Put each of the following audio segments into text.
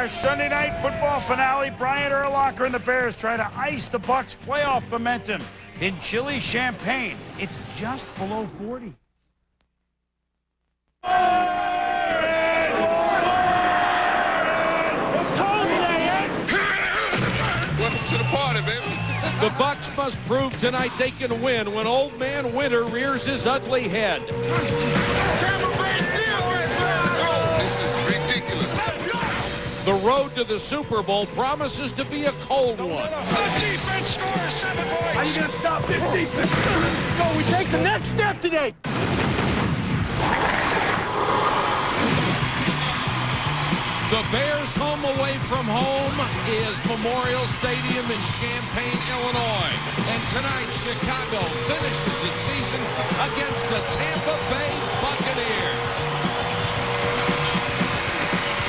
our Sunday night football finale. Brian Urlacher and the Bears try to ice the Bucs' playoff momentum in chilly Champaign. It's just below 40. It's cold today, eh? Welcome to the party, baby. The Bucs must prove tonight they can win when Old Man Winter rears his ugly head. Tampa Bay still wins. This is ridiculous. The road to the Super Bowl promises to be a cold one. The defense scores 7 points. How you going to stop this defense? Let's go. We take the next step today. The Bears' home away from home is Memorial Stadium in Champaign, Illinois. And tonight, Chicago finishes its season against the Tampa Bay Buccaneers.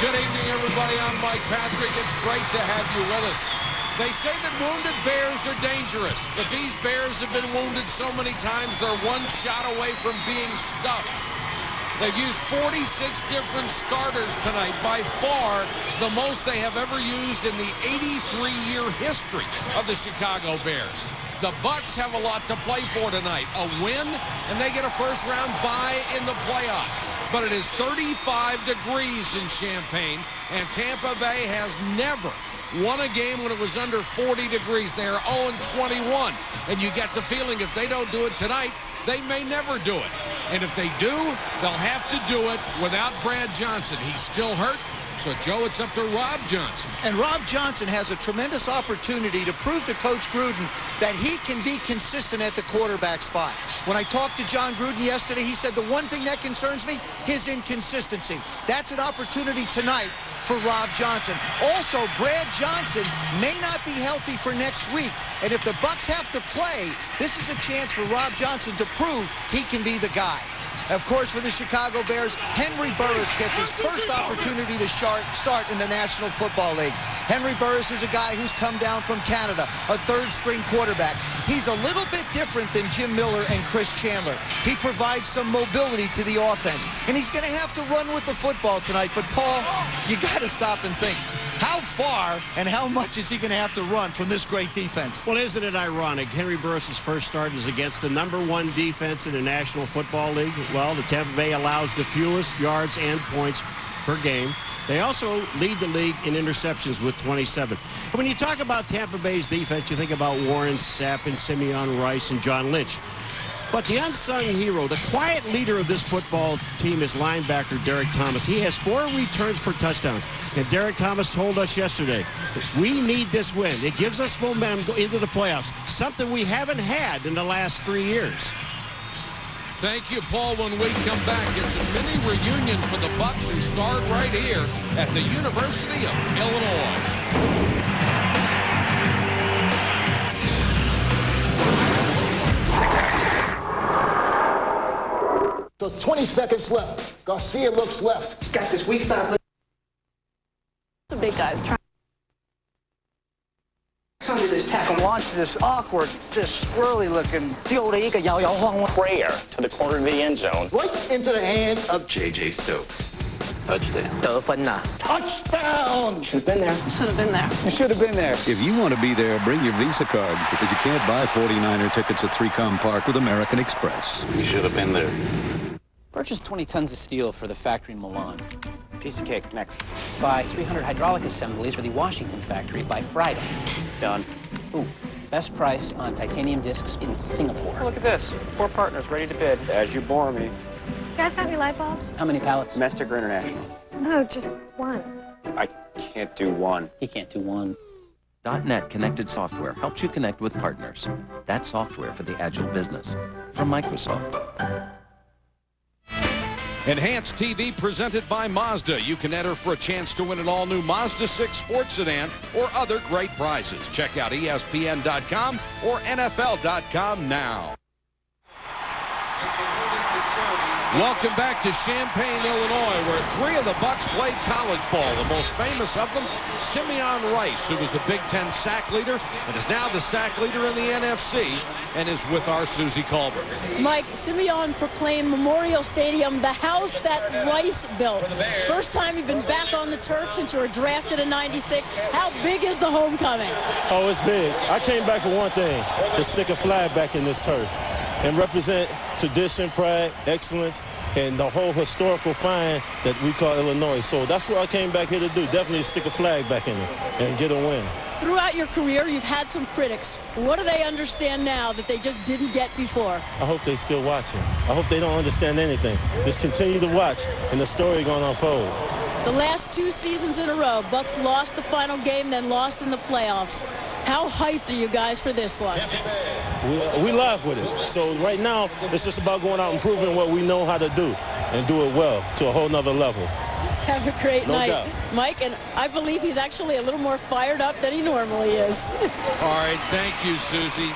Good evening, everybody. I'm Mike Patrick. It's great to have you with us. They say that wounded bears are dangerous, but these bears have been wounded so many times they're one shot away from being stuffed. They've used 46 different starters tonight, by far the most they have ever used in the 83-year history of the Chicago Bears. The Bucs have a lot to play for tonight. A win, and they get a first-round bye in the playoffs. But it is 35 degrees in Champaign, and Tampa Bay has never won a game when it was under 40 degrees. They are 0-21, and you get the feeling if they don't do it tonight, they may never do it. And if they do, they'll have to do it without Brad Johnson. He's still hurt. So, Joe, it's up to Rob Johnson. And Rob Johnson has a tremendous opportunity to prove to Coach Gruden that he can be consistent at the quarterback spot. When I talked to Jon Gruden yesterday, he said the one thing that concerns me, his inconsistency. That's an opportunity tonight for Rob Johnson. Also, Brad Johnson may not be healthy for next week. And if the Bucs have to play, this is a chance for Rob Johnson to prove he can be the guy. Of course, for the Chicago Bears, Henry Burris gets his first opportunity to start in the National Football League. Henry Burris is a guy who's come down from Canada, a third-string quarterback. He's a little bit different than Jim Miller and Chris Chandler. He provides some mobility to the offense, and he's going to have to run with the football tonight. But, Paul, you got to stop and think. How far and how much is he going to have to run from this great defense? Well, isn't it ironic? Henry Burris' first start is against the #1 defense in the National Football League. Well, the Tampa Bay allows the fewest yards and points per game. They also lead the league in interceptions with 27. And when you talk about Tampa Bay's defense, you think about Warren Sapp and Simeon Rice and John Lynch. But the unsung hero, the quiet leader of this football team is linebacker Derrick Thomas. He has 4 returns for touchdowns. And Derrick Thomas told us yesterday, we need this win. It gives us momentum into the playoffs, something we haven't had in the last 3 years. Thank you, Paul. When we come back, it's a mini reunion for the Bucs who starred right here at the University of Illinois. So 20 seconds left. Garcia looks left. He's got this weak side. The big guys trying Under this tackle. Launch this awkward, just squirrely looking prayer to the corner of the end zone. Right into the hand of J.J. Stokes. Touchdown. touchdown. Should have been there. should have been there. You should have been there. If you want to be there, bring your Visa card, because you can't buy 49er tickets at 3Com Park with American Express. You should have been there. Purchase 20 tons of steel for the factory in Milan. Piece of cake. Next. Buy 300 hydraulic assemblies for the Washington factory by Friday. Done. Ooh, best price on titanium discs in Singapore. Look at this. 4 partners ready to bid. As you bore me. You guys got any light bulbs? How many pallets? Domestic or international? No, just one. I can't do one. He can't do one. .NET Connected Software helps you connect with partners. That's software for the agile business. From Microsoft. Enhanced TV presented by Mazda. You can enter for a chance to win an all-new Mazda 6 sports sedan or other great prizes. Check out ESPN.com or NFL.com now. Welcome back to Champaign, Illinois, where 3 of the Bucs played college ball. The most famous of them, Simeon Rice, who was the Big Ten sack leader and is now the sack leader in the NFC, and is with our Susie Culver. Mike, Simeon proclaimed Memorial Stadium the house that Rice built. First time you've been back on the turf since you were drafted in '96. How big is the homecoming? Oh, it's big. I came back for one thing, to stick a flag back in this turf and represent tradition, pride, excellence, and the whole historical find that we call Illinois. So that's what I came back here to do, definitely stick a flag back in it and get a win. Throughout your career, you've had some critics. What do they understand now that they just didn't get before? I hope they still watching. I hope they don't understand anything. Just continue to watch, and the story going to unfold. The last 2 seasons in a row, Bucs lost the final game, then lost in the playoffs. How hyped are you guys for this one? We live with it. So right now, it's just about going out and proving what we know how to do and do it well to a whole nother level. Have a great night, doubt. Mike, and I believe he's actually a little more fired up than he normally is. All right, thank you, Susie.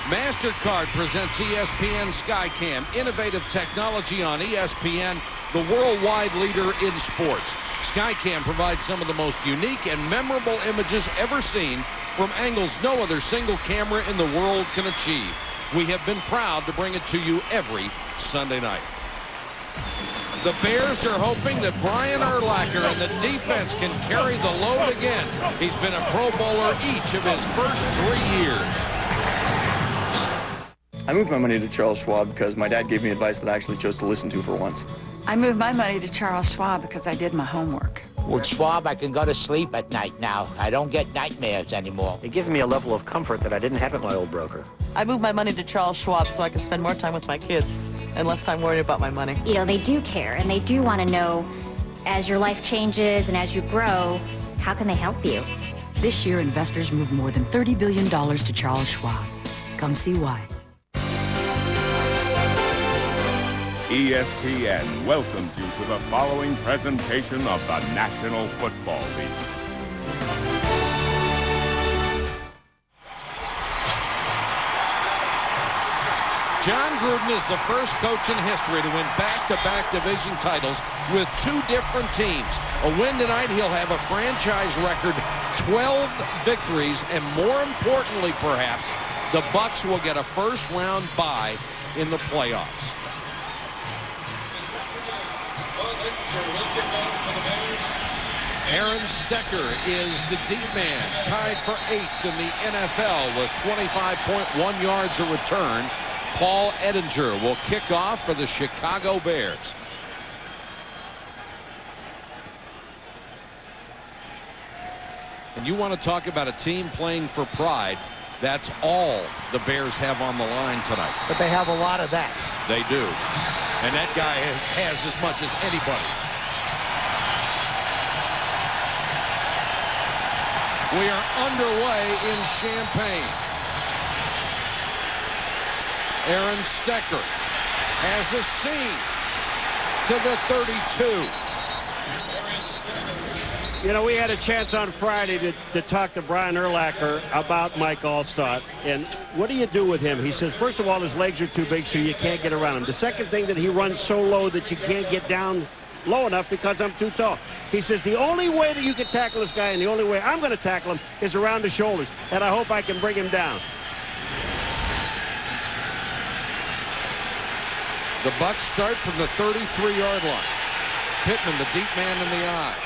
MasterCard presents ESPN SkyCam, innovative technology on ESPN, the worldwide leader in sports. SkyCam provides some of the most unique and memorable images ever seen from angles no other single camera in the world can achieve. We have been proud to bring it to you every Sunday night. The Bears are hoping that Brian Urlacher and the defense can carry the load again. He's been a Pro Bowler each of his first 3 years. I moved my money to Charles Schwab because my dad gave me advice that I actually chose to listen to for once. I moved my money to Charles Schwab because I did my homework. With Schwab, I can go to sleep at night now. I don't get nightmares anymore. It gives me a level of comfort that I didn't have at my old broker. I moved my money to Charles Schwab so I can spend more time with my kids and less time worrying about my money. You know, they do care, and they do want to know, as your life changes and as you grow, how can they help you? This year, investors moved more than $30 billion to Charles Schwab. Come see why. ESPN welcomes you to the following presentation of the National Football League. Jon Gruden is the first coach in history to win back-to-back division titles with 2 different teams. A win tonight, he'll have a franchise record, 12 victories, and more importantly, perhaps, the Bucs will get a first-round bye in the playoffs. Aaron Stecker is the deep man, tied for 8th in the NFL with 25.1 yards a return. Paul Ettinger will kick off for the Chicago Bears. And you want to talk about a team playing for pride, that's all the Bears have on the line tonight. But they have a lot of that. They do. And that guy has as much as anybody. We are underway in Champaign. Aaron Stecker has a seam to the 32. You know, we had a chance on Friday to talk to Brian Urlacher about Mike Allstott. And what do you do with him? He says, first of all, his legs are too big, so you can't get around him. The second thing, that he runs so low that you can't get down low enough because I'm too tall. He says, the only way that you can tackle this guy, and the only way I'm going to tackle him, is around the shoulders. And I hope I can bring him down. The Bucs start from the 33-yard line. Pittman, the deep man in the eye.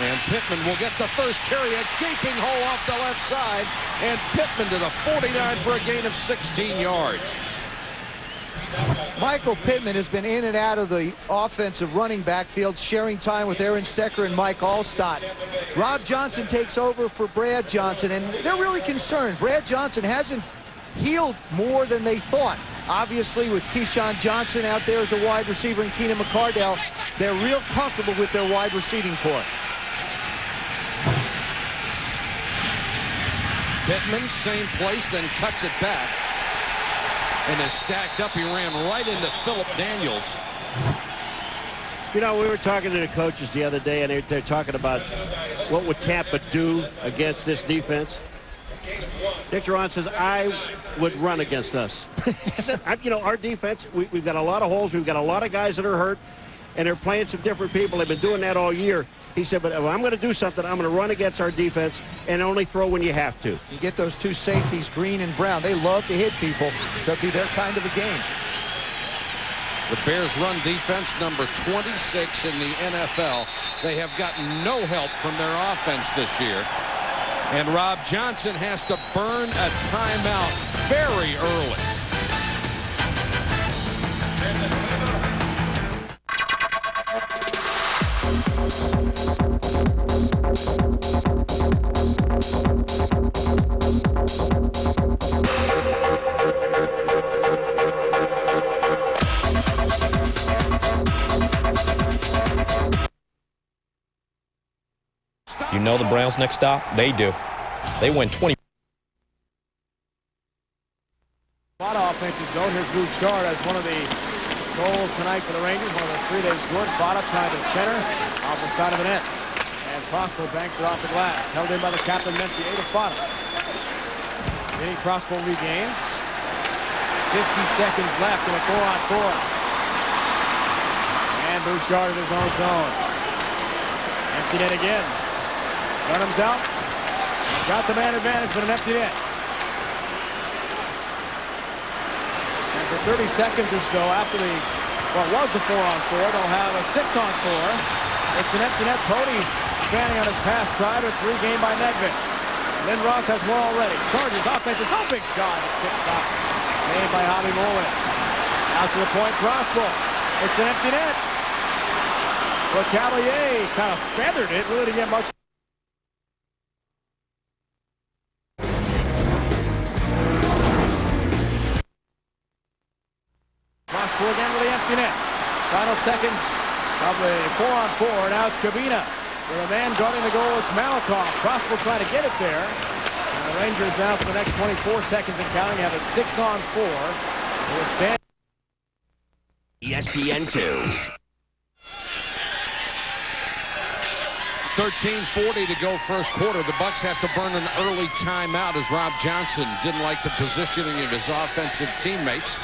And Pittman will get the first carry, a gaping hole off the left side, and Pittman to the 49 for a gain of 16 yards. Michael Pittman has been in and out of the offensive running backfield, sharing time with Aaron Stecker and Mike Allstott. Rob Johnson takes over for Brad Johnson, and they're really concerned. Brad Johnson hasn't healed more than they thought. Obviously, with Keyshawn Johnson out there as a wide receiver and Keenan McCardell, they're real comfortable with their wide receiving corps. Pittman, same place, then cuts it back. And is stacked up. He ran right into Phillip Daniels. You know, we were talking to the coaches the other day, and they're talking about what would Tampa do against this defense. Dick Geron says, I would run against us. He said, you know, our defense, we've got a lot of holes. We've got a lot of guys that are hurt, and they're playing some different people. They've been doing that all year. He said, but if I'm going to do something, I'm going to run against our defense and only throw when you have to. You get those two safeties, Green and Brown. They love to hit people. So it'll be their kind of a game. The Bears run defense number 26 in the NFL. They have gotten no help from their offense this year. And Rob Johnson has to burn a timeout very early. You know the Browns' next stop? They do. They win 20. A lot of offensive zone. Here's Bouchard as one of the goals tonight for the Rangers. One of the three they've scored. Fada trying to center off the side of the net. And Prosper banks it off the glass. Held in by the captain, Messier to Fada. Then Prosper regains. 50 seconds left in a 4-on-4. And Bouchard in his own zone. Empty net again. Dunham's out. Got the man advantage, but an empty net. And for 30 seconds or so after what was the 4-on-4, they'll have a 6-on-4. It's an empty net. Pody standing on his pass try, but it's regained by Nedved. Lynn Ross has more already. Chargers offense is a big shot. It's stick stop. Made by Hobby Mullen. Out to the point, Prosper. It's an empty net. But Cavalier kind of feathered it. Really didn't get much. Prosper again with the empty net. Final seconds of the 4-on-4. Now it's Cabina. With a man guarding the goal, it's Malakoff. Prosper trying to get it there. And the Rangers now for the next 24 seconds and counting have a 6-on-4. Will stand. ESPN 2. 13:40 to go first quarter. The Bucs have to burn an early timeout as Rob Johnson didn't like the positioning of his offensive teammates.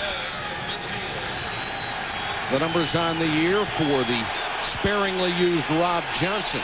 The numbers on the year for the sparingly used Rob Johnson.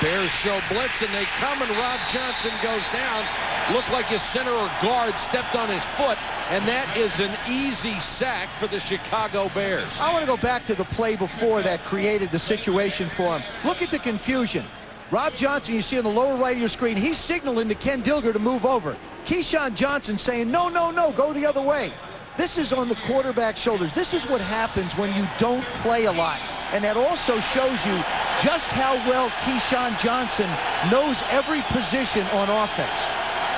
Bears show blitz and they come and Rob Johnson goes down. Looked like his center or guard stepped on his foot, and that is an easy sack for the Chicago Bears. I want to go back to the play before that created the situation for him. Look at the confusion. Rob Johnson, you see on the lower right of your screen, he's signaling to Ken Dilger to move over. Keyshawn Johnson saying, no, no, no, go the other way. This is on the quarterback's shoulders. This is what happens when you don't play a lot. And that also shows you just how well Keyshawn Johnson knows every position on offense.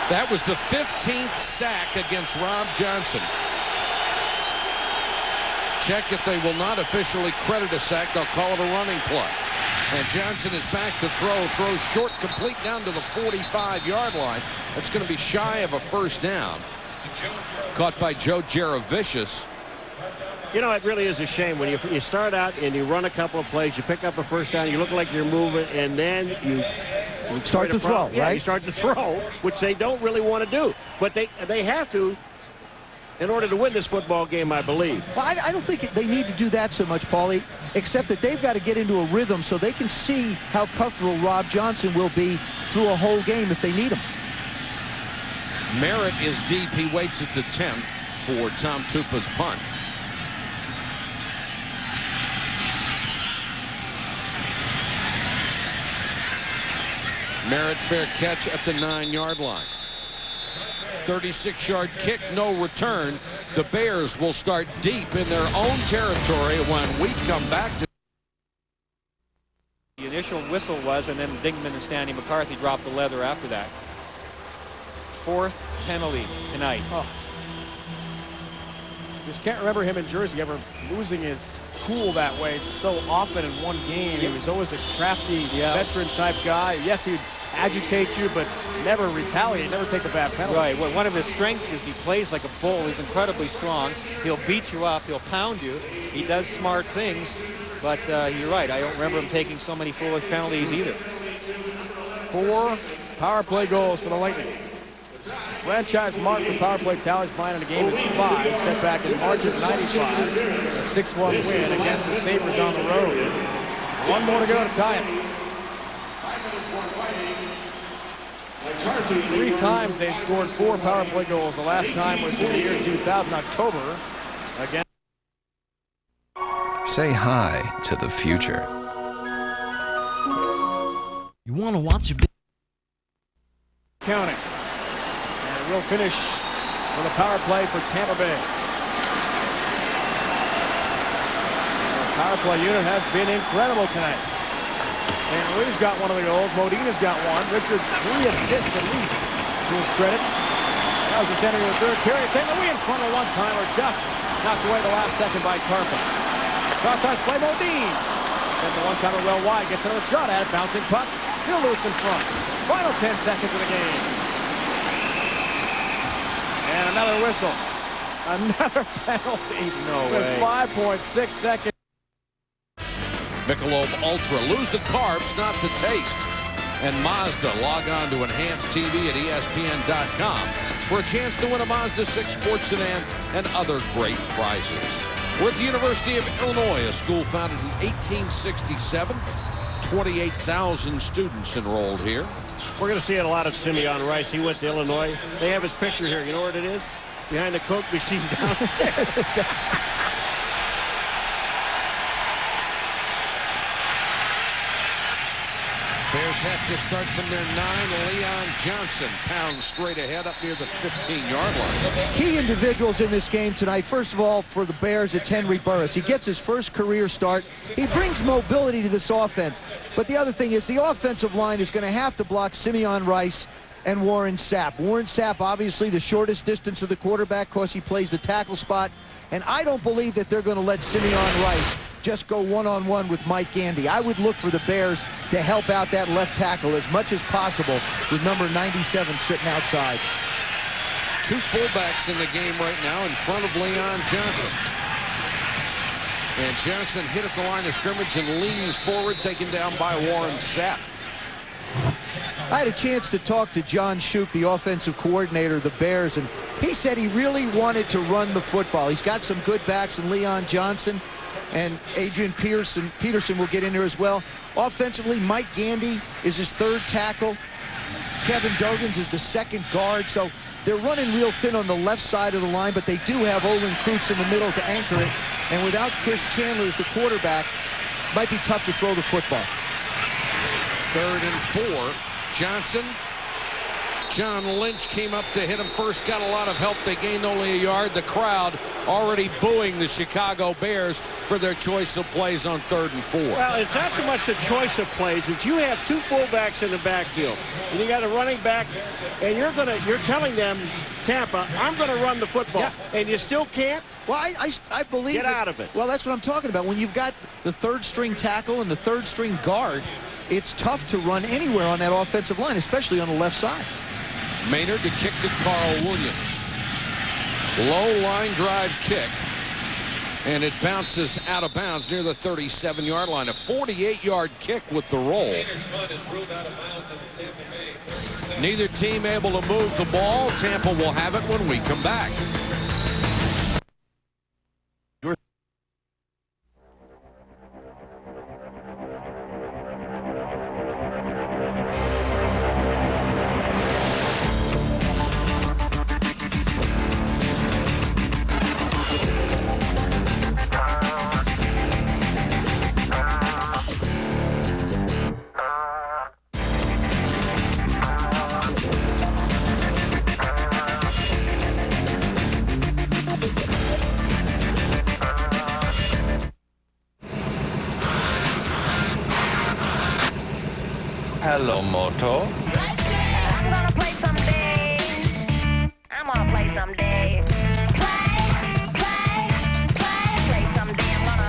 That was the 15th sack against Rob Johnson. Check if they will not officially credit a sack, they'll call it a running play. And Johnson is back to throws short, complete down to the 45-yard line. That's going to be shy of a first down. Caught by Joe Jaravicius. You know, it really is a shame when you start out and you run a couple of plays, you pick up a first down, you look like you're moving, and then you start to throw, yeah, right? You start to throw, which they don't really want to do. But they have to in order to win this football game, I believe. Well, I don't think they need to do that so much, Paulie, except that they've got to get into a rhythm so they can see how comfortable Rob Johnson will be through a whole game if they need him. Merritt is deep. He waits at the 10 for Tom Tupa's punt. Merritt fair catch at the 9-yard line. 36-yard kick, no return. The Bears will start deep in their own territory when we come back to. The initial whistle was, and then Dingman and Stanley McCarthy dropped the leather after that. 4th penalty tonight. Oh. Just can't remember him in Jersey ever losing his cool that way so often in one game. He was always a crafty veteran type guy. Yes, he'd agitate you, but never retaliate, never take the bad penalty. Right. Well, one of his strengths is he plays like a bull. He's incredibly strong. He'll beat you up. He'll pound you. He does smart things, but you're right. I don't remember him taking so many foolish penalties either. 4 power play goals for the Lightning. Franchise mark for power play tallies behind in the game is 5, set back in March of '95. A 6-1 win against the Sabres on the road. 1 more to go to tie it. 3 times they've scored 4 power play goals. The last time was in the year 2000, October, again. Say hi to the future. You want to watch a bit? Counting. And we'll finish with a power play for Tampa Bay. The power play unit has been incredible tonight. St. Louis got one of the goals. Modina's got one. Richards 3 assists at least to his credit. That was the center of the third period. St. Louis in front of one-timer, just knocked away the last second by Carpenter. Cross-ice play, Modine. Sent the one-timer well wide. Gets another shot at it. Bouncing puck. Still loose in front. Final 10 seconds of the game. And another whistle. Another penalty. No way. 5.6 seconds. Michelob Ultra. Lose the carbs, not the taste. And Mazda. Log on to Enhanced TV at ESPN.com for a chance to win a Mazda 6 sports sedan and other great prizes. We're at the University of Illinois, a school founded in 1867. 28,000 students enrolled here. We're going to see a lot of Simeon Rice. He went to Illinois. They have his picture here. You know what it is? Behind the Coke machine downstairs. Bears have to start from their 9. Leon Johnson pounds straight ahead up near the 15-yard line. Key individuals in this game tonight. First of all, for the Bears, it's Henry Burris. He gets his first career start. He brings mobility to this offense. But the other thing is the offensive line is going to have to block Simeon Rice and Warren Sapp. Warren Sapp, obviously the shortest distance of the quarterback because he plays the tackle spot. And I don't believe that they're going to let Simeon Rice just go one-on-one with Mike Gandy. I would look for the Bears to help out that left tackle as much as possible with number 97 sitting outside. 2 fullbacks in the game right now in front of Leon Johnson. And Johnson hit at the line of scrimmage and leans forward, taken down by Warren Sapp. I had a chance to talk to John Shoup, the offensive coordinator of the Bears, and he said he really wanted to run the football. He's got some good backs in Leon Johnson, and Adrian Peterson will get in there as well. Offensively, Mike Gandy is his 3rd tackle. Kevin Dogans is the 2nd guard, so they're running real thin on the left side of the line, but they do have Olin Kreutz in the middle to anchor it, and without Chris Chandler as the quarterback, it might be tough to throw the football. 3rd and 4. Johnson. John Lynch came up to hit him first, got a lot of help. They gained only a yard. The crowd already booing the Chicago Bears for their choice of plays on 3rd and 4. Well, it's not so much the choice of plays. It's you have 2 fullbacks in the backfield, and you got a running back, and you're telling them, Tampa, I'm going to run the football, and you still can't. Well, I believe get out of it. Well, that's what I'm talking about. When you've got the 3rd string tackle and the 3rd string guard, it's tough to run anywhere on that offensive line, especially on the left side. Maynard to kick to Carl Williams. Low line drive kick. And it bounces out of bounds near the 37-yard line. A 48-yard kick with the roll. Neither team able to move the ball. Tampa will have it when we come back. Hello, Moto. I'm gonna play someday. I'm gonna play someday. Play someday. I'm gonna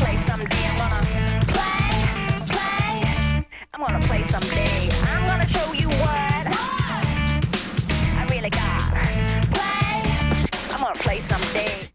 play someday. I'm gonna play someday. I'm gonna show you what I really got. I'm gonna play someday.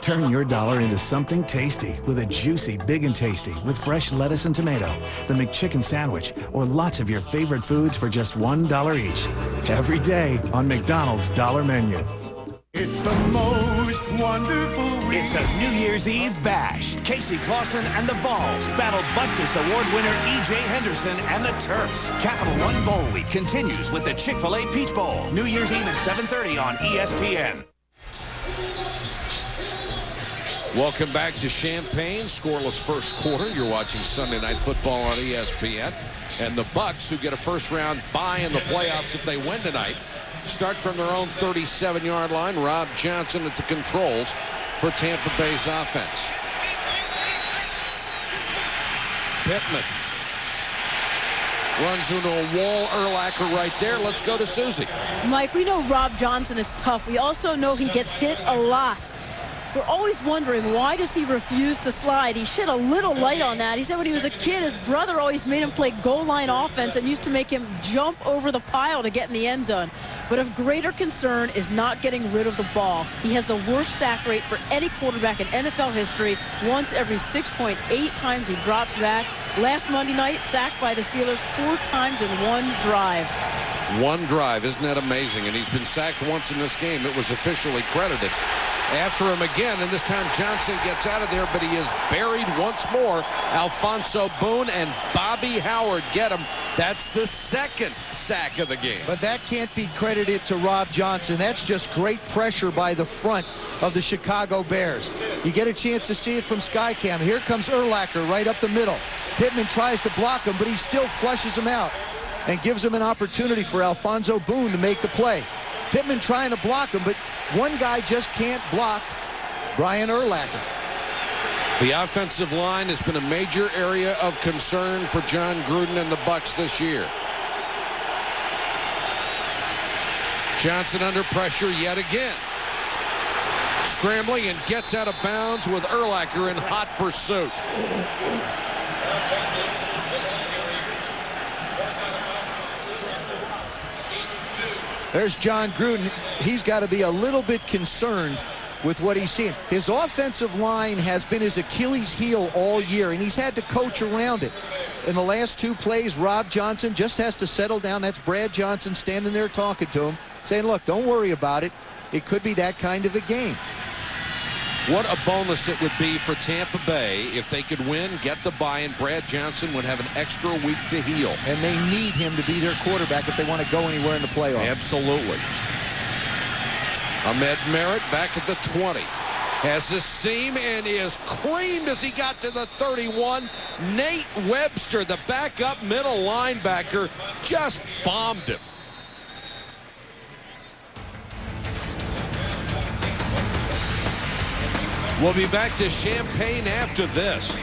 Turn your dollar into something tasty with a juicy Big and Tasty with fresh lettuce and tomato, the McChicken sandwich, or lots of your favorite foods for just $1 each. Every day on McDonald's Dollar Menu. It's the most wonderful week. It's a New Year's Eve bash. Casey Clausen and the Vols battle Butkus Award winner E.J. Henderson and the Terps. Capital One Bowl Week continues with the Chick-fil-A Peach Bowl. New Year's Eve at 7:30 on ESPN. Welcome back to Champaign. Scoreless first quarter. You're watching Sunday Night Football on ESPN. And the Bucs, who get a first-round bye in the playoffs if they win tonight, start from their own 37-yard line. Rob Johnson at the controls for Tampa Bay's offense. Pittman runs into a wall. Urlacher right there. Let's go to Susie. Mike, we know Rob Johnson is tough. We also know he gets hit a lot. We're always wondering, why does he refuse to slide? He shed a little light on that. He said when he was a kid, his brother always made him play goal line offense and used to make him jump over the pile to get in the end zone. But of greater concern is not getting rid of the ball. He has the worst sack rate for any quarterback in NFL history. Once every 6.8 times he drops back. Last Monday night, sacked by the Steelers 4 times in one drive. One drive. Isn't that amazing? And he's been sacked once in this game. It was officially credited after him again, and this time Johnson gets out of there, but he is buried once more. Alfonso Boone and Bobby Howard get him. That's the second sack of the game. But that can't be credited to Rob Johnson. That's just great pressure by the front of the Chicago Bears. You get a chance to see it from Skycam. Here comes Urlacher right up the middle. Pittman tries to block him, but he still flushes him out and gives him an opportunity for Alfonso Boone to make the play. Pittman trying to block him, but one guy just can't block Brian Urlacher. The offensive line has been a major area of concern for Jon Gruden and the Bucs this year. Johnson under pressure yet again. Scrambling and gets out of bounds with Urlacher in hot pursuit. There's Jon Gruden. He's got to be a little bit concerned with what he's seeing. His offensive line has been his Achilles heel all year, and he's had to coach around it. In the last 2 plays, Rob Johnson just has to settle down. That's Brad Johnson standing there talking to him, saying, look, don't worry about it. It could be that kind of a game. What a bonus it would be for Tampa Bay if they could win, get the bye, and Brad Johnson would have an extra week to heal. And they need him to be their quarterback if they want to go anywhere in the playoffs. Absolutely. Ahmed Merritt back at the 20. Has the seam and is creamed as he got to the 31. Nate Webster, the backup middle linebacker, just bombed him. We'll be back to Champaign after this.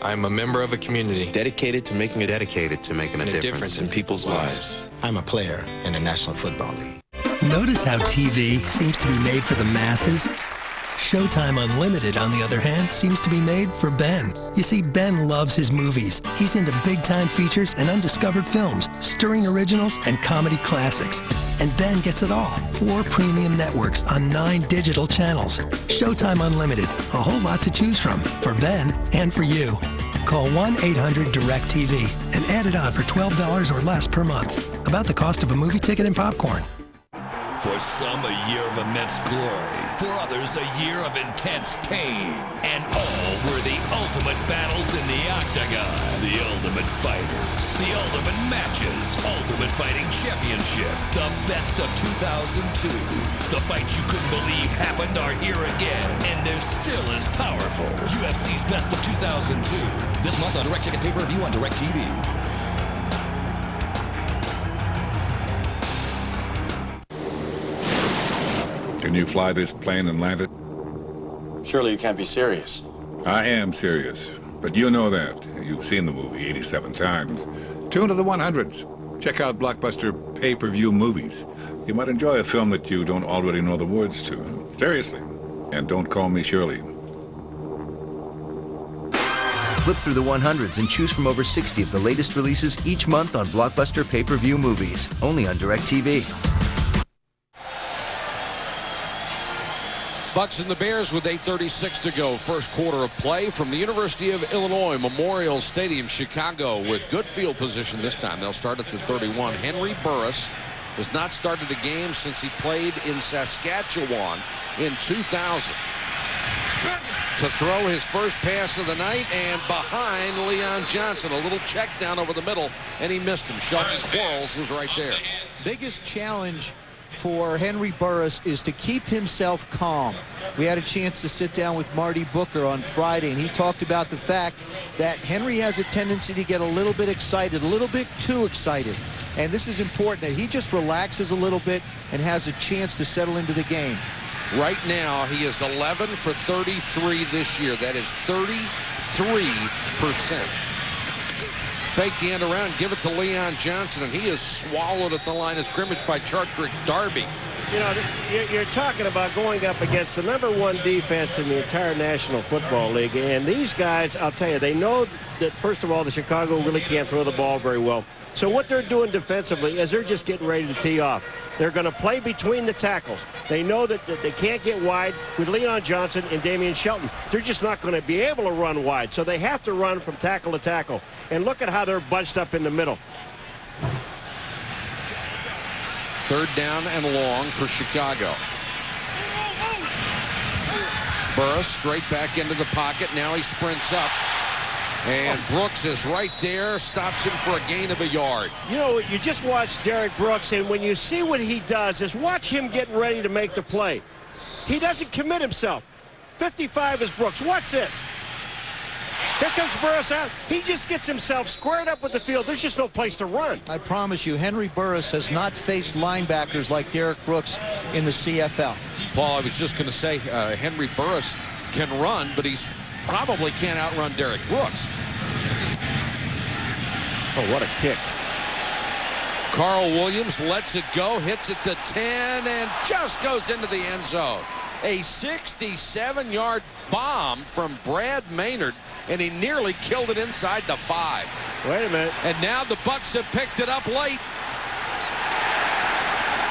I'm a member of a community dedicated to making a difference in people's lives. I'm a player in the National Football League. Notice how TV seems to be made for the masses? Showtime Unlimited, on the other hand, seems to be made for Ben. You see, Ben loves his movies. He's into big-time features and undiscovered films, stirring originals, and comedy classics. And Ben gets it all. 4 premium networks on 9 digital channels. Showtime Unlimited. A whole lot to choose from for Ben and for you. Call 1-800-DIRECTV and add it on for $12 or less per month. About the cost of a movie ticket and popcorn. For some, a year of immense glory. For others, a year of intense pain. And all were the ultimate battles in the octagon. The ultimate fighters. The ultimate matches. Ultimate Fighting Championship. The best of 2002. The fights you couldn't believe happened are here again. And they're still as powerful. UFC's best of 2002. This month on Direct Ticket Pay-Per-View on DirecTV. Can you fly this plane and land it? Surely you can't be serious. I am serious, but you know that. You've seen the movie 87 times. Tune to the 100s. Check out Blockbuster pay-per-view movies. You might enjoy a film that you don't already know the words to. Seriously. And don't call me Shirley. Flip through the 100s and choose from over 60 of the latest releases each month on blockbuster pay-per-view movies, only on DirecTV. Bucs and the Bears with 8:36 to go. First quarter of play from the University of Illinois Memorial Stadium, Chicago, with good field position this time. They'll start at the 31. Henry Burris has not started a game since he played in Saskatchewan in 2000. To throw his first pass of the night, and behind Leon Johnson. A little check down over the middle, and he missed him. Sheldon Quarles was right there. Biggest challenge for Henry Burris is to keep himself calm. We had a chance to sit down with Marty Booker on Friday, and he talked about the fact that Henry has a tendency to get a little bit excited, a little bit too excited. And this is important, that he just relaxes a little bit and has a chance to settle into the game. Right now, he is 11 for 33 this year. That is 33%. Fake the end around, give it to Leon Johnson, and he is swallowed at the line of scrimmage by Chartrick Darby. You know, you're talking about going up against the #1 defense in the entire National Football League, and these guys, I'll tell you, they know that, first of all, the Chicago really can't throw the ball very well. So what they're doing defensively is they're just getting ready to tee off. They're going to play between the tackles. They know that they can't get wide with Leon Johnson and Damian Shelton. They're just not going to be able to run wide, so they have to run from tackle to tackle. And look at how they're bunched up in the middle. Third down and long for Chicago. Burris straight back into the pocket. Now he sprints up. And Brooks is right there, stops him for a gain of a yard. You know, you just watch Derrick Brooks, and when you see what he does is watch him get ready to make the play. He doesn't commit himself. 55 is Brooks. Watch this. Here comes Burris out. He just gets himself squared up with the field. There's just no place to run. I promise you, Henry Burris has not faced linebackers like Derrick Brooks in the CFL. Paul, I was just going to say, Henry Burris can run, but he's probably can't outrun Derrick Brooks. Oh, what a kick. Carl Williams lets it go, hits it to 10, and just goes into the end zone. A 67-yard bomb from Brad Maynard, and he nearly killed it inside the 5. Wait a minute. And now the Bucs have picked it up late.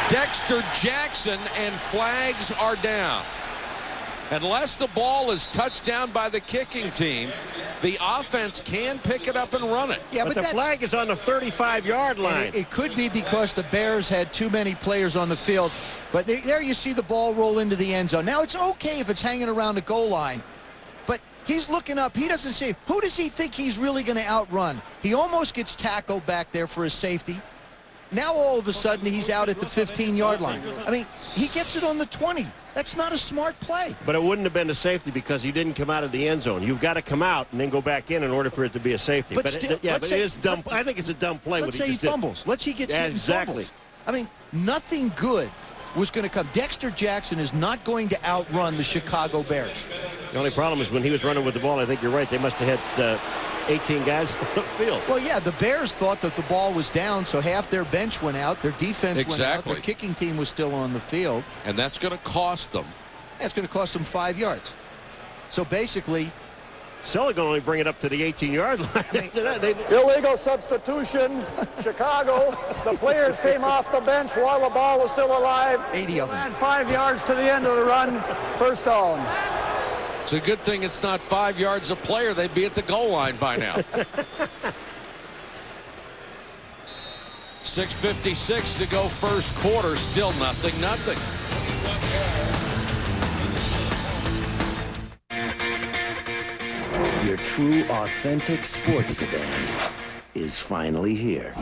Dexter Jackson, and flags are down. Unless the ball is touched down by the kicking team, the offense can pick it up and run it. Yeah, but the flag is on the 35-yard line. It could be because the Bears had too many players on the field. But there you see the ball roll into the end zone. Now, it's okay if it's hanging around the goal line. But he's looking up. He doesn't see. Who does he think he's really going to outrun? He almost gets tackled back there for his safety. Now, all of a sudden, he's out at the 15-yard line. I mean, he gets it on the 20. That's not a smart play. But it wouldn't have been a safety because he didn't come out of the end zone. You've got to come out and then go back in order for it to be a safety. But it is dumb. I think it's a dumb play. Let's say he fumbles. Let's say he gets hit and fumbles. I mean, nothing good was going to come. Dexter Jackson is not going to outrun the Chicago Bears. The only problem is when he was running with the ball, I think you're right, they must have had 18 guys on the field. Well, yeah, the Bears thought that the ball was down, so half their bench went out, their defense went out, their kicking team was still on the field. And that's going to cost them. Yeah, it's going to cost them 5 yards. So basically, Still going to only bring it up to the 18-yard line. Illegal substitution. Chicago. The players came off the bench while the ball was still alive. 80 of them. And 5 yards to the end of the run. First down. It's a good thing it's not 5 yards a player. They'd be at the goal line by now. 6:56 to go first quarter. Still nothing. Your true, authentic sports sedan is finally here.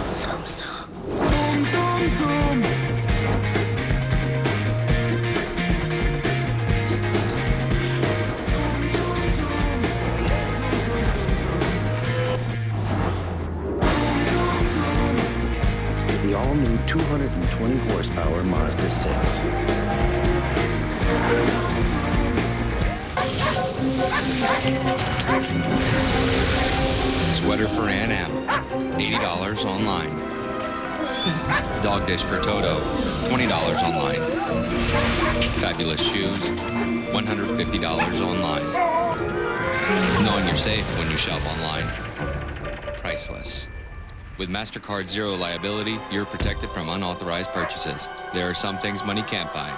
Zoom, zoom. Zoom, zoom, zoom. The all-new 220 horsepower Mazda 6. Sweater for Ann M, $80 online. Dog dish for Toto, $20 online. Fabulous shoes, $150 online. Knowing you're safe when you shop online. Priceless. With MasterCard Zero Liability, you're protected from unauthorized purchases. There are some things money can't buy.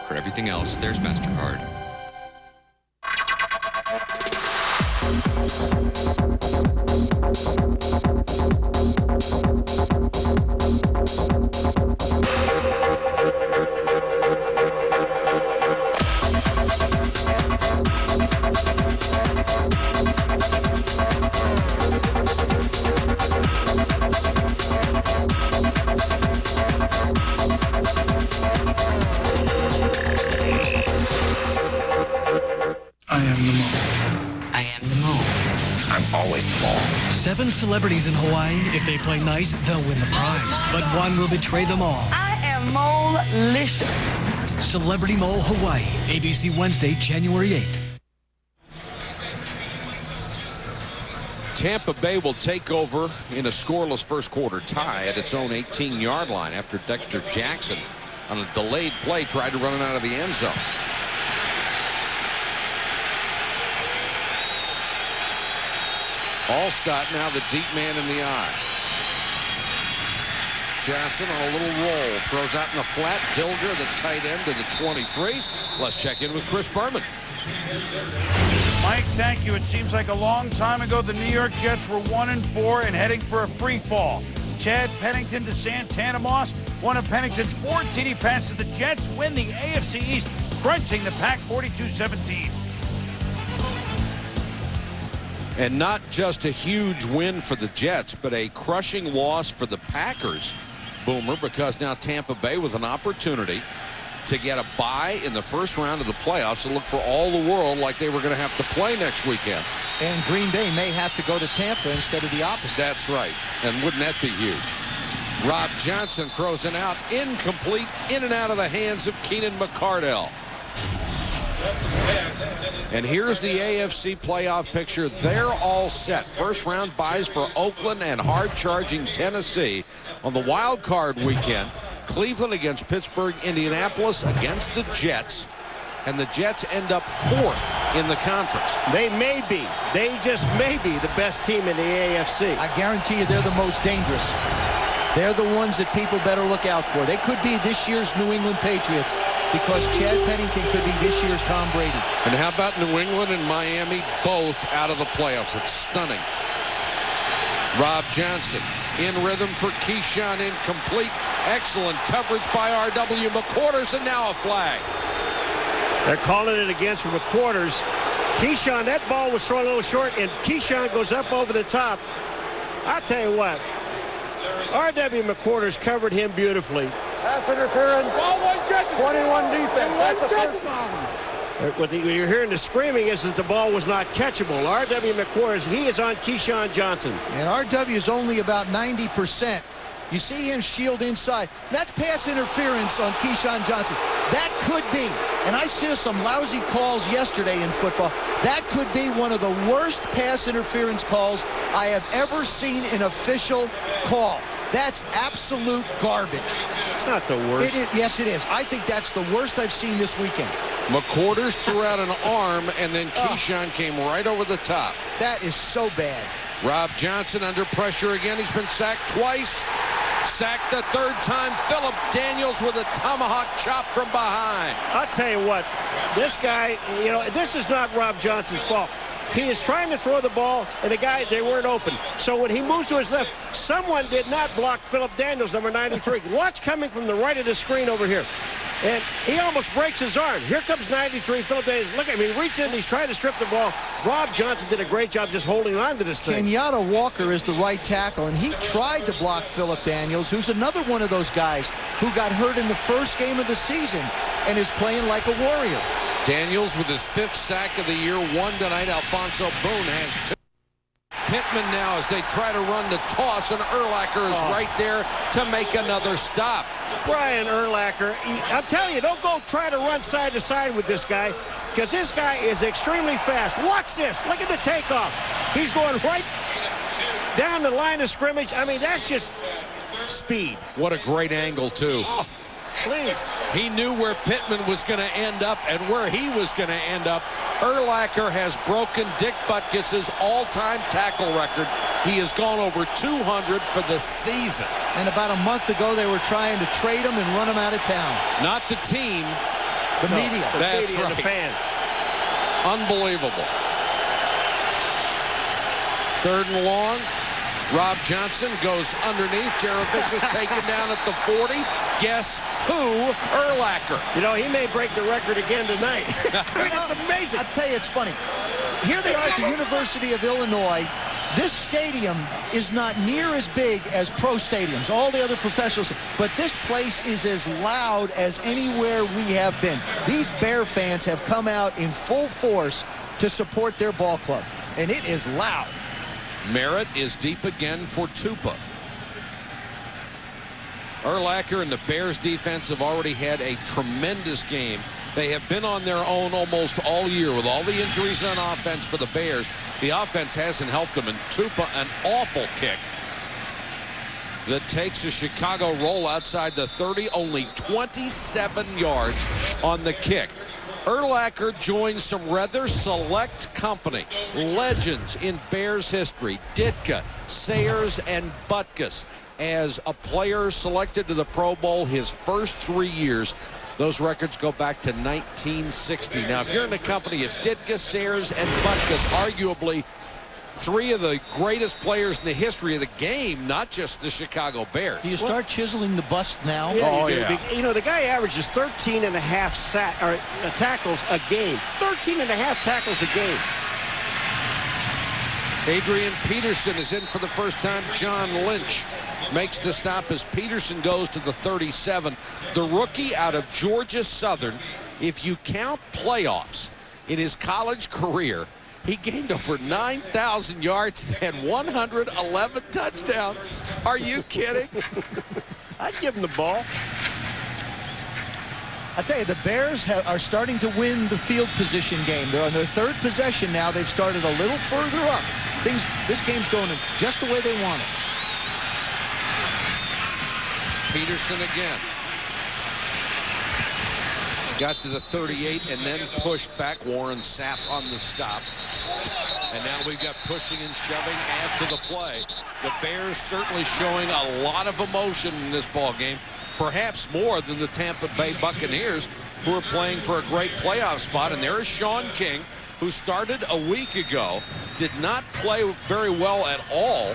For everything else, there's MasterCard. Celebrities in Hawaii. If they play nice, they'll win the prize. But one will betray them all. I am mole-licious. Celebrity Mole Hawaii. ABC Wednesday, January 8th. Tampa Bay will take over in a scoreless first quarter tie at its own 18-yard line after Dexter Jackson on a delayed play tried to run it out of the end zone. Allstott now the deep man in the eye. Johnson on a little roll. Throws out in the flat. Dilger, the tight end, to the 23. Let's check in with Chris Berman. Mike, thank you. It seems like a long time ago the New York Jets were 1-4 and heading for a free fall. Chad Pennington to Santana Moss. One of Pennington's 4 TD passes. The Jets win the AFC East, crunching the Pack 42-17. And not just a huge win for the Jets, but a crushing loss for the Packers, Boomer, because now Tampa Bay with an opportunity to get a bye in the first round of the playoffs and look for all the world like they were going to have to play next weekend. And Green Bay may have to go to Tampa instead of the opposite. That's right. And wouldn't that be huge? Rob Johnson throws it out, incomplete, in and out of the hands of Keenan McCardell. And here's the AFC playoff picture. They're all set. First round buys for Oakland and hard-charging Tennessee on the wild card weekend. Cleveland against Pittsburgh, Indianapolis against the Jets. And the Jets end up 4th in the conference. They just may be the best team in the AFC. I guarantee you they're the most dangerous. They're the ones that people better look out for. They could be this year's New England Patriots because Chad Pennington could be this year's Tom Brady. And how about New England and Miami both out of the playoffs? It's stunning. Rob Johnson in rhythm for Keyshawn, incomplete. Excellent coverage by R.W. McQuarters, and now a flag. They're calling it against McQuarters. Keyshawn, that ball was thrown a little short, and Keyshawn goes up over the top. I'll tell you what, R.W. McQuarters covered him beautifully. Pass interference. 21 defense. That's the first. What you're hearing the screaming is that the ball was not catchable. R.W. McQuarters, he is on Keyshawn Johnson. And R.W. is only about 90%. You see him shield inside. That's pass interference on Keyshawn Johnson. That could be, and I saw some lousy calls yesterday in football, that could be one of the worst pass interference calls I have ever seen an official call. That's absolute garbage. It's not the worst. Yes, it is. I think that's the worst I've seen this weekend. McQuarters threw out an arm, and then Keyshawn came right over the top. That is so bad. Rob Johnson under pressure again. He's been sacked twice. Sacked the third time. Philip Daniels with a tomahawk chop from behind. I'll tell you what, this guy, this is not Rob Johnson's fault. He is trying to throw the ball, and they weren't open. So when he moves to his left, someone did not block Philip Daniels, number 93. Watch coming from the right of the screen over here. And he almost breaks his arm. Here comes 93, Philip Daniels. Look at him. He reaches in. He's trying to strip the ball. Rob Johnson did a great job just holding on to this thing. Kenyatta Walker is the right tackle, and he tried to block Philip Daniels, who's another one of those guys who got hurt in the first game of the season and is playing like a warrior. Daniels with his 5th sack of the year, 1 tonight. Alfonso Boone has 2. Pittman now as they try to run the toss, and Urlacher is right there to make another stop. Brian Urlacher, I'm telling you, don't go try to run side to side with this guy, because this guy is extremely fast. Watch this. Look at the takeoff. He's going right down the line of scrimmage. I mean, that's just speed. What a great angle, too. please. He knew where Pittman was going to end up and where he was going to end up. Urlacher has broken Dick Butkus's all-time tackle record. He has gone over 200 for the season. And about a month ago, they were trying to trade him and run him out of town. Not the team. The media. That's media, right. the fans. Unbelievable. 3rd and long. Rob Johnson goes underneath. Jeremiah is taken down at the 40. Guess who? Urlacher. You know, he may break the record again tonight. That's amazing. I'll tell you, it's funny. Here they are at the University of Illinois. This stadium is not near as big as pro stadiums, all the other professionals, but this place is as loud as anywhere we have been. These Bear fans have come out in full force to support their ball club, and it is loud. Merritt is deep again for Tupa. Urlacher and the Bears defense have already had a tremendous game. They have been on their own almost all year with all the injuries on offense for the Bears. The offense hasn't helped them, and Tupa, an awful kick that takes a Chicago roll outside the 30, only 27 yards on the kick. Urlacher joins some rather select company. Legends in Bears history, Ditka, Sayers, and Butkus, as a player selected to the Pro Bowl his first 3 years. Those records go back to 1960. Now, if you're in the company of Ditka, Sayers, and Butkus, arguably 3 of the greatest players in the history of the game, not just the Chicago Bears. Do you start chiseling the bust now? Yeah, oh, yeah. You know, the guy averages 13 and a half tackles a game. 13 and a half tackles a game. Adrian Peterson is in for the first time. John Lynch makes the stop as Peterson goes to the 37. The rookie out of Georgia Southern, if you count playoffs in his college career, he gained over 9,000 yards and 111 touchdowns. Are you kidding? I'd give him the ball. I tell you, the Bears are starting to win the field position game. They're on their 3rd possession now. They've started a little further up. This game's going just the way they want it. Peterson again. Got to the 38 and then pushed back. Warren Sapp on the stop. And now we've got pushing and shoving after the play. The Bears certainly showing a lot of emotion in this ball game, perhaps more than the Tampa Bay Buccaneers, who are playing for a great playoff spot. And there is Sean King, who started a week ago, did not play very well at all.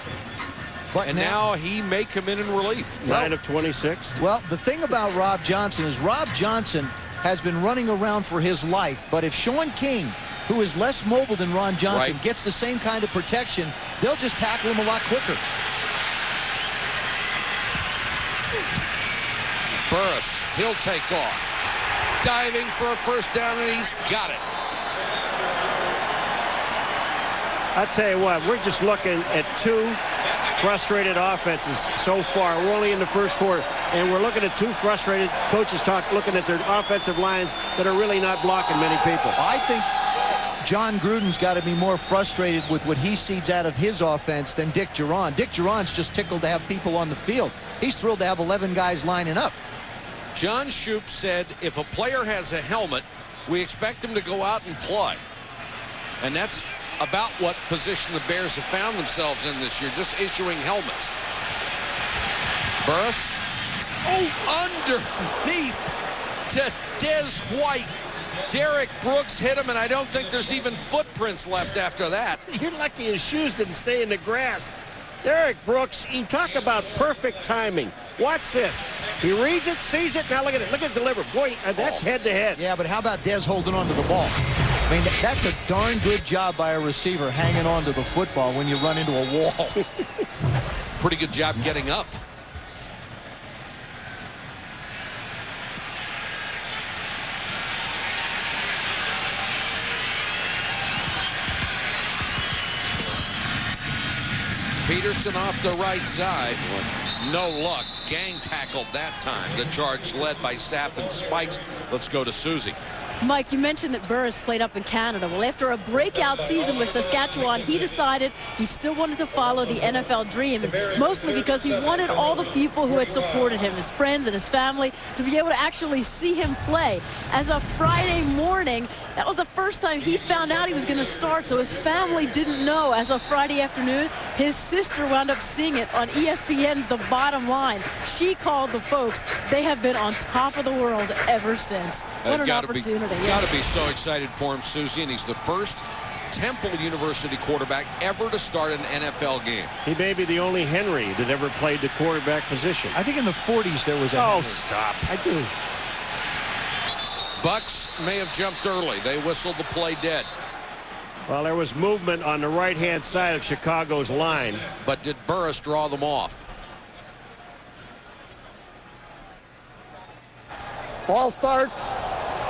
And now he may come in relief. 9 of 26. Well, the thing about Rob Johnson is Rob Johnson has been running around for his life. But if Sean King, who is less mobile than Ron Johnson, gets the same kind of protection, they'll just tackle him a lot quicker. Burris, he'll take off. Diving for a first down, and he's got it. I tell you what, we're just looking at 2 frustrated offenses so far. We're only in the first quarter, and we're looking at 2 frustrated coaches looking at their offensive lines that are really not blocking many people. I think Jon Gruden's got to be more frustrated with what he sees out of his offense than Dick Jauron. Dick Jauron's just tickled to have people on the field. He's thrilled to have 11 guys lining up. John Shoup said if a player has a helmet, we expect him to go out and play. And that's about what position the Bears have found themselves in this year, just issuing helmets. Burris. Oh, underneath to Des White. Derrick Brooks hit him, and I don't think there's even footprints left after that. You're lucky his shoes didn't stay in the grass. Derrick Brooks, you talk about perfect timing. Watch this. He reads it, sees it. Now look at it. Look at the delivery. Boy, that's head-to-head. Yeah, but how about Des holding on to the ball? I mean, that's a darn good job by a receiver hanging on to the football when you run into a wall. Pretty good job getting up. Peterson off the right side. No luck. Gang tackled that time. The charge led by Sapp and Spikes. Let's go to Susie. Mike, you mentioned that Burris played up in Canada. Well, after a breakout season with Saskatchewan, he decided he still wanted to follow the NFL dream, and mostly because he wanted all the people who had supported him, his friends and his family, to be able to actually see him play. As of Friday morning, that was the first time he found out he was going to start, so his family didn't know. As of Friday afternoon, his sister wound up seeing it on ESPN's The Bottom Line. She called the folks. They have been on top of the world ever since. What an opportunity. Got to be so excited for him, Susie, and he's the first Temple University quarterback ever to start an NFL game. He may be the only Henry that ever played the quarterback position. I think in the 40s there was a Henry. Stop. I do. Bucs may have jumped early. They whistled the play dead. Well, there was movement on the right-hand side of Chicago's line. But did Burris draw them off? False start,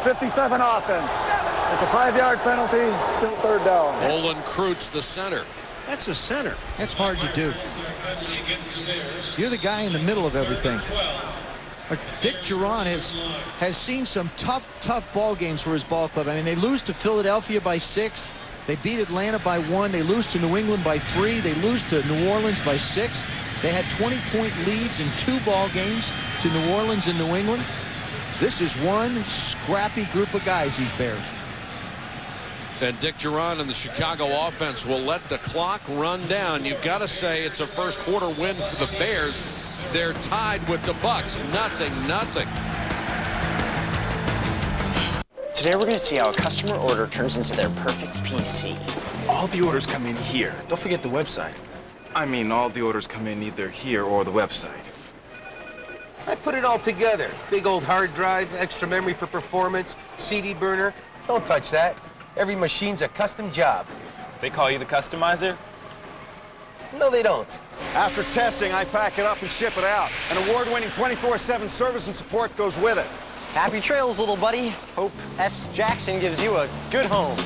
57 offense. It's a 5-yard penalty, still third down. Olin Kreutz, the center. That's a center. That's hard to do. You're the guy in the middle of everything. Dick Duran has seen some tough ball games for his ball club. I mean, they lose to Philadelphia by 6. They beat Atlanta by 1. They lose to New England by 3. They lose to New Orleans by 6. They had 20-point leads in 2 ball games to New Orleans and New England. This is one scrappy group of guys, these Bears. And Dick Duran and the Chicago offense will let the clock run down. You've got to say it's a first quarter win for the Bears. They're tied with the Bucs. 0-0. Today we're going to see how a customer order turns into their perfect PC. All the orders come in here. Don't forget the website. I mean, all the orders come in either here or the website. I put it all together. Big old hard drive, extra memory for performance, CD burner. Don't touch that. Every machine's a custom job. They call you the customizer? No, they don't. After testing, I pack it up and ship it out. An award-winning 24/7 service and support goes with it. Happy trails, little buddy. Hope S. Jackson gives you a good home.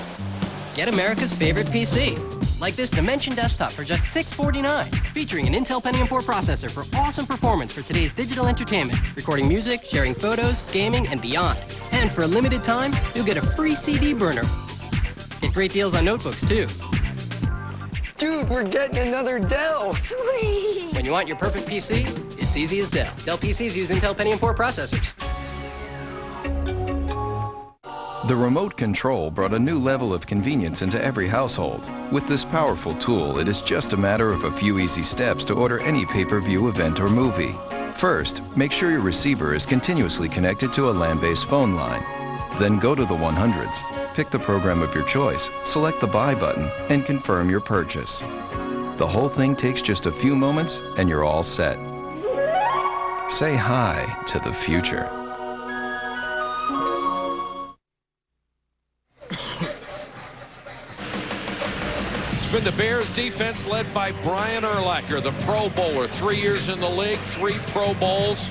Get America's favorite PC. Like this Dimension desktop for just $649, featuring an Intel Pentium 4 processor for awesome performance for today's digital entertainment, recording music, sharing photos, gaming, and beyond. And for a limited time, you'll get a free CD burner. Get great deals on notebooks, too. Dude, we're getting another Dell. Sweet! When you want your perfect PC, it's easy as Dell. Dell PCs use Intel Pentium 4 processors. The remote control brought a new level of convenience into every household. With this powerful tool, it is just a matter of a few easy steps to order any pay-per-view event or movie. First, make sure your receiver is continuously connected to a land-based phone line. Then go to the 100s, pick the program of your choice, select the buy button, and confirm your purchase. The whole thing takes just a few moments, and you're all set. Say hi to the future. Been the Bears defense led by Brian Urlacher, the Pro Bowler, 3 years in the league, 3 Pro Bowls.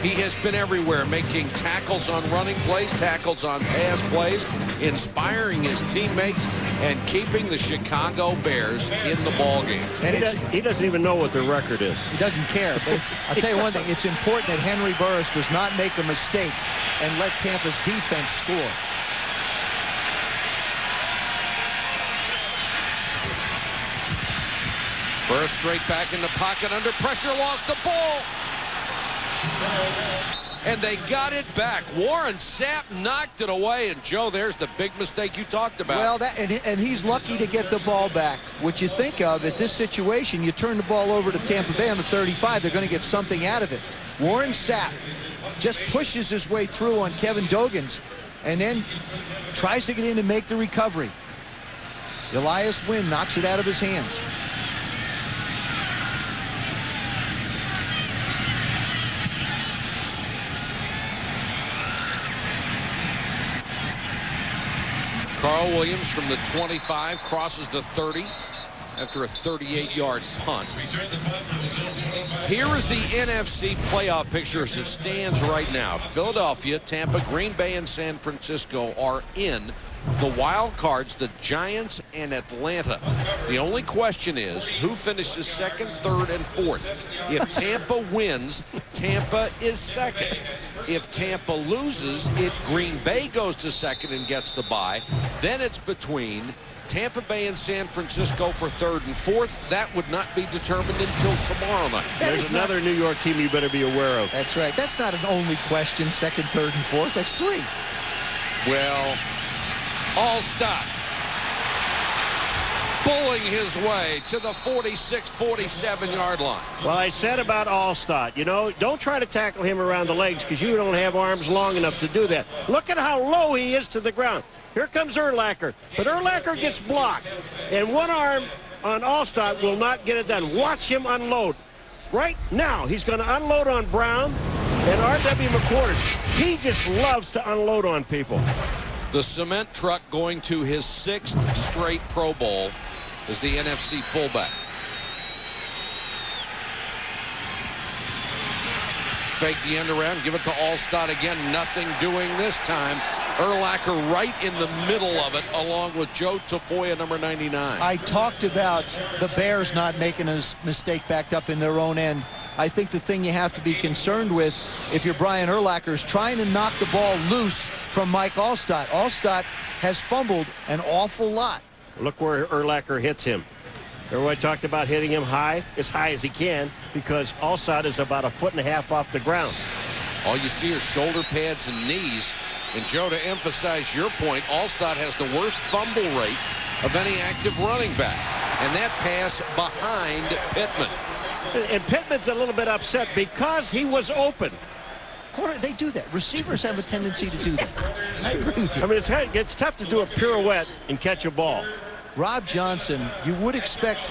He has been everywhere, making tackles on running plays, tackles on pass plays, inspiring his teammates, and keeping the Chicago Bears in the ballgame. And he doesn't even know what their record is. He doesn't care. But I'll tell you one thing, it's important that Henry Burris does not make a mistake and let Tampa's defense score. Burris straight back in the pocket under pressure, lost the ball. And they got it back. Warren Sapp knocked it away. And, Joe, there's the big mistake you talked about. Well, and he's lucky to get the ball back. What you think of at this situation, you turn the ball over to Tampa Bay on the 35. They're going to get something out of it. Warren Sapp just pushes his way through on Kevin Dogans and then tries to get in and make the recovery. Elias Wynn knocks it out of his hands. Carl Williams from the 25 crosses the 30 after a 38-yard punt. Here is the NFC playoff picture as it stands right now. Philadelphia, Tampa, Green Bay, and San Francisco are in the wild cards, the Giants and Atlanta. The only question is who finishes second, third, and fourth. If Tampa wins, Tampa is second. If Tampa loses, Green Bay goes to second and gets the bye. Then it's between Tampa Bay and San Francisco for third and fourth. That would not be determined until tomorrow night. There's another New York team you better be aware of. That's right. That's not an only question, second, third, and fourth. That's three. Well, All-Star bulling his way to the 46-47-yard line. Well, I said about Allstott, you know, don't try to tackle him around the legs because you don't have arms long enough to do that. Look at how low he is to the ground. Here comes Urlacher, but Urlacher gets blocked, and one arm on Allstott will not get it done. Watch him unload. Right now, he's going to unload on Brown and R.W. McQuarters. He just loves to unload on people. The cement truck going to his 6th straight Pro Bowl is the NFC fullback. Fake the end around, give it to Allstott again. Nothing doing this time. Urlacher right in the middle of it, along with Joe Tafoya, number 99. I talked about the Bears not making a mistake backed up in their own end. I think the thing you have to be concerned with, if you're Brian Urlacher, is trying to knock the ball loose from Mike Allstott. Allstott has fumbled an awful lot. Look where Urlacher hits him. Everybody talked about hitting him high as he can, because Allstott is about 1.5 feet off the ground. All you see are shoulder pads and knees. And, Joe, to emphasize your point, Allstott has the worst fumble rate of any active running back. And that pass behind Pittman. And Pittman's a little bit upset because he was open. They do that. Receivers have a tendency to do that. I agree with you. I mean, it's tough to do a pirouette and catch a ball. Rob Johnson, you would expect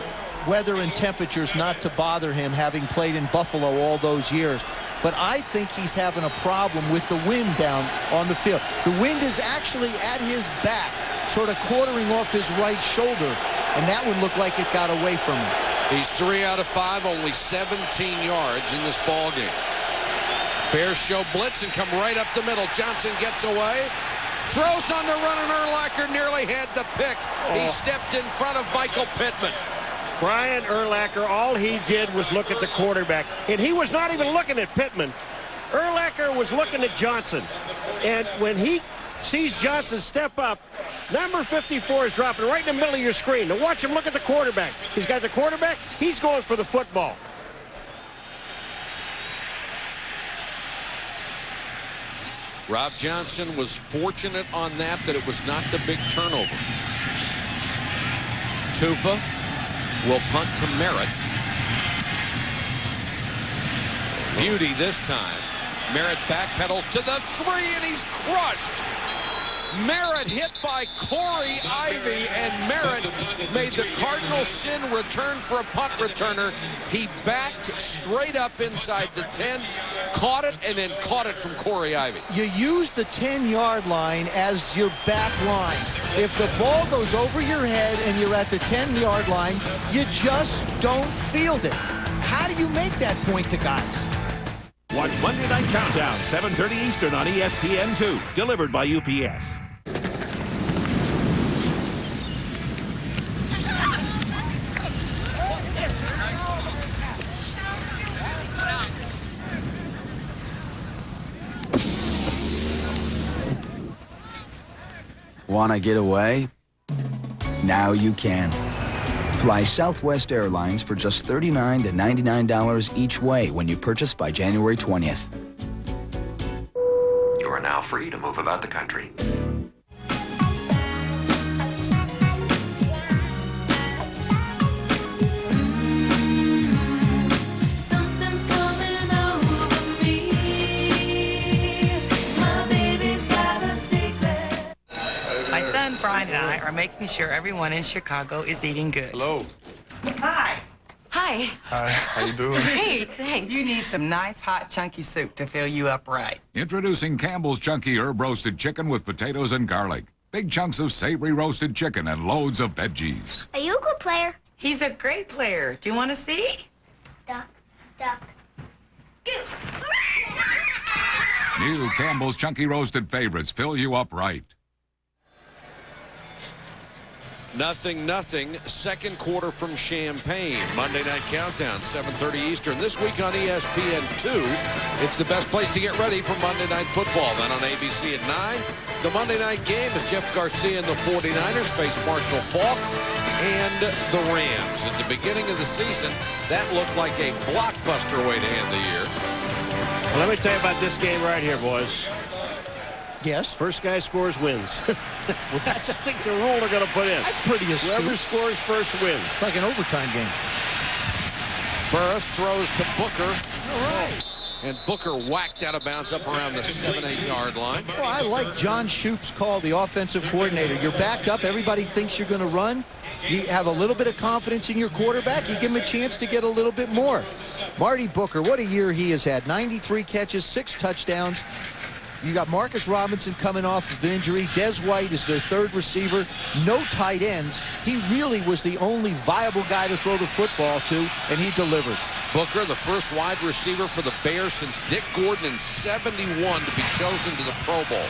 weather and temperatures not to bother him, having played in Buffalo all those years. But I think he's having a problem with the wind down on the field. The wind is actually at his back, sort of quartering off his right shoulder, and that would look like it got away from him. He's 3 out of 5, only 17 yards in this ball game. Bears show blitz and come right up the middle. Johnson gets away, throws on the run, and Urlacher nearly had the pick. He stepped in front of Michael Pittman. Brian Urlacher, all he did was look at the quarterback, and he was not even looking at Pittman. Urlacher was looking at Johnson, and when he sees Johnson step up, number 54 is dropping right in the middle of your screen. Now watch him look at the quarterback. He's got the quarterback. He's going for the football. Rob Johnson was fortunate on that it was not the big turnover. Tupa will punt to Merritt. Beauty this time. Merritt backpedals to the 3, and he's crushed. Merritt hit by Corey Ivy, and Merritt made the cardinal sin return for a punt returner. He backed straight up inside the 10, caught it, and then caught it from Corey Ivy. You use the 10-yard line as your back line. If the ball goes over your head and you're at the 10-yard line, you just don't field it. How do you make that point to guys? Watch Monday Night Countdown, 7:30 Eastern on ESPN2. Delivered by UPS. Want to get away? Now you can. Fly Southwest Airlines for just $39 to $99 each way when you purchase by January 20th. You are now free to move about the country. Brian and I are making sure everyone in Chicago is eating good. Hello. Hi. Hi. Hi, how you doing? Hey, thanks. You need some nice, hot, chunky soup to fill you up right. Introducing Campbell's Chunky Herb Roasted Chicken with potatoes and garlic. Big chunks of savory roasted chicken and loads of veggies. Are you a good player? He's a great player. Do you want to see? Duck, duck, goose. New Campbell's Chunky Roasted Favorites fill you up right. 0-0. Second quarter from Champaign. Monday Night Countdown, 7:30 Eastern. This week on ESPN2, it's the best place to get ready for Monday Night Football. Then on ABC at 9, the Monday night game as Jeff Garcia and the 49ers face Marshall Faulk and the Rams. At the beginning of the season, that looked like a blockbuster way to end the year. Well, let me tell you about this game right here, boys. Yes. First guy scores wins. Well, I think the rule they're going to put in. That's pretty astute. Whoever scores first wins. It's like an overtime game. Burris throws to Booker. All right. And Booker whacked out of bounds up around the 7-8 yard line. Well, I like John Shoop's call, the offensive coordinator. You're backed up. Everybody thinks you're going to run. You have a little bit of confidence in your quarterback. You give him a chance to get a little bit more. Marty Booker, what a year he has had. 93 catches, 6 touchdowns. You got Marcus Robinson coming off of injury. Des White is their third receiver. No tight ends. He really was the only viable guy to throw the football to, and he delivered. Booker, the first wide receiver for the Bears since Dick Gordon in 71 to be chosen to the Pro Bowl.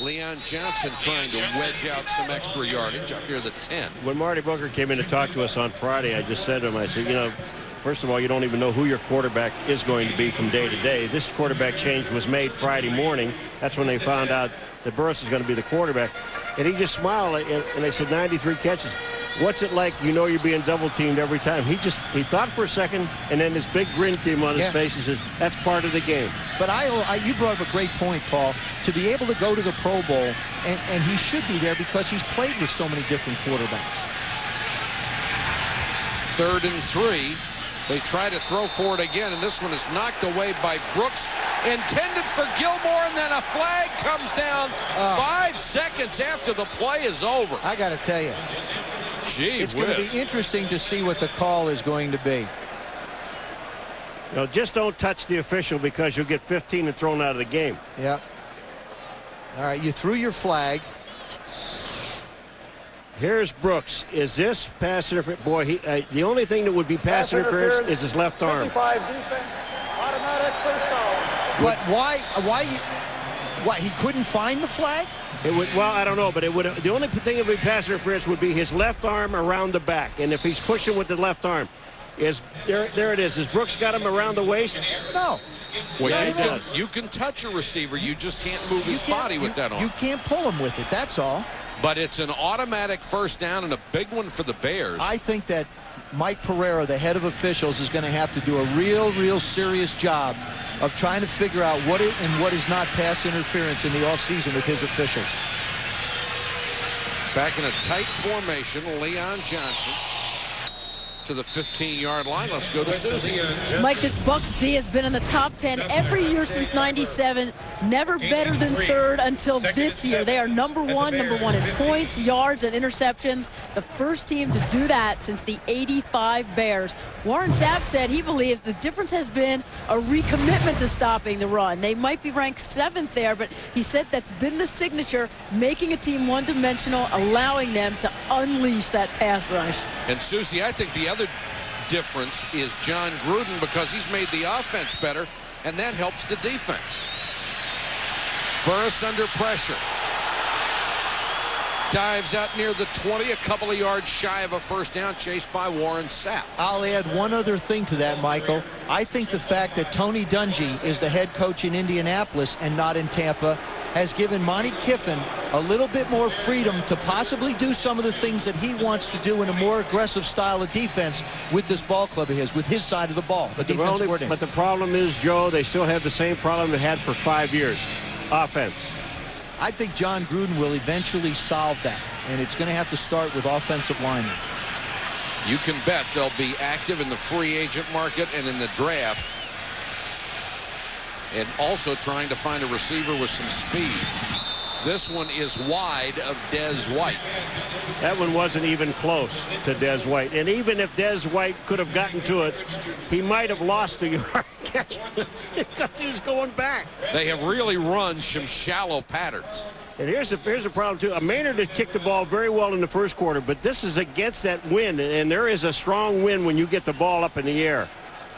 Leon Johnson trying to wedge out some extra yardage up near the 10. When Marty Booker came in to talk to us on Friday, I just said to him, I said, you know, first of all, you don't even know who your quarterback is going to be from day to day. This quarterback change was made Friday morning. That's when they found out that Burris is going to be the quarterback. And he just smiled, and they said 93 catches. What's it like? You know you're being double-teamed every time. He thought for a second, and then this big grin came on his face. He said, that's part of the game. But you brought up a great point, Paul. To be able to go to the Pro Bowl, and he should be there because he's played with so many different quarterbacks. 3rd and 3. They try to throw for it again, and this one is knocked away by Brooks. Intended for Gilmore, and then a flag comes down 5 seconds after the play is over. I got to tell you, it's going to be interesting to see what the call is going to be. You know, just don't touch the official because you'll get 15 and thrown out of the game. Yeah. All right, you threw your flag. Here's Brooks. Is this pass interference? Boy, the only thing that would be pass interference is his left arm. 55 defense, automatic first down. But why he couldn't find the flag? Well, I don't know, but the only thing that would be pass interference would be his left arm around the back, and if he's pushing with the left arm, there it is. Has Brooks got him around the waist? No. Well, Yeah, you can touch a receiver, you just can't move his body with that arm. You can't pull him with it. That's all. But it's an automatic first down and a big one for the Bears. I think that Mike Pereira, the head of officials, is going to have to do a real serious job of trying to figure out what is and what is not pass interference in the offseason with his officials. Back in a tight formation, Leon Johnson to the 15-yard line. Let's go to Susie. Mike, this Bucs D has been in the top 10 every year since '97. Never better than 3rd until this year. They are number one in points, yards, and interceptions. The first team to do that since the '85 Bears. Warren Sapp said he believes the difference has been a recommitment to stopping the run. They might be ranked 7th there, but he said that's been the signature, making a team one-dimensional, allowing them to unleash that pass rush. And Susie, I think the other difference is Jon Gruden, because he's made the offense better, and that helps the defense. Burris under pressure. Dives out near the 20, a couple of yards shy of a first down, chased by Warren Sapp. I'll add one other thing to that, Michael. I think the fact that Tony Dungy is the head coach in Indianapolis and not in Tampa has given Monty Kiffin a little bit more freedom to possibly do some of the things that he wants to do in a more aggressive style of defense with this ball club of his, with his side of the ball. But the problem is, Joe, they still have the same problem they had for 5 years. Offense. I think Jon Gruden will eventually solve that, and it's going to have to start with offensive linemen. You can bet they'll be active in the free agent market and in the draft, and also trying to find a receiver with some speed. This one is wide of Des White. That one wasn't even close to Des White. And even if Des White could have gotten to it, he might have lost a yard catch because he was going back. They have really run some shallow patterns. And here's the problem, too. Maynard has kicked the ball very well in the first quarter, but this is against that wind, and there is a strong wind when you get the ball up in the air.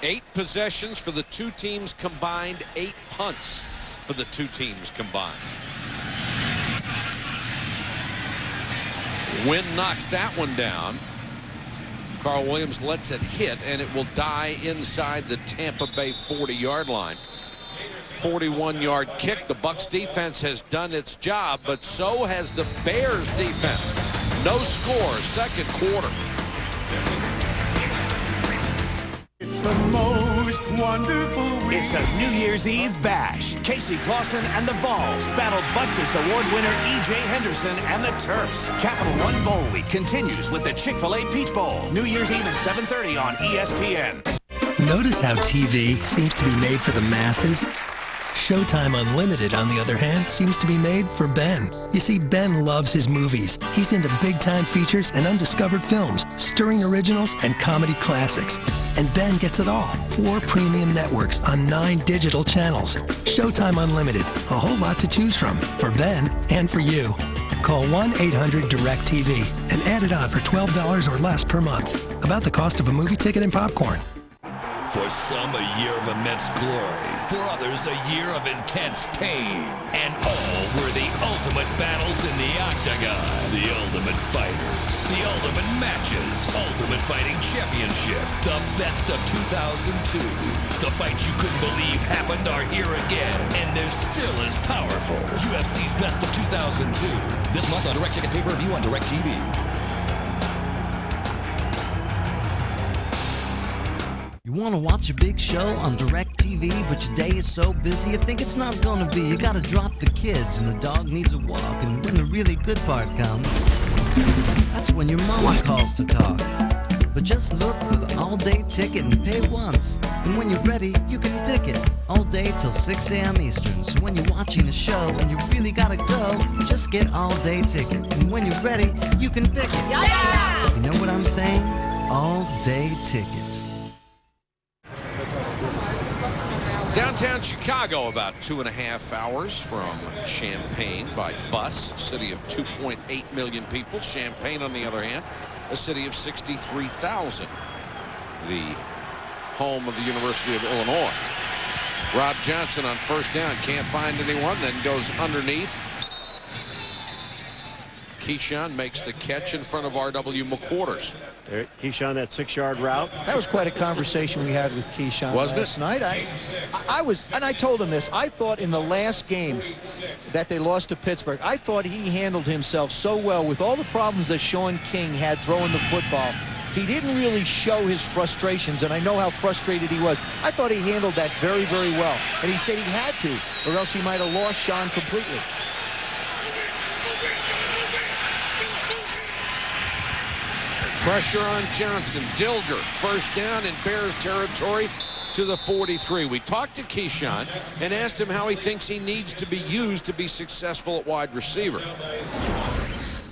8 possessions for the two teams combined, 8 punts for the two teams combined. Wind knocks that one down. Carl Williams lets it hit, and it will die inside the Tampa Bay 40-yard line. 41-yard kick. The Bucs defense has done its job, but so has the Bears defense. No score, second quarter. It's the most wonderful week. It's a New Year's Eve bash. Casey Clausen and the Vols battle Butkus Award winner E.J. Henderson and the Terps. Capital One Bowl Week continues with the Chick-fil-A Peach Bowl. New Year's Eve at 7:30 on ESPN. Notice how TV seems to be made for the masses? Showtime Unlimited, on the other hand, seems to be made for Ben. You see, Ben loves his movies. He's into big-time features and undiscovered films, stirring originals, and comedy classics. And Ben gets it all. 4 premium networks on 9 digital channels. Showtime Unlimited. A whole lot to choose from for Ben and for you. Call 1-800-DIRECTV and add it on for $12 or less per month. About the cost of a movie ticket and popcorn. For some, a year of immense glory. For others, a year of intense pain. And all were the ultimate battles in the octagon. The ultimate fighters. The ultimate matches. Ultimate Fighting Championship. The best of 2002. The fights you couldn't believe happened are here again. And they're still as powerful. UFC's best of 2002. This month on Direct Ticket Pay-Per-View on DirecTV. You want to watch a big show on DirecTV, but your day is so busy you think it's not going to be. You got to drop the kids and the dog needs a walk. And when the really good part comes, that's when your mama calls to talk. But just look for the all-day ticket and pay once. And when you're ready, you can pick it. All day till 6 a.m. Eastern. So when you're watching a show and you really got to go, just get all-day ticket. And when you're ready, you can pick it. Yeah! You know what I'm saying? All-day ticket. Downtown Chicago, about 2.5 hours from Champaign by bus. A city of 2.8 million people. Champaign, on the other hand, a city of 63,000. The home of the University of Illinois. Rob Johnson on first down. Can't find anyone, then goes underneath. Keyshawn makes the catch in front of R.W. McQuarters. Keyshawn, that 6-yard route. That was quite a conversation we had with Keyshawn last night. I told him this. I thought in the last game that they lost to Pittsburgh, I thought he handled himself so well with all the problems that Sean King had throwing the football. He didn't really show his frustrations, and I know how frustrated he was. I thought he handled that very, very well. And he said he had to, or else he might have lost Sean completely. Pressure on Johnson. Dilger, first down in Bears territory to the 43. We talked to Keyshawn and asked him how he thinks he needs to be used to be successful at wide receiver.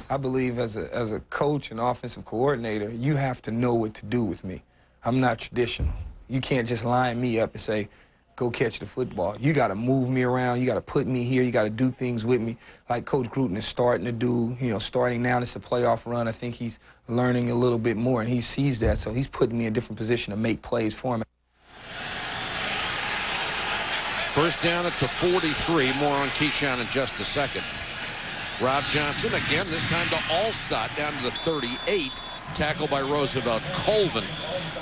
I believe as a coach and offensive coordinator, you have to know what to do with me. I'm not traditional. You can't just line me up and say, go catch the football. You got to move me around. You got to put me here. You got to do things with me like Coach Gruden is starting to do. You know, starting now, it's a playoff run. I think he's learning a little bit more, and he sees that, so he's putting me in a different position to make plays for him. First down at the 43. More on Keyshawn in just a second. Rob Johnson, again, this time to Allstott, down to the 38. Tackled by Roosevelt Colvin.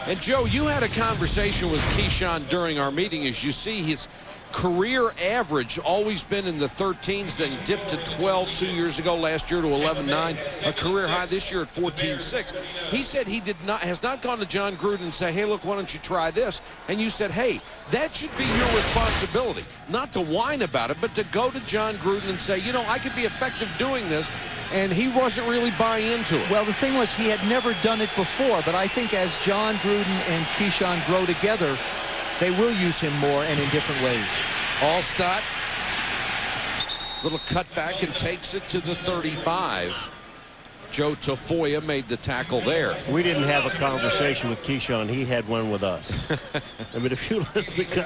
And, Joe, you had a conversation with Keyshawn during our meeting. As you see, his career average always been in the 13s, then dipped to 12 2 years ago, last year to 11.9, a career high this year at 14.6. He said he has not gone to Jon Gruden and say, hey, look, why don't you try this? And you said, hey, that should be your responsibility, not to whine about it, but to go to Jon Gruden and say, you know, I could be effective doing this. And he wasn't really buying into it. Well, the thing was, he had never done it before, but I think as Jon Gruden and Keyshawn grow together, they will use him more and in different ways. Allstott, little cutback and takes it to the 35. Joe Tafoya made the tackle there. We didn't have a conversation with Keyshawn. He had one with us. I mean, if you listen to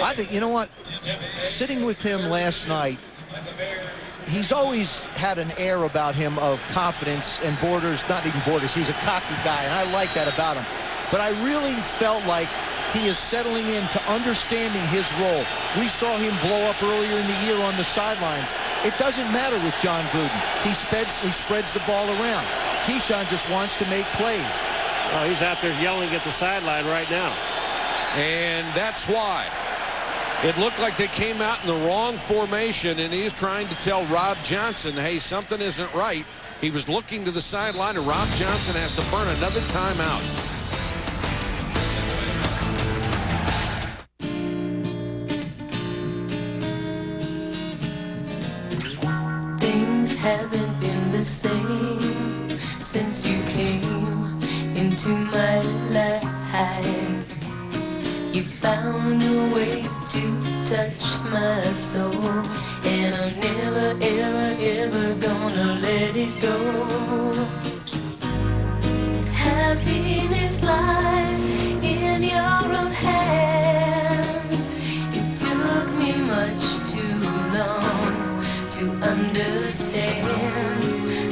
I think, you know what? Sitting with him last night, he's always had an air about him of confidence and borders, not even borders. He's a cocky guy, and I like that about him. But I really felt like he is settling into understanding his role. We saw him blow up earlier in the year on the sidelines. It doesn't matter with Jon Gruden. He spreads the ball around. Keyshawn just wants to make plays. Oh, he's out there yelling at the sideline right now. And that's why. It looked like they came out in the wrong formation, and he's trying to tell Rob Johnson, hey, something isn't right. He was looking to the sideline, and Rob Johnson has to burn another timeout. Things haven't been the same since you came into my life. You found a way to touch my soul, and I'm never, ever, ever gonna let it go. Happiness lies in your own hand. It took me much too long to understand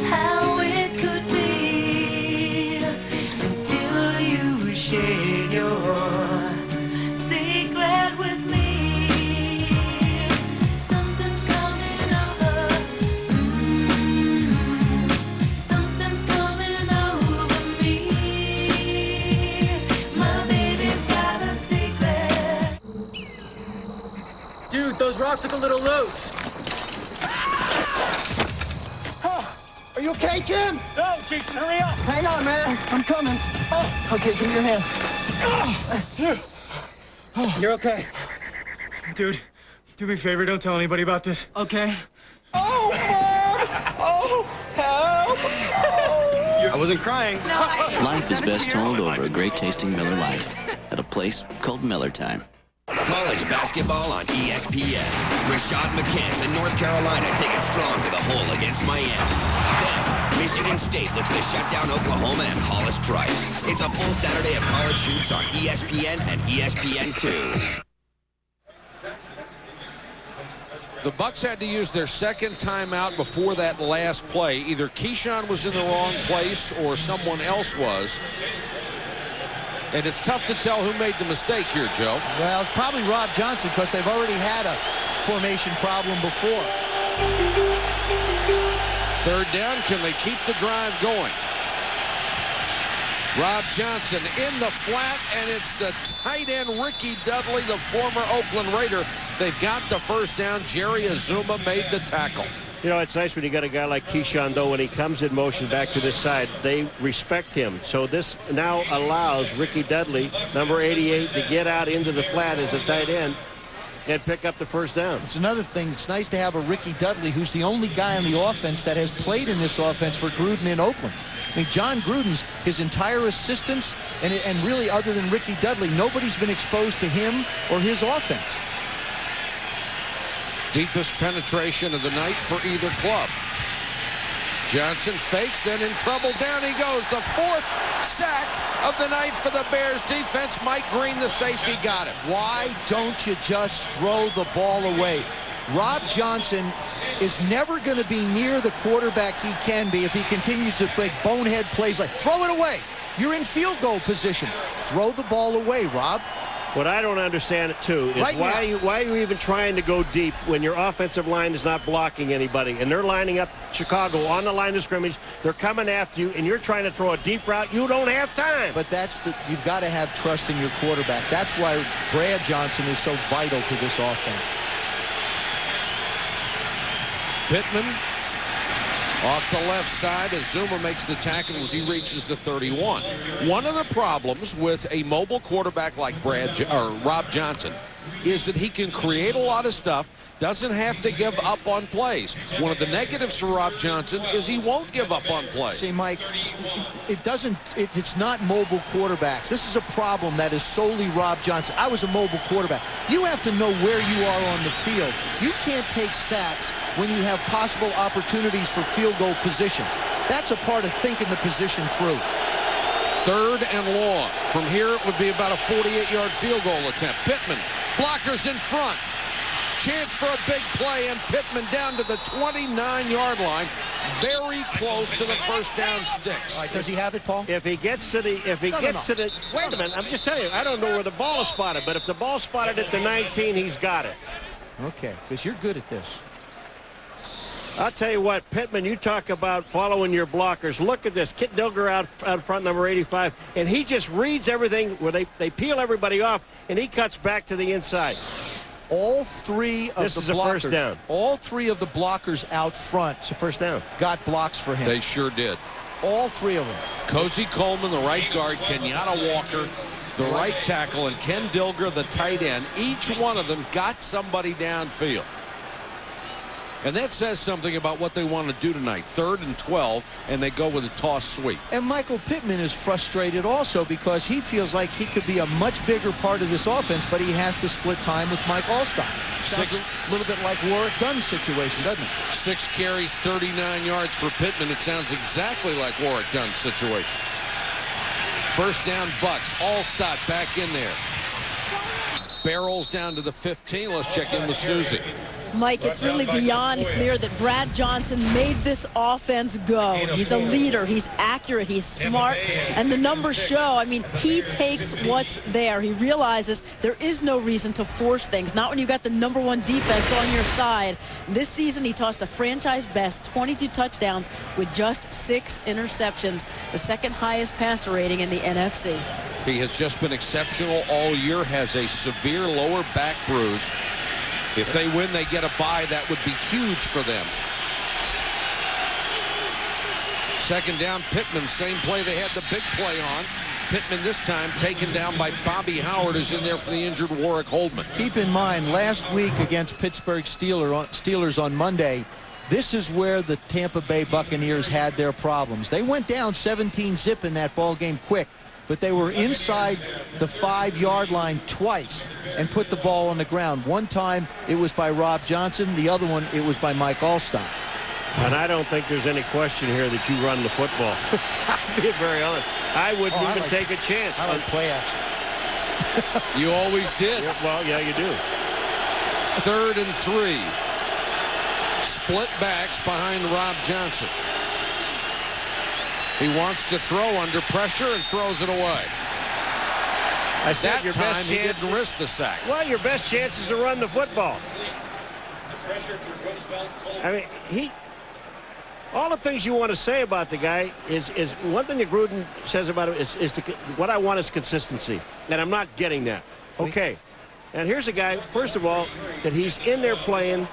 how it could be until you shared your secret with me. Something's coming over. Something's coming over me. My baby's got a secret. Dude, those rocks look a little loose. Are you okay, Jim? No, Jason, hurry up. Hang on, man. I'm coming. Oh. Okay, give me your hand. You're okay. Dude, do me a favor. Don't tell anybody about this. Okay. Oh, Mom! Oh, help! Oh. I wasn't crying. Life is best told over a great-tasting Miller Lite at a place called Miller Time. College basketball on ESPN. Rashad McCants in North Carolina take it strong to the hole against Miami. Then, Michigan State looks to shut down Oklahoma and Hollis Price. It's a full Saturday of college hoops on ESPN and ESPN2. The Bucs had to use their second timeout before that last play. Either Keyshawn was in the wrong place or someone else was. And it's tough to tell who made the mistake here, Joe. Well, it's probably Rob Johnson because they've already had a formation problem before. Third down, can they keep the drive going? Rob Johnson in the flat, and it's the tight end Ricky Dudley, the former Oakland Raider. They've got the first down. Jerry Azuma made the tackle. You know, it's nice when you got a guy like Keyshawn, though, when he comes in motion back to this side, they respect him. So this now allows Ricky Dudley, number 88, to get out into the flat as a tight end and pick up the first down. It's another thing. It's nice to have a Ricky Dudley who's the only guy on the offense that has played in this offense for Gruden in Oakland. I mean, Jon Gruden's, his entire assistants, and really other than Ricky Dudley, nobody's been exposed to him or his offense. Deepest penetration of the night for either club. Johnson fakes, then in trouble. Down he goes. The fourth sack of the night for the Bears defense. Mike Green, the safety, got him. Why don't you just throw the ball away? Rob Johnson is never going to be near the quarterback he can be if he continues to make bonehead plays like, throw it away. You're in field goal position. Throw the ball away, Rob. What I don't understand, too, is why are you even trying to go deep when your offensive line is not blocking anybody, and they're lining up Chicago on the line of scrimmage. They're coming after you, and you're trying to throw a deep route. You don't have time. But you've got to have trust in your quarterback. That's why Brad Johnson is so vital to this offense. Pittman off the left side as Zuma makes the tackle as he reaches the 31. One of the problems with a mobile quarterback like Rob Johnson is that he can create a lot of stuff, doesn't have to give up on plays. One of the negatives for Rob Johnson is he won't give up on plays. See, Mike, it's not mobile quarterbacks. This is a problem that is solely Rob Johnson. I was a mobile quarterback. You have to know where you are on the field. You can't take sacks when you have possible opportunities for field goal positions. That's a part of thinking the position through. Third and long. From here, it would be about a 48-yard field goal attempt. Pittman, blockers in front. chance for a big play, and Pittman down to the 29-yard line, very close to the first down sticks. All right, does he have it, Paul? If he gets to the, wait a minute, I'm just telling you, I don't know where the ball is spotted, but if the ball's spotted at the 19, he's got it. Okay, because you're good at this. I'll tell you what, Pittman, you talk about following your blockers. Look at this. Kit Dilger out front, number 85, and he just reads everything where they peel everybody off, and he cuts back to the inside. All three of this the is a blockers, first down. All three of the blockers out front, it's a first down, got blocks for him. They sure did. All three of them. Cozy Coleman, the right guard, Kenyatta Walker, the right tackle, and Ken Dilger, the tight end. Each one of them got somebody downfield. And that says something about what they want to do tonight. 3rd and 12, and they go with a toss sweep. And Michael Pittman is frustrated also because he feels like he could be a much bigger part of this offense, but he has to split time with Mike Allstott. Sounds a little bit like Warwick Dunn's situation, doesn't it? 6 carries, 39 yards for Pittman. It sounds exactly like Warwick Dunn's situation. First down, Bucs. Allstott back in there. Barrels down to the 15. Let's check in with Susie. Mike, it's really beyond clear that Brad Johnson made this offense go. He's a leader. He's accurate. He's smart. And the numbers show. I mean, he takes what's there. He realizes there is no reason to force things, not when you've got the #1 defense on your side. This season, he tossed a franchise-best 22 touchdowns with just 6 interceptions, the second highest passer rating in the NFC. He has just been exceptional all year, has a severe lower back bruise. If they win, they get a bye. That would be huge for them. Second down, Pittman. Same play they had the big play on. Pittman this time taken down by Bobby Howard, who's in there for the injured Warwick Holdman. Keep in mind, last week against Pittsburgh Steelers on Monday, this is where the Tampa Bay Buccaneers had their problems. They went down 17-zip in that ball game quick, but they were inside the 5-yard line twice and put the ball on the ground. One time it was by Rob Johnson. The other one, it was by Mike Allstott. And I don't think there's any question here that you run the football. I'll be very honest. I wouldn't even take a chance. I like play action. You always did. Yeah, well, yeah, you do. 3rd and 3. Split backs behind Rob Johnson. He wants to throw under pressure and throws it away. I said that your time best he chance didn't risk the sack. Well, your best chance is to run the football. I mean, all the things you want to say about the guy is one thing that Gruden says about him is what I want is consistency, and I'm not getting that. Okay, and here's a guy, first of all, that he's in there playing,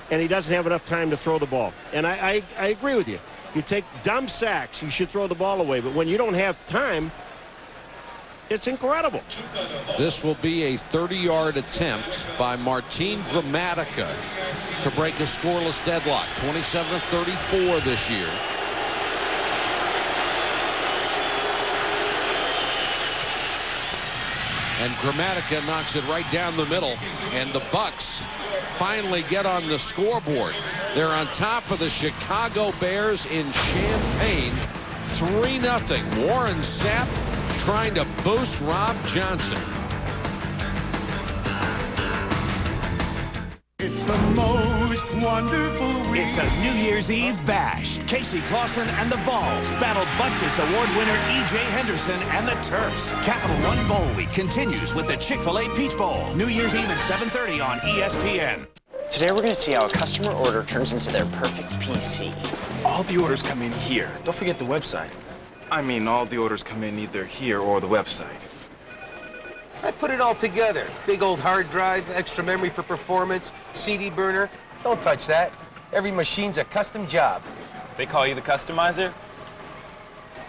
and he doesn't have enough time to throw the ball. And I agree with you. You take dumb sacks, you should throw the ball away. But when you don't have time, it's incredible. This will be a 30-yard attempt by Martin Gramatica to break a scoreless deadlock. 27 of 34 this year. And Gramatica knocks it right down the middle. And the Bucs finally get on the scoreboard. They're on top of the Chicago Bears in Champaign. 3-0. Warren Sapp trying to boost Rob Johnson. It's the most wonderful week. It's a New Year's Eve bash. Casey Clausen and the Vols battled Butkus Award winner E.J. Henderson and the Terps. Capital One Bowl Week continues with the Chick-fil-A Peach Bowl. New Year's Eve at 7:30 on ESPN. Today we're going to see how a customer order turns into their perfect PC. All the orders come in here. Don't forget the website. I mean, all the orders come in either here or the website. I put it all together. Big old hard drive, extra memory for performance, CD burner. Don't touch that. Every machine's a custom job. They call you the customizer?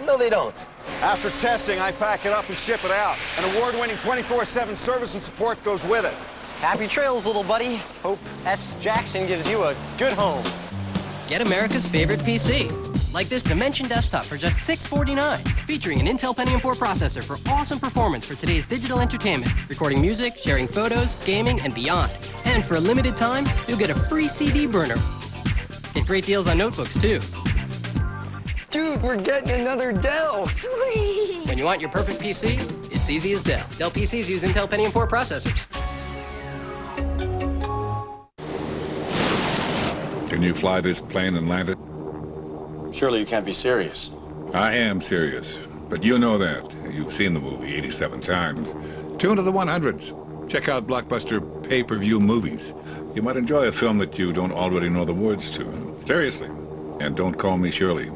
No, they don't. After testing, I pack it up and ship it out. An award-winning 24/7 service and support goes with it. Happy trails, little buddy. Hope S. Jackson gives you a good home. Get America's favorite PC. Like this Dimension desktop for just $649. Featuring an Intel Pentium 4 processor for awesome performance for today's digital entertainment. Recording music, sharing photos, gaming, and beyond. And for a limited time, you'll get a free CD burner. Get great deals on notebooks, too. Dude, we're getting another Dell. Sweet! When you want your perfect PC, it's easy as Dell. Dell PCs use Intel Pentium 4 processors. Can you fly this plane and land it? Surely you can't be serious. I am serious, but you know that. You've seen the movie 87 times. Tune to the 100s. Check out blockbuster pay-per-view movies. You might enjoy a film that you don't already know the words to. Seriously. And don't call me Shirley.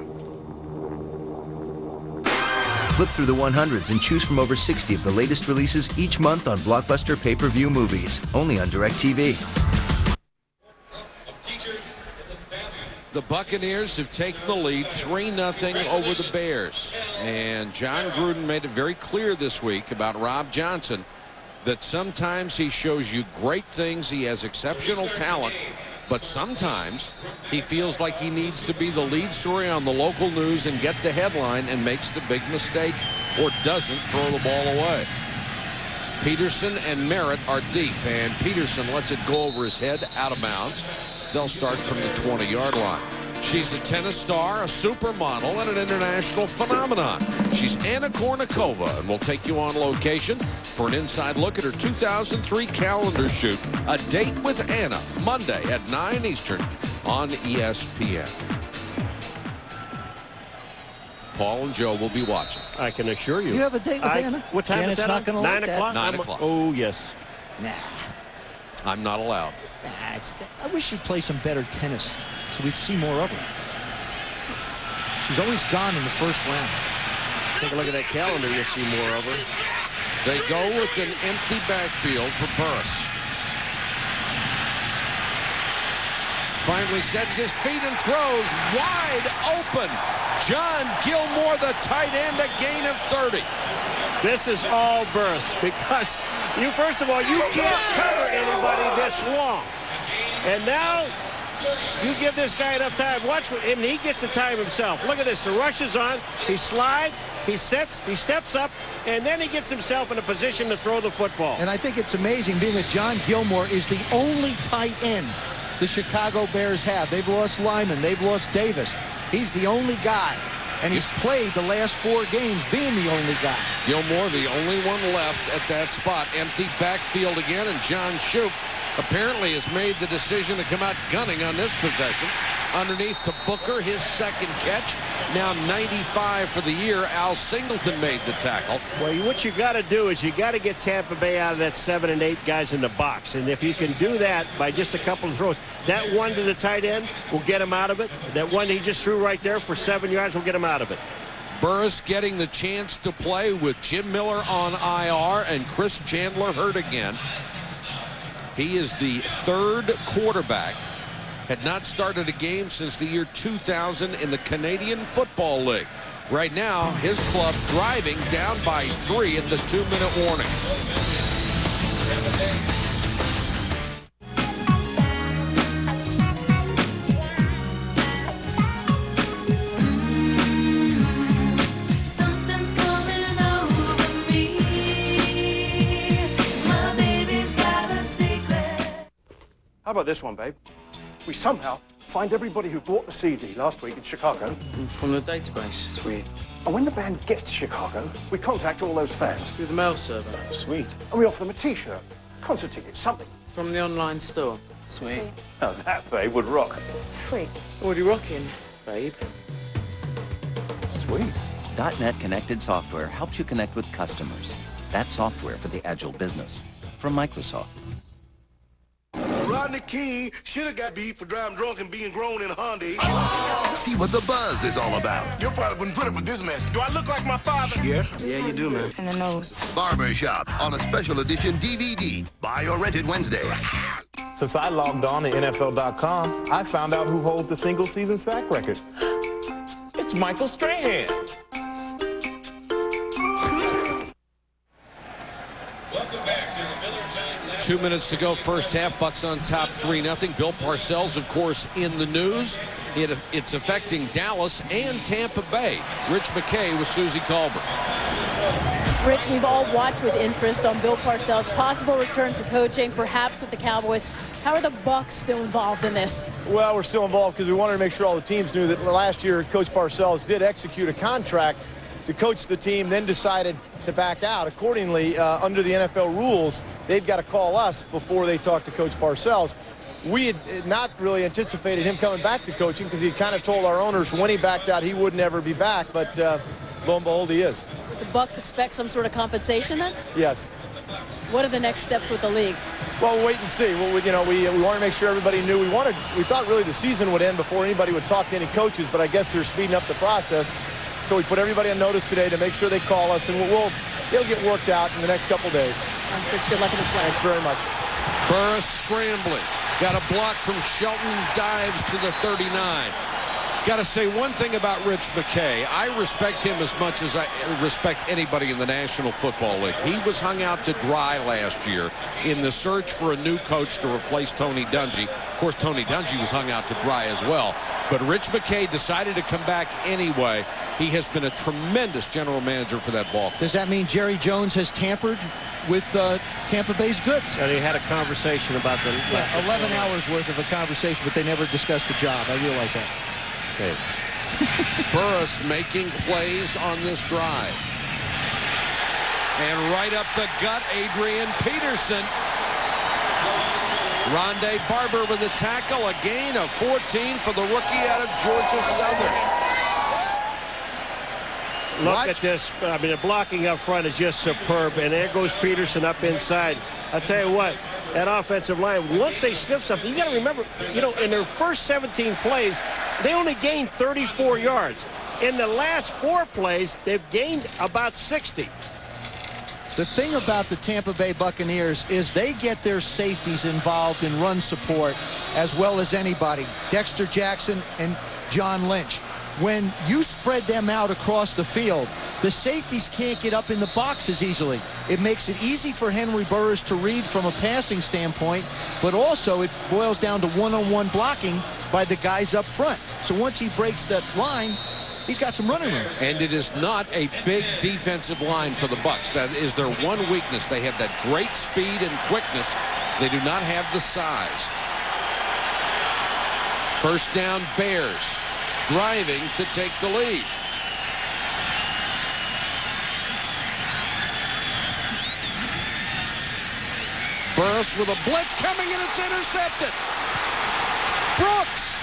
Flip through the 100s and choose from over 60 of the latest releases each month on blockbuster pay-per-view movies. Only on DirecTV. The Buccaneers have taken the lead 3-0 over the Bears. And Jon Gruden made it very clear this week about Rob Johnson that sometimes he shows you great things. He has exceptional talent. But sometimes he feels like he needs to be the lead story on the local news and get the headline and makes the big mistake or doesn't throw the ball away. Peterson and Merritt are deep, and Peterson lets it go over his head out of bounds. They'll start from the 20-yard line. She's a tennis star, a supermodel, and an international phenomenon. She's Anna Kournikova, and we'll take you on location for an inside look at her 2003 calendar shoot, A Date with Anna, Monday at 9 Eastern on ESPN. Paul and Joe will be watching. I can assure you. You have a date with Anna? What time Janet's is that? not going to like 9 that. o'clock? 9 o'clock. Oh, yes. Nah. I'm not allowed. I wish she'd play some better tennis so we'd see more of her. She's always gone in the first round. Take a look at that calendar, you'll see more of her. They go with an empty backfield for Burris. Finally sets his feet and throws wide open. John Gilmore, the tight end, a gain of 30. This is all Burris because you, first of all, you can't cover anybody this long. And now you give this guy enough time. Watch him. He gets the time himself. Look at this. The rush is on. He slides. He sets. He steps up. And then he gets himself in a position to throw the football. And I think it's amazing being that John Gilmore is the only tight end the Chicago Bears have. They've lost Lyman. They've lost Davis. He's the only guy. And he's played the last 4 games being the only guy. Gilmore, the only one left at that spot. Empty backfield again, and John Shoup apparently has made the decision to come out gunning on this possession. Underneath to Booker, his second catch. Now 95 for the year. Al Singleton made the tackle. Well, what you got to do is you got to get Tampa Bay out of that 7 and 8 guys in the box. And if you can do that by just a couple of throws, that one to the tight end will get him out of it. That one he just threw right there for 7 yards will get him out of it. Burris getting the chance to play with Jim Miller on IR and Chris Chandler hurt again. He is the 3rd quarterback. Had not started a game since the year 2000 in the Canadian Football League. Right now, his club driving down by 3 at the 2-minute warning. How about this one, babe? We somehow find everybody who bought the CD last week in Chicago. From the database. Sweet. And when the band gets to Chicago, we contact all those fans. Through the mail server. Sweet. And we offer them a T-shirt, concert ticket, something. From the online store. Sweet. Oh, that, babe, would rock. Sweet. What are you rocking, babe? Sweet. .NET Connected Software helps you connect with customers. That's software for the agile business. From Microsoft. Rodney King should have got beat for driving drunk and being grown in a Honda. See what the buzz is all about. Your father wouldn't put up with this mess. Do I look like my father? Yeah. Yeah, you do, man. In the nose. Barbershop on a special edition DVD. Buy or rent it Wednesday. Since I logged on to NFL.com, I found out who holds the single-season sack record. It's Michael Strahan. 2 minutes to go, first half. Bucs on top 3-0. Bill Parcells, of course, in the news. It's affecting Dallas and Tampa Bay. Rich McKay with Susie Colbert. Rich, we've all watched with interest on Bill Parcells' possible return to coaching, perhaps with the Cowboys. How are the Bucs still involved in this? Well, we're still involved because we wanted to make sure all the teams knew that last year Coach Parcells did execute a contract to coach the team, then decided to back out. Accordingly, under the NFL rules, they've got to call us before they talk to Coach Parcells. we had not really anticipated him coming back to coaching because he kind of told our owners when he backed out he would never be back, but lo and behold, he is. The Bucs expect some sort of compensation then? Yes. What are the next steps with the league? Well, we'll wait and see. Well, we want to make sure everybody knew. We thought really the season would end before anybody would talk to any coaches, but I guess they're speeding up the process. So we put everybody on notice today to make sure they call us, and it'll get worked out in the next couple days. Thanks, good luck in the play. Thanks very much. Burris scrambling. Got a block from Shelton, dives to the 39. Got to say one thing about Rich McKay. I respect him as much as I respect anybody in the National Football League. He was hung out to dry last year in the search for a new coach to replace Tony Dungy. Of course, Tony Dungy was hung out to dry as well. But Rich McKay decided to come back anyway. He has been a tremendous general manager for that ball. Does that mean Jerry Jones has tampered with Tampa Bay's goods? And he had a conversation about the... Yeah, 11 hours worth of a conversation, but they never discussed the job. I realize that. Okay. Burris making plays on this drive. And right up the gut, Adrian Peterson. Rondé Barber with a tackle, a gain of 14 for the rookie out of Georgia Southern. Look at this. I mean, the blocking up front is just superb. And there goes Peterson up inside. I'll tell you what, that offensive line, once they sniff something, you got to remember, in their first 17 plays, they only gained 34 yards. In the last 4 plays, they've gained about 60. The thing about the Tampa Bay Buccaneers is they get their safeties involved in run support as well as anybody. Dexter Jackson and John Lynch. When you spread them out across the field, the safeties can't get up in the boxes easily. It makes it easy for Henry Burris to read from a passing standpoint, but also it boils down to one-on-one blocking by the guys up front. So once he breaks that line, he's got some running room. And it is not a big defensive line for the Bucs. That is their one weakness. They have that great speed and quickness. They do not have the size. First down, Bears. Driving to take the lead. Burris with a blitz coming, and it's intercepted. Brooks.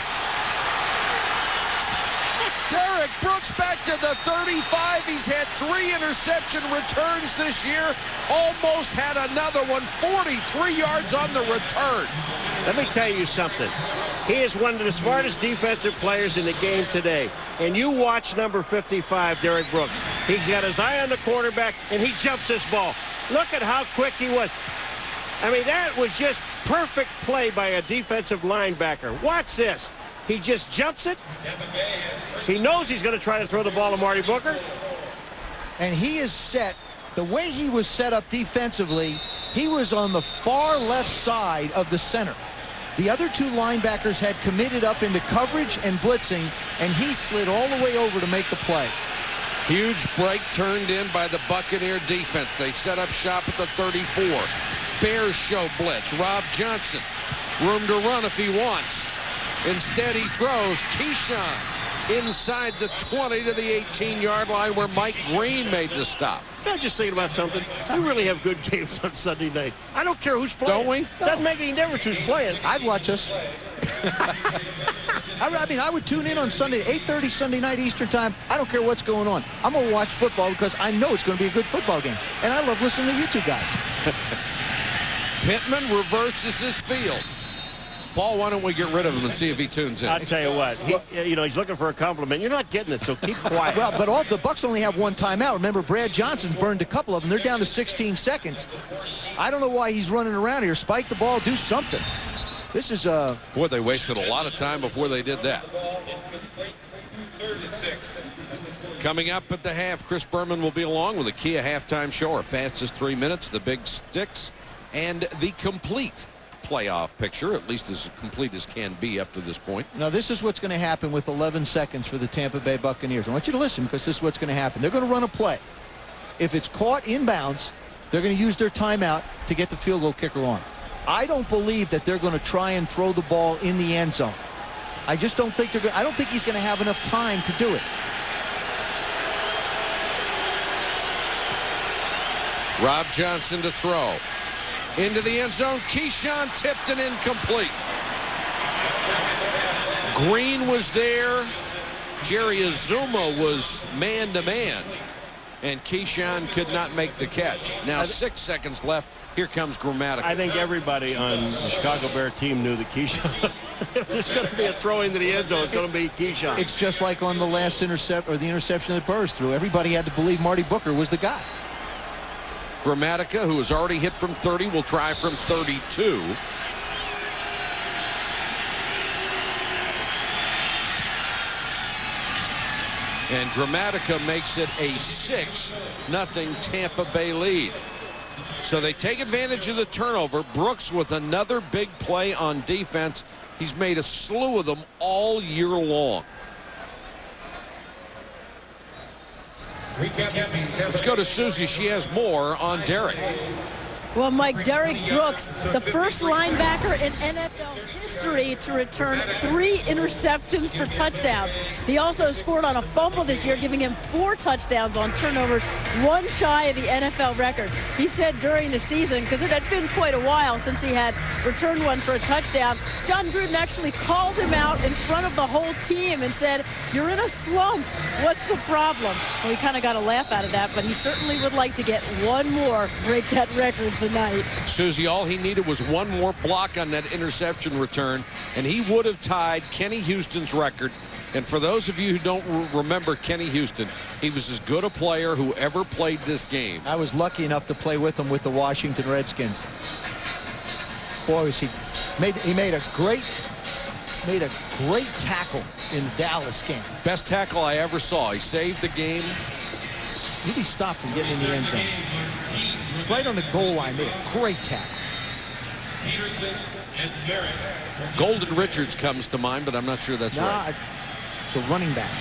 Derrick Brooks back to the 35. He's had 3 interception returns this year. Almost had another one. 43 yards on the return. Let me tell you something. He is one of the smartest defensive players in the game today. And you watch number 55, Derrick Brooks. He's got his eye on the quarterback, and he jumps this ball. Look at how quick he was. I mean, that was just perfect play by a defensive linebacker. Watch this. He just jumps it. He knows he's going to try to throw the ball to Marty Booker. And he is set. The way he was set up defensively, he was on the far left side of the center. The other 2 linebackers had committed up into coverage and blitzing, and he slid all the way over to make the play. Huge break turned in by the Buccaneer defense. They set up shop at the 34. Bears show blitz. Rob Johnson, room to run if he wants. Instead, he throws Keyshawn inside the 20 to the 18-yard line where Mike Green made the stop. I'm just thinking about something. We really have good games on Sunday night. I don't care who's playing. Don't we? Doesn't make any difference who's playing. I'd watch us. I mean, I would tune in on Sunday, 8:30 Sunday night Eastern time. I don't care what's going on. I'm going to watch football because I know it's going to be a good football game. And I love listening to you two guys. Pittman reverses his field. Paul, why don't we get rid of him and see if he tunes in? I'll tell you what. He's looking for a compliment. You're not getting it, so keep quiet. Well, but the Bucs only have 1 timeout. Remember, Brad Johnson's burned a couple of them. They're down to 16 seconds. I don't know why he's running around here. Spike the ball, do something. This is Boy, they wasted a lot of time before they did that. Coming up at the half, Chris Berman will be along with a Kia halftime show. Our fastest 3 minutes, the big sticks, and the complete playoff picture, at least as complete as can be up to this point. Now, this is what's going to happen with 11 seconds for the Tampa Bay Buccaneers. I want you to listen because this is what's going to happen. They're going to run a play. If it's caught inbounds, they're going to use their timeout to get the field goal kicker on. I don't believe that they're going to try and throw the ball in the end zone. I just don't think they're going. I don't think he's going to have enough time to do it. Rob Johnson to throw. Into the end zone. Keyshawn tipped and incomplete. Green was there. Jerry Azuma was man-to-man. And Keyshawn could not make the catch. Now 6 seconds left. Here comes Gramatica. I think everybody on the Chicago Bear team knew that Keyshawn, if there's going to be a throw into the end zone, it's going to be Keyshawn. It's just like on the last interception that Burris threw. Everybody had to believe Marty Booker was the guy. Gramatica, who has already hit from 30, will try from 32. And Gramatica makes it a 6-0 Tampa Bay lead. So they take advantage of the turnover. Brooks with another big play on defense. He's made a slew of them all year long. Let's go to Susie. She has more on Derrick. Well, Mike, Derrick Brooks, the first linebacker in NFL history to return 3 interceptions for touchdowns. He also scored on a fumble this year, giving him 4 touchdowns on turnovers, 1 shy of the NFL record. He said during the season, because it had been quite a while since he had returned one for a touchdown, Jon Gruden actually called him out in front of the whole team and said, "You're in a slump. What's the problem?" Well, he kind of got a laugh out of that, but he certainly would like to get one more, break that record tonight. Susie, all he needed was one more block on that interception return, and he would have tied Kenny Houston's record. And for those of you who don't remember Kenny Houston, he was as good a player who ever played this game. I was lucky enough to play with him with the Washington Redskins. Boys, he made a great tackle in the Dallas game. Best tackle I ever saw. He saved the game. Who'd he stop from getting in the end zone? He was right on the goal line. Made a great tackle. Golden Richards comes to mind, but I'm not sure that's right. It's a running back.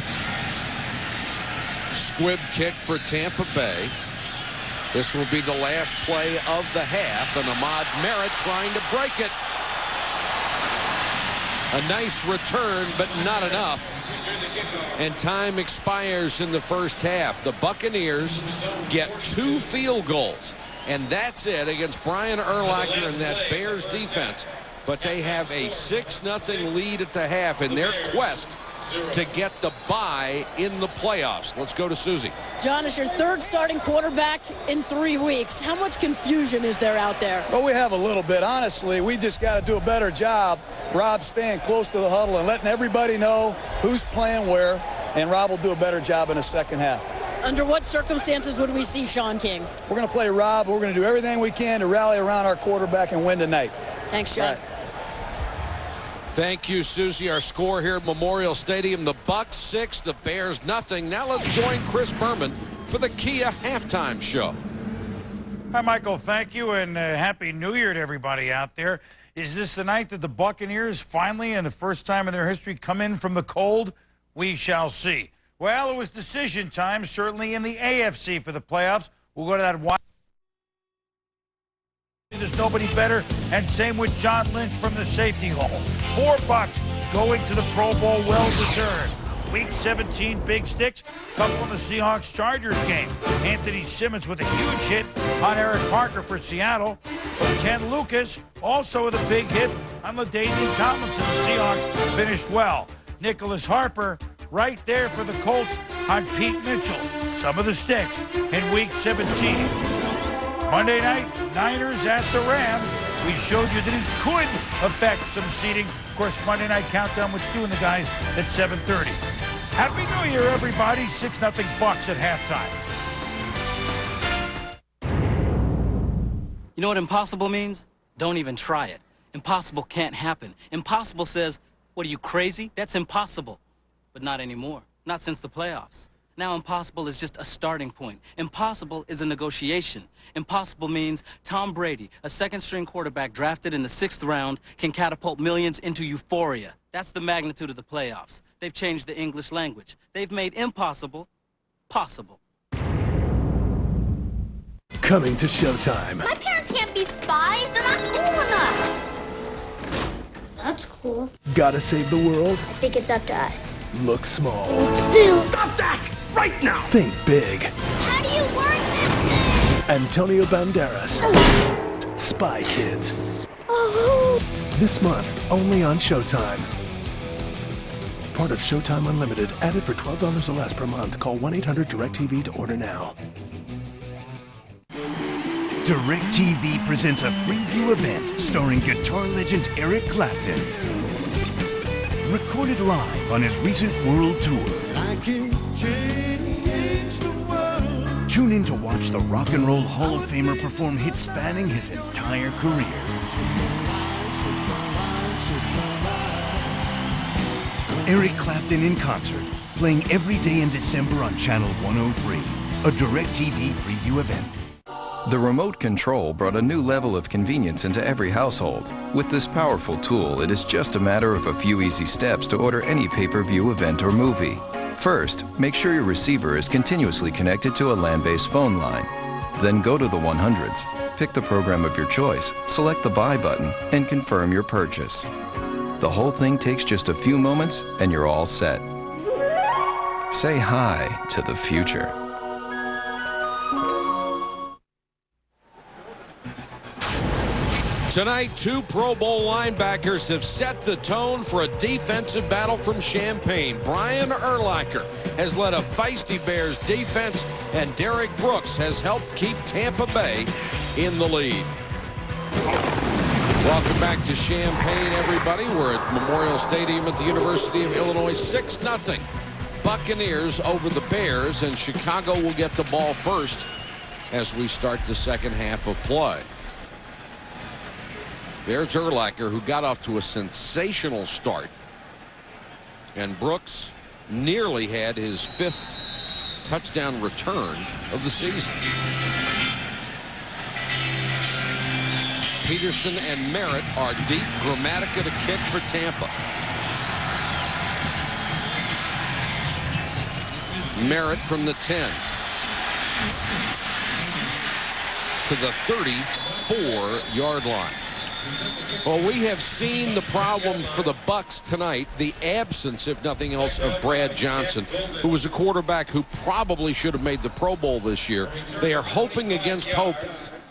Squib kick for Tampa Bay. This will be the last play of the half, and Ahmad Merritt trying to break it. A nice return, but not enough. And time expires in the first half. The Buccaneers get 2 field goals, and that's it against Brian Urlacher and that Bears defense. But they have a 6-0 lead at the half in their quest to get the bye in the playoffs. Let's go to Susie. John, it's your 3rd starting quarterback in 3 weeks. How much confusion is there out there? Well, we have a little bit. Honestly, we just got to do a better job, Rob, staying close to the huddle and letting everybody know who's playing where, and Rob will do a better job in the second half. Under what circumstances would we see Sean King? We're going to play Rob. We're going to do everything we can to rally around our quarterback and win tonight. Thanks, John. Thank you, Susie. Our score here at Memorial Stadium, the Bucs 6, the Bears 0. Now let's join Chris Berman for the Kia halftime show. Hi, Michael. Thank you, and Happy New Year to everybody out there. Is this the night that the Buccaneers finally, and the first time in their history, come in from the cold? We shall see. Well, it was decision time, certainly in the AFC for the playoffs. We'll go to that wild. There's nobody better, and same with John Lynch from the safety hole. 4 Bucs going to the Pro Bowl, well-deserved. Week 17 big sticks come from the Seahawks-Chargers game. Anthony Simmons with a huge hit on Eric Parker for Seattle. But Ken Lucas also with a big hit on LaDainian Tomlinson. The Seahawks finished well. Nicholas Harper right there for the Colts on Pete Mitchell. Some of the sticks in Week 17. Monday night, Niners at the Rams. We showed you that it could affect some seeding. Of course, Monday Night Countdown with Stu and the guys at 7:30. Happy New Year, everybody. 6-0 Bucs at halftime. You know what impossible means? Don't even try it. Impossible can't happen. Impossible says, what are you, crazy? That's impossible. But not anymore. Not since the playoffs. Now impossible is just a starting point. Impossible is a negotiation. Impossible means Tom Brady, a second-string quarterback drafted in the 6th round, can catapult millions into euphoria. That's the magnitude of the playoffs. They've changed the English language. They've made impossible possible. Coming to Showtime. My parents can't be spies. They're not cool enough. That's cool. Gotta save the world? I think it's up to us. Look small. Hold still. Stop that! Right now! Think big. How do you work this thing? Antonio Banderas. Spy Kids. Oh. This month, only on Showtime. Part of Showtime Unlimited, added for $12 or less per month. Call 1-800-DIRECTV to order now. DirecTV presents a Freeview event starring guitar legend Eric Clapton. Recorded live on his recent world tour. I can change the world. Tune in to watch the Rock and Roll Hall of Famer perform hits spanning his entire career. Eric Clapton in concert, playing every day in December on Channel 103, a DirecTV Freeview event. The remote control brought a new level of convenience into every household. With this powerful tool, it is just a matter of a few easy steps to order any pay-per-view event or movie. First, make sure your receiver is continuously connected to a land-based phone line. Then go to the 100s, pick the program of your choice, select the buy button, and confirm your purchase. The whole thing takes just a few moments and you're all set. Say hi to the future. Tonight, two Pro Bowl linebackers have set the tone for a defensive battle from Champaign. Brian Urlacher has led a feisty Bears defense, and Derrick Brooks has helped keep Tampa Bay in the lead. Welcome back to Champaign, everybody. We're at Memorial Stadium at the University of Illinois. 6-0 Buccaneers over the Bears, and Chicago will get the ball first as we start the second half of play. There's Urlacher, who got off to a sensational start. And Brooks nearly had his 5th touchdown return of the season. Peterson and Merritt are deep. Gramatica to kick for Tampa. Merritt from the 10 to the 34-yard line. Well, we have seen the problem for the Bucs tonight, the absence, if nothing else, of Brad Johnson, who was a quarterback who probably should have made the Pro Bowl this year. They are hoping against hope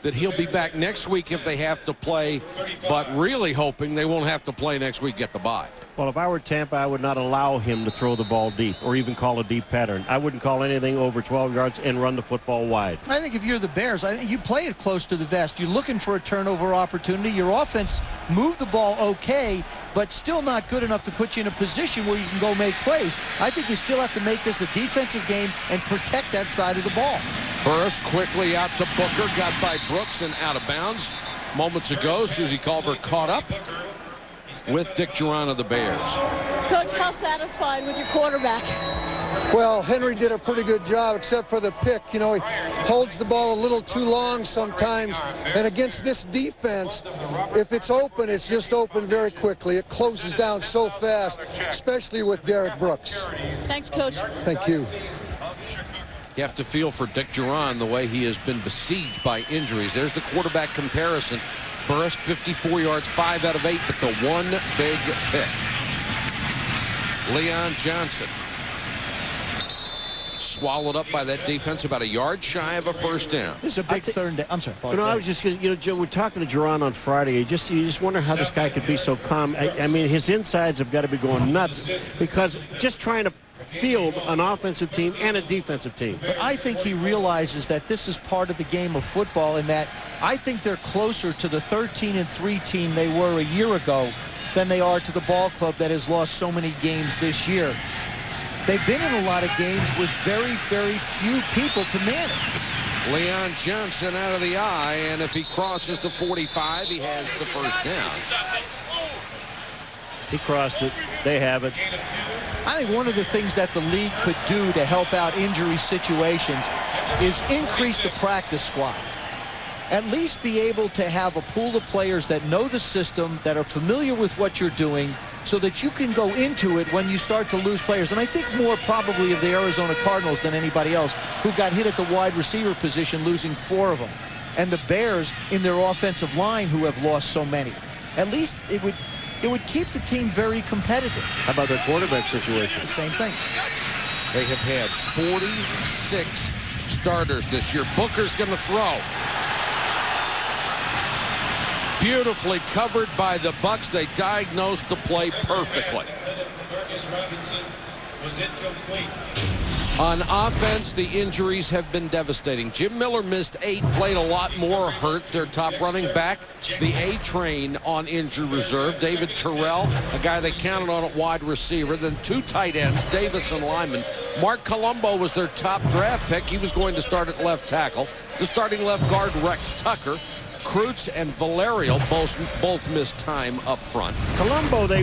that he'll be back next week if they have to play, but really hoping they won't have to play next week, get the bye. Well, if I were Tampa, I would not allow him to throw the ball deep or even call a deep pattern. I wouldn't call anything over 12 yards and run the football wide. I think if you're the Bears, I think you play it close to the vest. You're looking for a turnover opportunity. Your offense moved the ball okay, but still not good enough to put you in a position where you can go make plays. I think you still have to make this a defensive game and protect that side of the ball. Burris quickly out to Booker, got by Brooks and out of bounds. Moments ago, Susie Culver caught up with Dick Duran of the Bears. Coach, how satisfied with your quarterback? Well, Henry did a pretty good job except for the pick. You know, he holds the ball a little too long sometimes. And against this defense, if it's open, it's just open very quickly. It closes down so fast, especially with Derrick Brooks. Thanks, Coach. Thank you. You have to feel for Dick Duran the way he has been besieged by injuries. There's the quarterback comparison. Burris, 54 yards, 5 out of 8, but the one big pick. Leon Johnson swallowed up by that defense, about a yard shy of a first down. This is a big third down. I'm sorry, Paul. You know, I was just, you know, Joe, we're talking to Duran on Friday. You just wonder how this guy could be so calm. I mean, his insides have got to be going nuts because just trying to field an offensive team and a defensive team. But I think he realizes that this is part of the game of football, and that I think they're closer to the 13-3 team they were a year ago than they are to the ball club that has lost so many games this year. They've been in a lot of games with very, very few people to manage. Leon Johnson out of the eye, and if he crosses the 45, he has the first down. He crossed it. They have it. I think one of the things that the league could do to help out injury situations is increase the practice squad. At least be able to have a pool of players that know the system, that are familiar with what you're doing, so that you can go into it when you start to lose players. And I think more probably of the Arizona Cardinals than anybody else, who got hit at the wide receiver position, losing 4 of them. And the Bears in their offensive line, who have lost so many. At least it would keep the team very competitive. How about their quarterback situation? The same thing. They have had 46 starters this year. Booker's going to throw. Beautifully covered by the Bucs. They diagnosed the play perfectly. On offense, the injuries have been devastating. Jim Miller missed 8, played a lot more hurt. Their top running back, the A-train on injury reserve. David Terrell, a guy they counted on at wide receiver. Then 2 tight ends, Davis and Lyman. Mark Colombo was their top draft pick. He was going to start at left tackle. The starting left guard, Rex Tucker. Kreutz and Valerio both missed time up front. Colombo, they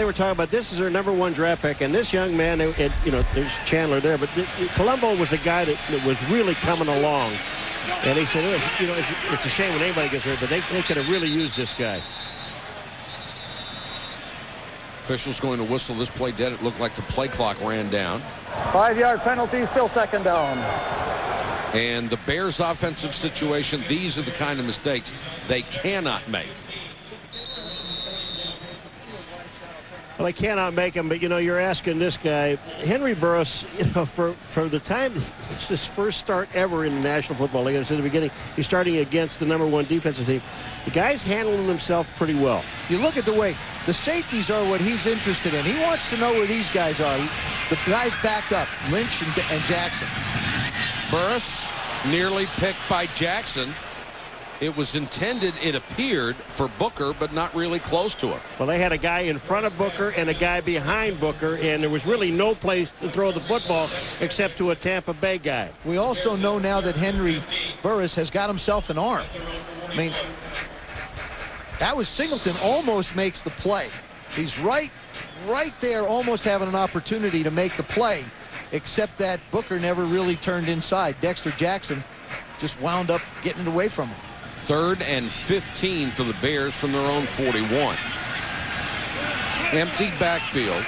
were talking about this is their #1 draft pick, and this young man, there's Chandler there, but Colombo was a guy that was really coming along. And he said, it's a shame when anybody gets hurt, but they could have really used this guy. Officials going to whistle this play dead. It looked like the play clock ran down. 5-yard penalty, still second down. And the Bears' offensive situation, these are the kind of mistakes they cannot make. Well, they cannot make them, but, you're asking this guy, Henry Burris, for the time, this is his first start ever in the National Football League. As in the beginning, he's starting against the #1 defensive team. The guy's handling himself pretty well. You look at the way the safeties are what he's interested in. He wants to know where these guys are. The guys backed up, Lynch and Jackson. Burris nearly picked by Jackson. It was intended, it appeared, for Booker, but not really close to him. Well, they had a guy in front of Booker and a guy behind Booker, and there was really no place to throw the football except to a Tampa Bay guy. We also know now that Henry Burris has got himself an arm. I mean, that was Singleton almost makes the play. He's right there, almost having an opportunity to make the play, except that Booker never really turned inside. Dexter Jackson just wound up getting it away from him. 3rd and 15 for the Bears from their own 41. Empty backfield.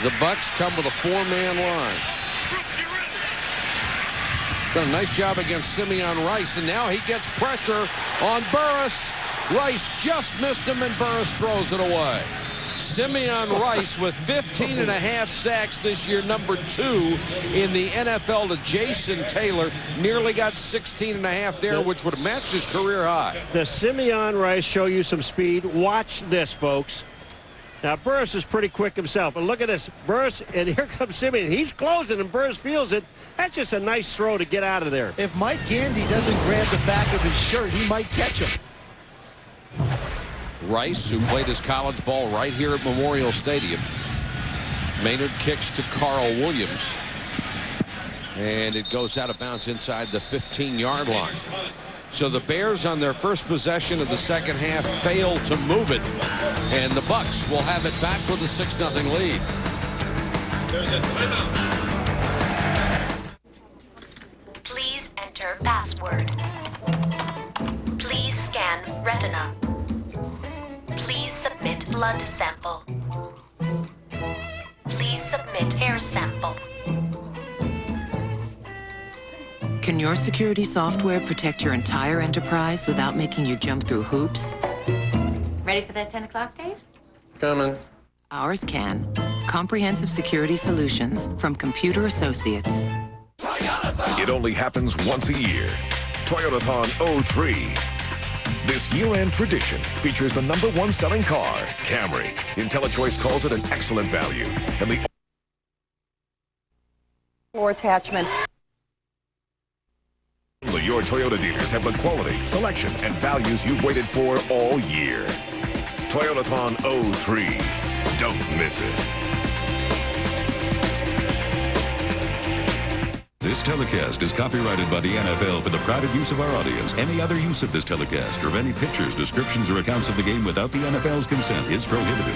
The Bucs come with a 4-man line. Done a nice job against Simeon Rice, and now he gets pressure on Burris. Rice just missed him, and Burris throws it away. Simeon Rice with 15.5 sacks this year, #2 in the NFL to Jason Taylor. Nearly got 16.5 there, which would have matched his career high. The Simeon Rice show you some speed. Watch this, folks. Now, Burris is pretty quick himself. And look at this. Burris, and here comes Simeon. He's closing, and Burris feels it. That's just a nice throw to get out of there. If Mike Gandy doesn't grab the back of his shirt, he might catch him. Rice, who played his college ball right here at Memorial Stadium. Maynard kicks to Carl Williams. And it goes out of bounds inside the 15-yard line. So the Bears on their first possession of the second half fail to move it. And the Bucs will have it back with a 6-0 lead. There's a timeout. Please enter password. Please scan retina. Please submit blood sample. Please submit hair sample. Can your security software protect your entire enterprise without making you jump through hoops? Ready for that 10 o'clock, Dave? Coming. Ours can. Comprehensive security solutions from Computer Associates. It only happens once a year. Toyotathon 03. This year-end tradition features the #1 selling car, Camry. IntelliChoice calls it an excellent value. And the Floor attachment. only your Toyota dealers have the quality, selection, and values you've waited for all year. Toyotathon 03. Don't miss it. This telecast is copyrighted by the NFL for the private use of our audience. Any other use of this telecast or of any pictures, descriptions, or accounts of the game without the NFL's consent is prohibited.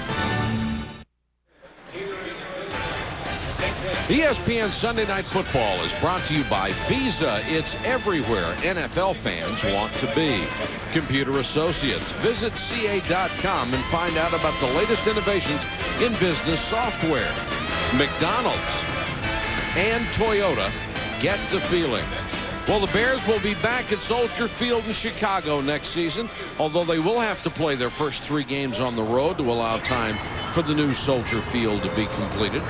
ESPN Sunday Night Football is brought to you by Visa. It's everywhere NFL fans want to be. Computer Associates. Visit ca.com and find out about the latest innovations in business software. McDonald's and Toyota. Get the feeling. Well, the Bears will be back at Soldier Field in Chicago next season, although they will have to play their first 3 games on the road to allow time for the new Soldier Field to be completed.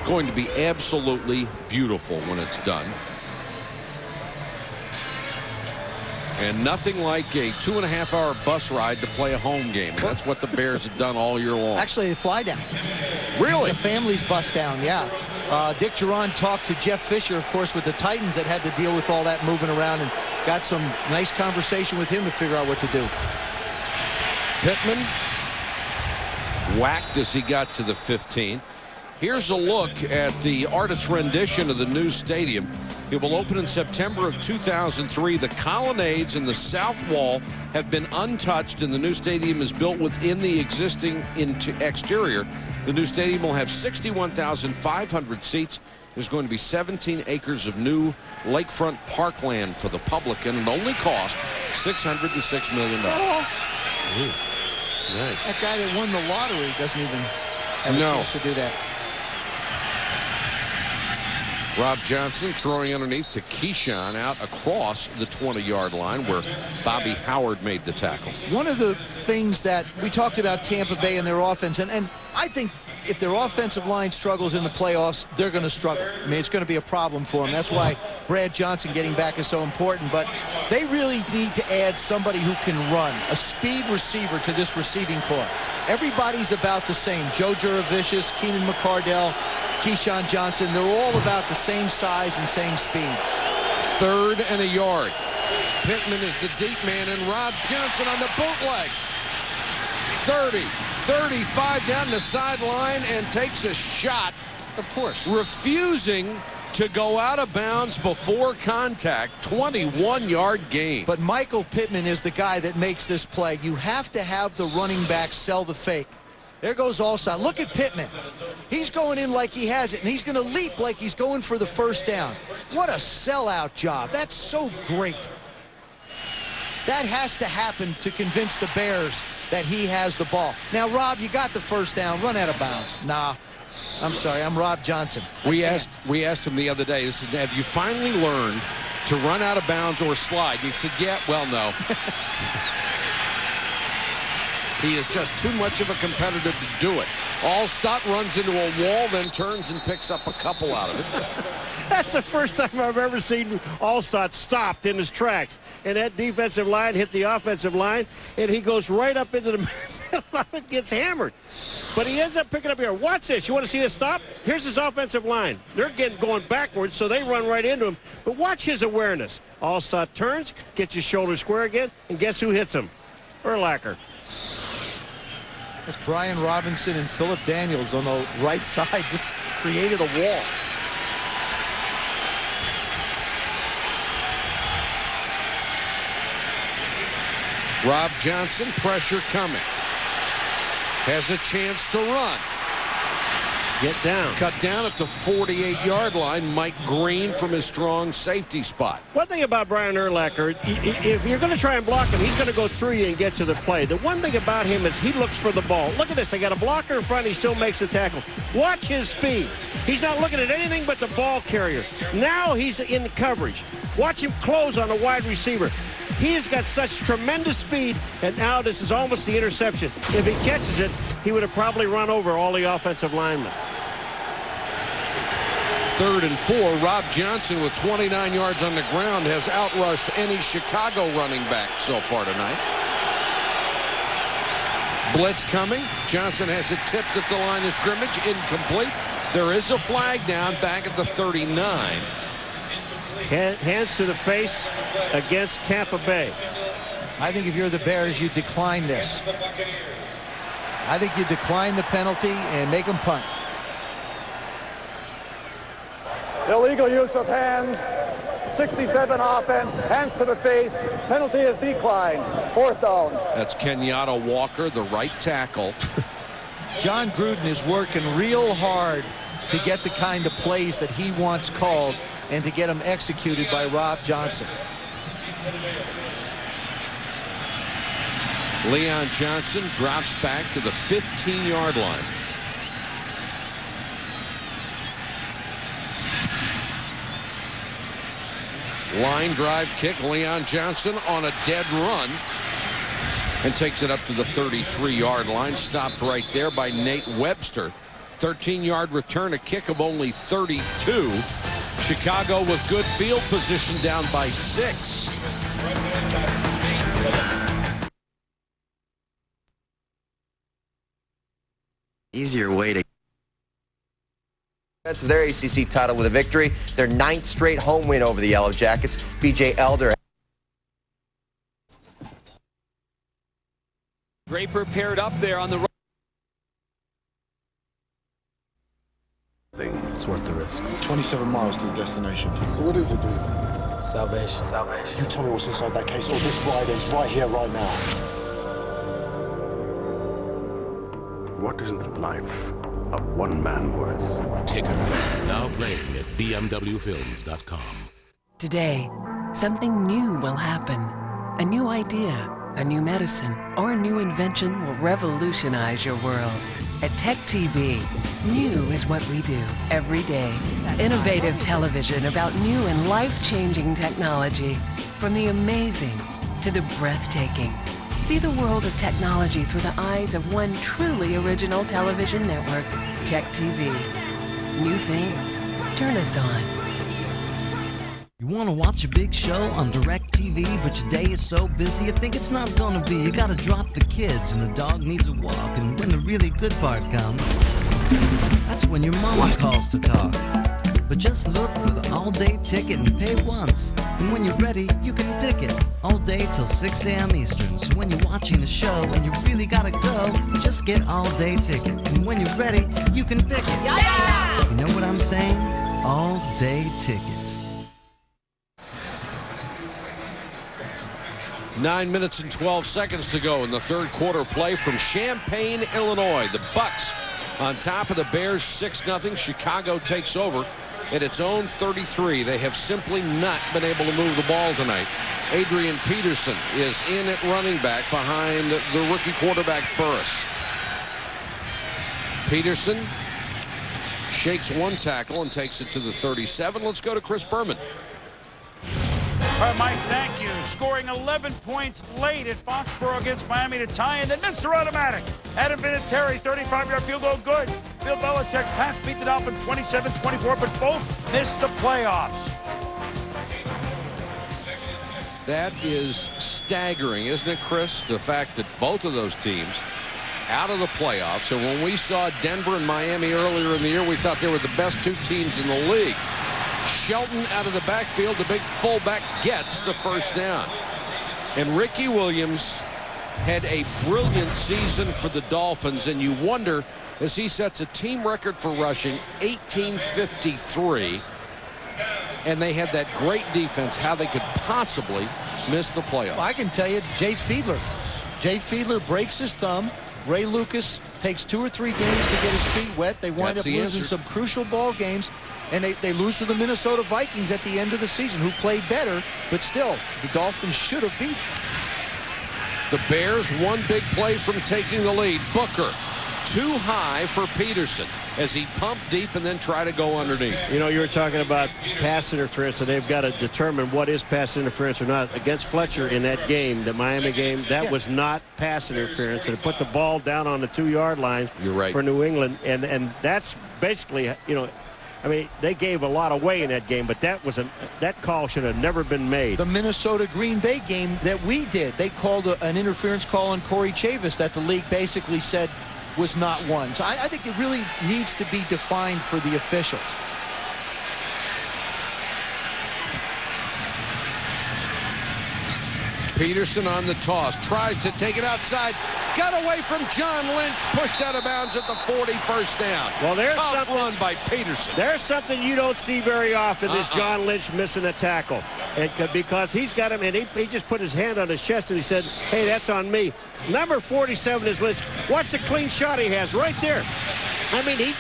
Going to be absolutely beautiful when it's done. And nothing like a 2.5-hour bus ride to play a home game. That's what the Bears have done all year long. Actually, a fly down. Really? The family's bus down, yeah. Dick Geron talked to Jeff Fisher, of course, with the Titans that had to deal with all that moving around, and got some nice conversation with him to figure out what to do. Pittman whacked as he got to the 15. Here's a look at the artist's rendition of the new stadium. It will open in September of 2003. The colonnades and the south wall have been untouched, and the new stadium is built within the existing exterior. The new stadium will have 61,500 seats. There's going to be 17 acres of new lakefront parkland for the public, and it only cost $606 million. Is that all? Ooh, nice. That guy that won the lottery doesn't even have a chance to do that. Rob Johnson throwing underneath to Keyshawn out across the 20-yard line where Bobby Howard made the tackle. One of the things that we talked about Tampa Bay and their offense, and I think if their offensive line struggles in the playoffs, they're going to struggle. I mean, it's going to be a problem for them. That's why Brad Johnson getting back is so important. But they really need to add somebody who can run, a speed receiver to this receiving corps. Everybody's about the same. Joe Juravicius, Keenan McCardell, Keyshawn Johnson, they're all about the same size and same speed. 3rd and a yard. Pittman is the deep man, and Rob Johnson on the bootleg. 30, 35 down the sideline and takes a shot. Of course. Refusing to go out of bounds before contact. 21-yard gain. But Michael Pittman is the guy that makes this play. You have to have the running back sell the fake. There goes Allstott. Look at Pittman. He's going in like he has it, and he's going to leap like he's going for the first down. What a sellout job. That's so great. That has to happen to convince the Bears that he has the ball. Now, Rob, you got the first down. Run out of bounds. Nah, I'm sorry. I'm Rob Johnson. We asked him the other day, this is, have you finally learned to run out of bounds or slide? And he said, yeah, well, no. He is just too much of a competitor to do it. Allstott runs into a wall, then turns and picks up a couple out of it. That's the first time I've ever seen Allstott stopped in his tracks. And that defensive line hit the offensive line, and he goes right up into the middle of it, gets hammered. But he ends up picking up here. Watch this. You want to see this stop? Here's his offensive line. They're going backwards, so they run right into him. But watch his awareness. Allstott turns, gets his shoulder square again, and guess who hits him? Urlacher. That's Brian Robinson and Philip Daniels on the right side, just created a wall. Rob Johnson, pressure coming. Has a chance to run. Get down. Cut down at the 48-yard line. Mike Green from his strong safety spot. One thing about Brian Urlacher, if you're going to try and block him, he's going to go through you and get to the play. The one thing about him is he looks for the ball. Look at this. They got a blocker in front. He still makes the tackle. Watch his speed. He's not looking at anything but the ball carrier. Now he's in coverage. Watch him close on the wide receiver. He's got such tremendous speed, and now this is almost the interception. If he catches it, he would have probably run over all the offensive linemen. 3rd and 4. Rob Johnson with 29 yards on the ground has outrushed any Chicago running back so far tonight. Blitz coming. Johnson has it tipped at the line of scrimmage. Incomplete. There is a flag down back at the 39. Hands to the face against Tampa Bay. I think if you're the Bears, you decline this. I think you decline the penalty and make them punt. Illegal use of hands. 67 offense. Hands to the face. Penalty is declined. 4th down. That's Kenyatta Walker, the right tackle. Jon Gruden is working real hard to get the kind of plays that he wants called and to get them executed by Rob Johnson. Leon Johnson drops back to the 15-yard line. Line drive kick. Leon Johnson on a dead run and takes it up to the 33-yard line. Stopped right there by Nate Webster. 13-yard return, a kick of only 32. Chicago with good field position down by 6. Easier way to... Of their ACC title with a victory, their 9th straight home win over the Yellow Jackets. B.J. Elder. Draper paired up there on the right. It's worth the risk. 27 miles to the destination. So what is it, dude? Salvation. You tell me what's inside that case, or this ride ends right here, right now. What is the life of one man worth? Tigger, now playing at bmwfilms.com. Today, something new will happen. A new idea, a new medicine, or a new invention will revolutionize your world. At Tech TV, new is what we do every day. Innovative television about new and life-changing technology. From the amazing to the breathtaking. See the world of technology through the eyes of one truly original television network, Tech TV. New things. Turn us on. You want to watch a big show on DirecTV, but your day is so busy you think it's not gonna be. You gotta drop the kids and the dog needs a walk, and when the really good part comes, that's when your mama calls to talk. But just look for the all-day ticket and pay once. And when you're ready, you can pick it. All day till 6 a.m. Eastern. So when you're watching a show and you really gotta go, just get all-day ticket. And when you're ready, you can pick it. Yeah! You know what I'm saying? All-day ticket. 9 minutes and 12 seconds to go in the third quarter play from Champaign, Illinois. The Bucs on top of the Bears 6-0. Chicago takes over at its own 33. They have simply not been able to move the ball tonight. Adrian Peterson is in at running back behind the rookie quarterback Burris. Peterson shakes one tackle and takes it to the 37. Let's go to Chris Berman. All right, Mike, thank you. Scoring 11 points late at Foxborough against Miami to tie, and then Mr. Automatic. Adam Vinatieri, 35-yard field goal, good. Bill Belichick's Pats beat the Dolphins 27-24, but both missed the playoffs. That is staggering, isn't it, Chris? The fact that both of those teams out of the playoffs. And when we saw Denver and Miami earlier in the year, we thought they were the best two teams in the league. Shelton out of the backfield, the big fullback gets the first down. And Ricky Williams had a brilliant season for the Dolphins, and you wonder, as he sets a team record for rushing, 1853, and they had that great defense, how they could possibly miss the playoffs. Well, I can tell you, Jay Fiedler breaks his thumb. Ray Lucas takes 2 or 3 games to get his feet wet. They wind up losing some crucial ball games, and they lose to the Minnesota Vikings at the end of the season, who played better, but still, the Dolphins should have beat. The Bears, one big play from taking the lead. Booker, too high for Peterson as he pumped deep and then try to go underneath. You know, you were talking about pass interference, and they've got to determine what is pass interference or not. Against Fletcher in that game, the Miami game, that was not pass interference, and it put the ball down on the 2-yard line for New England, and that's basically, you know, I mean, they gave a lot away in that game, but that call should have never been made. The Minnesota-Green Bay game that we did, they called an interference call on Corey Chavis that the league basically said was not one. So I think it really needs to be defined for the officials. Peterson on the toss, tries to take it outside, got away from John Lynch, pushed out of bounds at the 40, first down. Well, there's tough run by Peterson. There's something you don't see very often, this John Lynch missing a tackle. Because he's got him, and he just put his hand on his chest and he said, hey, that's on me. Number 47 is Lynch. Watch the clean shot he has right there. I mean, he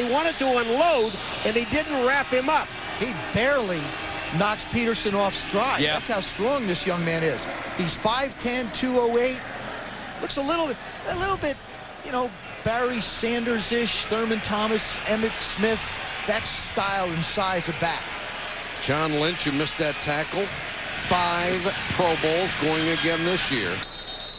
wanted to unload, and he didn't wrap him up. He barely knocks Peterson off stride. Yeah. That's how strong this young man is. He's 5'10", 208. Looks a little bit, you know, Barry Sanders-ish, Thurman Thomas, Emmitt Smith, that style and size of back. John Lynch, who missed that tackle, 5 Pro Bowls going again this year.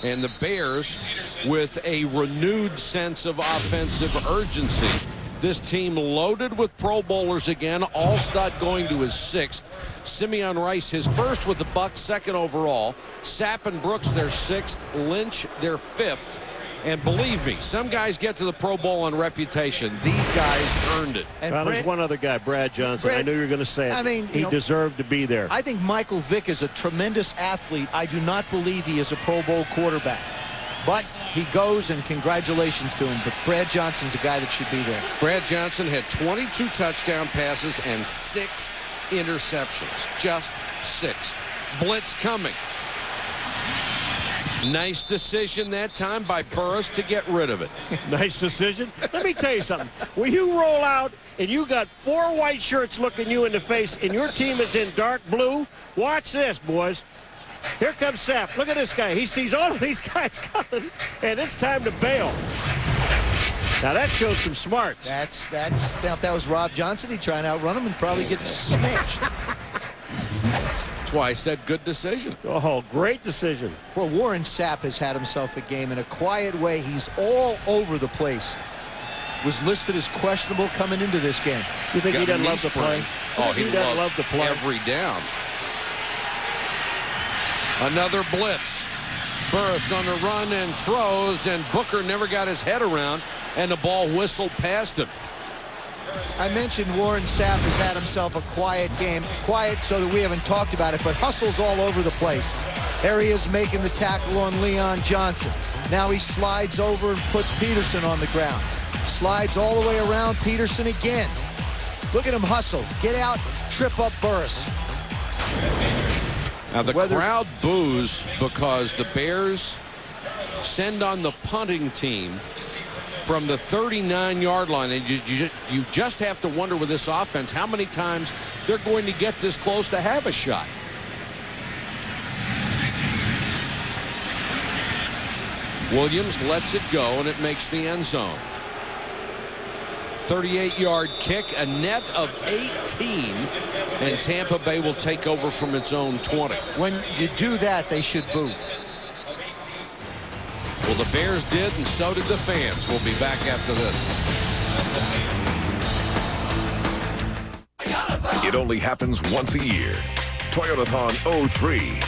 And the Bears with a renewed sense of offensive urgency. This team loaded with Pro Bowlers again. Allstott going to his 6th. Simeon Rice, his first with the Bucs, 2nd overall. Sapp and Brooks, their 6th. Lynch, their 5th. And believe me, some guys get to the Pro Bowl on reputation. These guys earned it. And there's one other guy, Brad Johnson. I knew you were going to say it. I mean, he deserved to be there. I think Michael Vick is a tremendous athlete. I do not believe he is a Pro Bowl quarterback. But he goes, and congratulations to him. But Brad Johnson's a guy that should be there. Brad Johnson had 22 touchdown passes and 6 interceptions. Just 6. Blitz coming. Nice decision that time by Burris to get rid of it. Nice decision. Let me tell you something. When you roll out and you got 4 white shirts looking you in the face and your team is in dark blue, watch this, boys. Here comes Sapp. Look at this guy. He sees all of these guys coming, and it's time to bail. Now, that shows some smarts. Now, if that was Rob Johnson, he'd try and outrun him and probably get smashed. That's why I said good decision. Oh, great decision. Well, Warren Sapp has had himself a game in a quiet way. He's all over the place. Was listed as questionable coming into this game. You think he doesn't love to play? Oh, he doesn't love to play every down. Another blitz. Burris on the run and throws, and Booker never got his head around, and the ball whistled past him. I mentioned Warren Sapp has had himself a quiet game. Quiet so that we haven't talked about it, but hustles all over the place. There he is making the tackle on Leon Johnson. Now he slides over and puts Peterson on the ground. Slides all the way around Peterson again. Look at him hustle. Get out, trip up Burris. Now the crowd boos because the Bears send on the punting team from the 39-yard line, and you just have to wonder with this offense how many times they're going to get this close to have a shot. Williams lets it go, and it makes the end zone. 38-yard kick, a net of 18, and Tampa Bay will take over from its own 20. When you do that, they should boo. Well, the Bears did, and so did the fans. We'll be back after this. It only happens once a year. Toyotathon 03.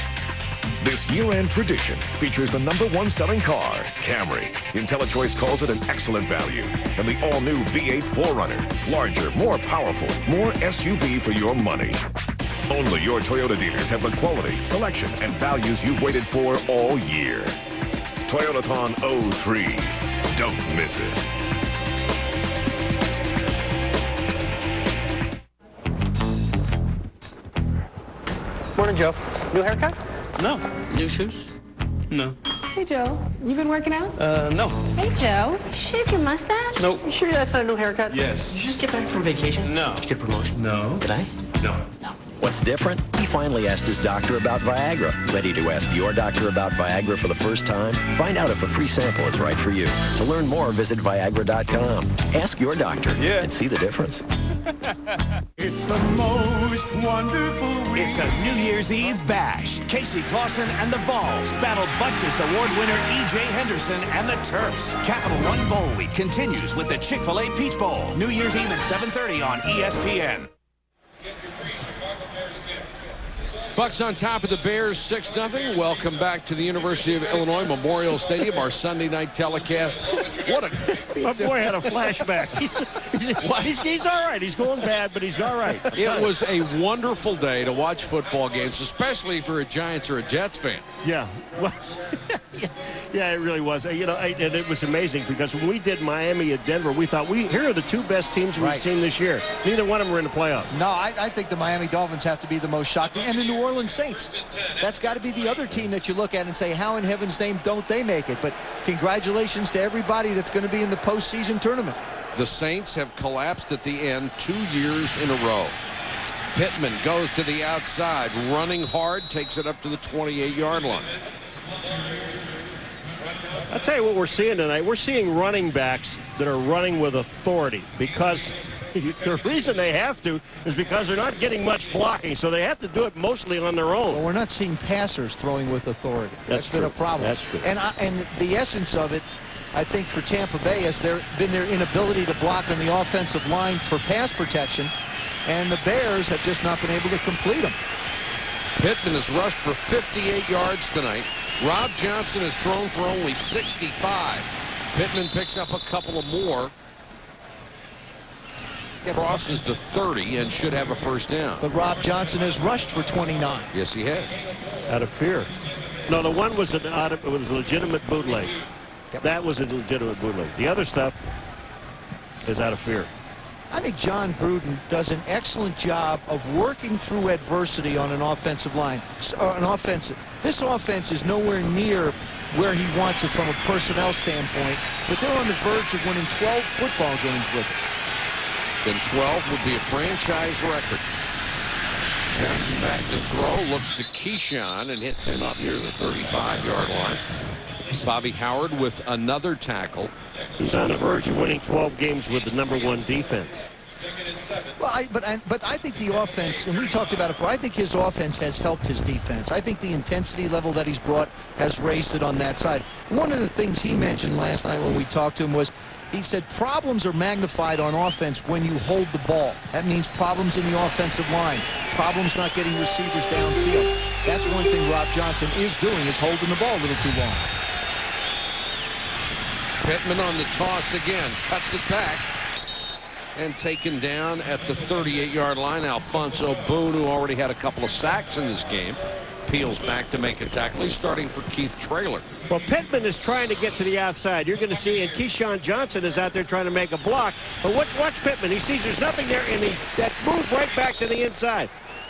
This year-end tradition features the #1 selling car, Camry. IntelliChoice calls it an excellent value. And the all-new V8 4Runner. Larger, more powerful, more SUV for your money. Only your Toyota dealers have the quality, selection, and values you've waited for all year. Toyotathon 03. Don't miss it. Morning, Joe. New haircut? No. New shoes? No. Hey, Joe. You been working out? No. Hey, Joe. Shave your mustache? Nope. You sure that's not a new haircut? Yes. Did you just get back from vacation? No. Did you get a promotion? No. Did I? No. No. What's different? He finally asked his doctor about Viagra. Ready to ask your doctor about Viagra for the first time? Find out if a free sample is right for you. To learn more, visit Viagra.com. Ask your doctor and see the difference. It's the most wonderful week. It's a New Year's Eve bash. Casey Clausen and the Vols battle Butkus Award winner E.J. Henderson and the Terps. Capital One Bowl Week continues with the Chick-fil-A Peach Bowl. New Year's Eve at 7:30 on ESPN. Bucs on top of the Bears, 6-0. Welcome back to the University of Illinois Memorial Stadium, our Sunday night telecast. My boy had a flashback. He's all right. He's going bad, but he's all right. It was a wonderful day to watch football games, especially if you're a Giants or a Jets fan. Yeah. Well, yeah, it really was. You know, and it was amazing because when we did Miami at Denver, we thought, here are the two best teams we've seen this year. Neither one of them were in the playoff. No, I think the Miami Dolphins have to be the most shocking. And the New Orleans Saints. That's got to be the other team that you look at and say, how in heaven's name don't they make it? But congratulations to everybody that's going to be in the postseason tournament. The Saints have collapsed at the end 2 years in a row. Pittman goes to the outside, running hard, takes it up to the 28-yard line. I'll tell you what we're seeing tonight. We're seeing running backs that are running with authority because the reason they have to is because they're not getting much blocking, so they have to do it mostly on their own. Well, we're not seeing passers throwing with authority. That's been a problem. That's true. And the essence of it, I think, for Tampa Bay has been their inability to block on the offensive line for pass protection, and the Bears have just not been able to complete them. Pittman has rushed for 58 yards tonight. Rob Johnson has thrown for only 65. Pittman picks up a couple of more. Crosses the 30 and should have a first down. But Rob Johnson has rushed for 29. Yes, he has. Out of fear. No, the one was it was a legitimate bootleg. Yep. That was a legitimate bootleg. The other stuff is out of fear. I think Jon Gruden does an excellent job of working through adversity on an offensive line. This offense is nowhere near where he wants it from a personnel standpoint, but they're on the verge of winning 12 football games with it. Then 12 would be a franchise record. Johnson back to throw, looks to Keyshawn and hits him up near the 35-yard line. Bobby Howard with another tackle. He's on the verge of winning 12 games with the #1 defense. Well, but I think the offense, and we talked about it before, I think his offense has helped his defense. I think the intensity level that he's brought has raised it on that side. One of the things he mentioned last night when we talked to him was, he said problems are magnified on offense when you hold the ball. That means problems in the offensive line, problems not getting receivers downfield. That's one thing Rob Johnson is doing, is holding the ball a little too long. Pittman on the toss again, cuts it back, and taken down at the 38-yard line. Alfonso Boone, who already had a couple of sacks in this game, peels back to make a tackle. He's starting for Keith Traylor. Well, Pittman is trying to get to the outside. You're going to see, and Keyshawn Johnson is out there trying to make a block. But watch Pittman. He sees there's nothing there, and that move right back to the inside.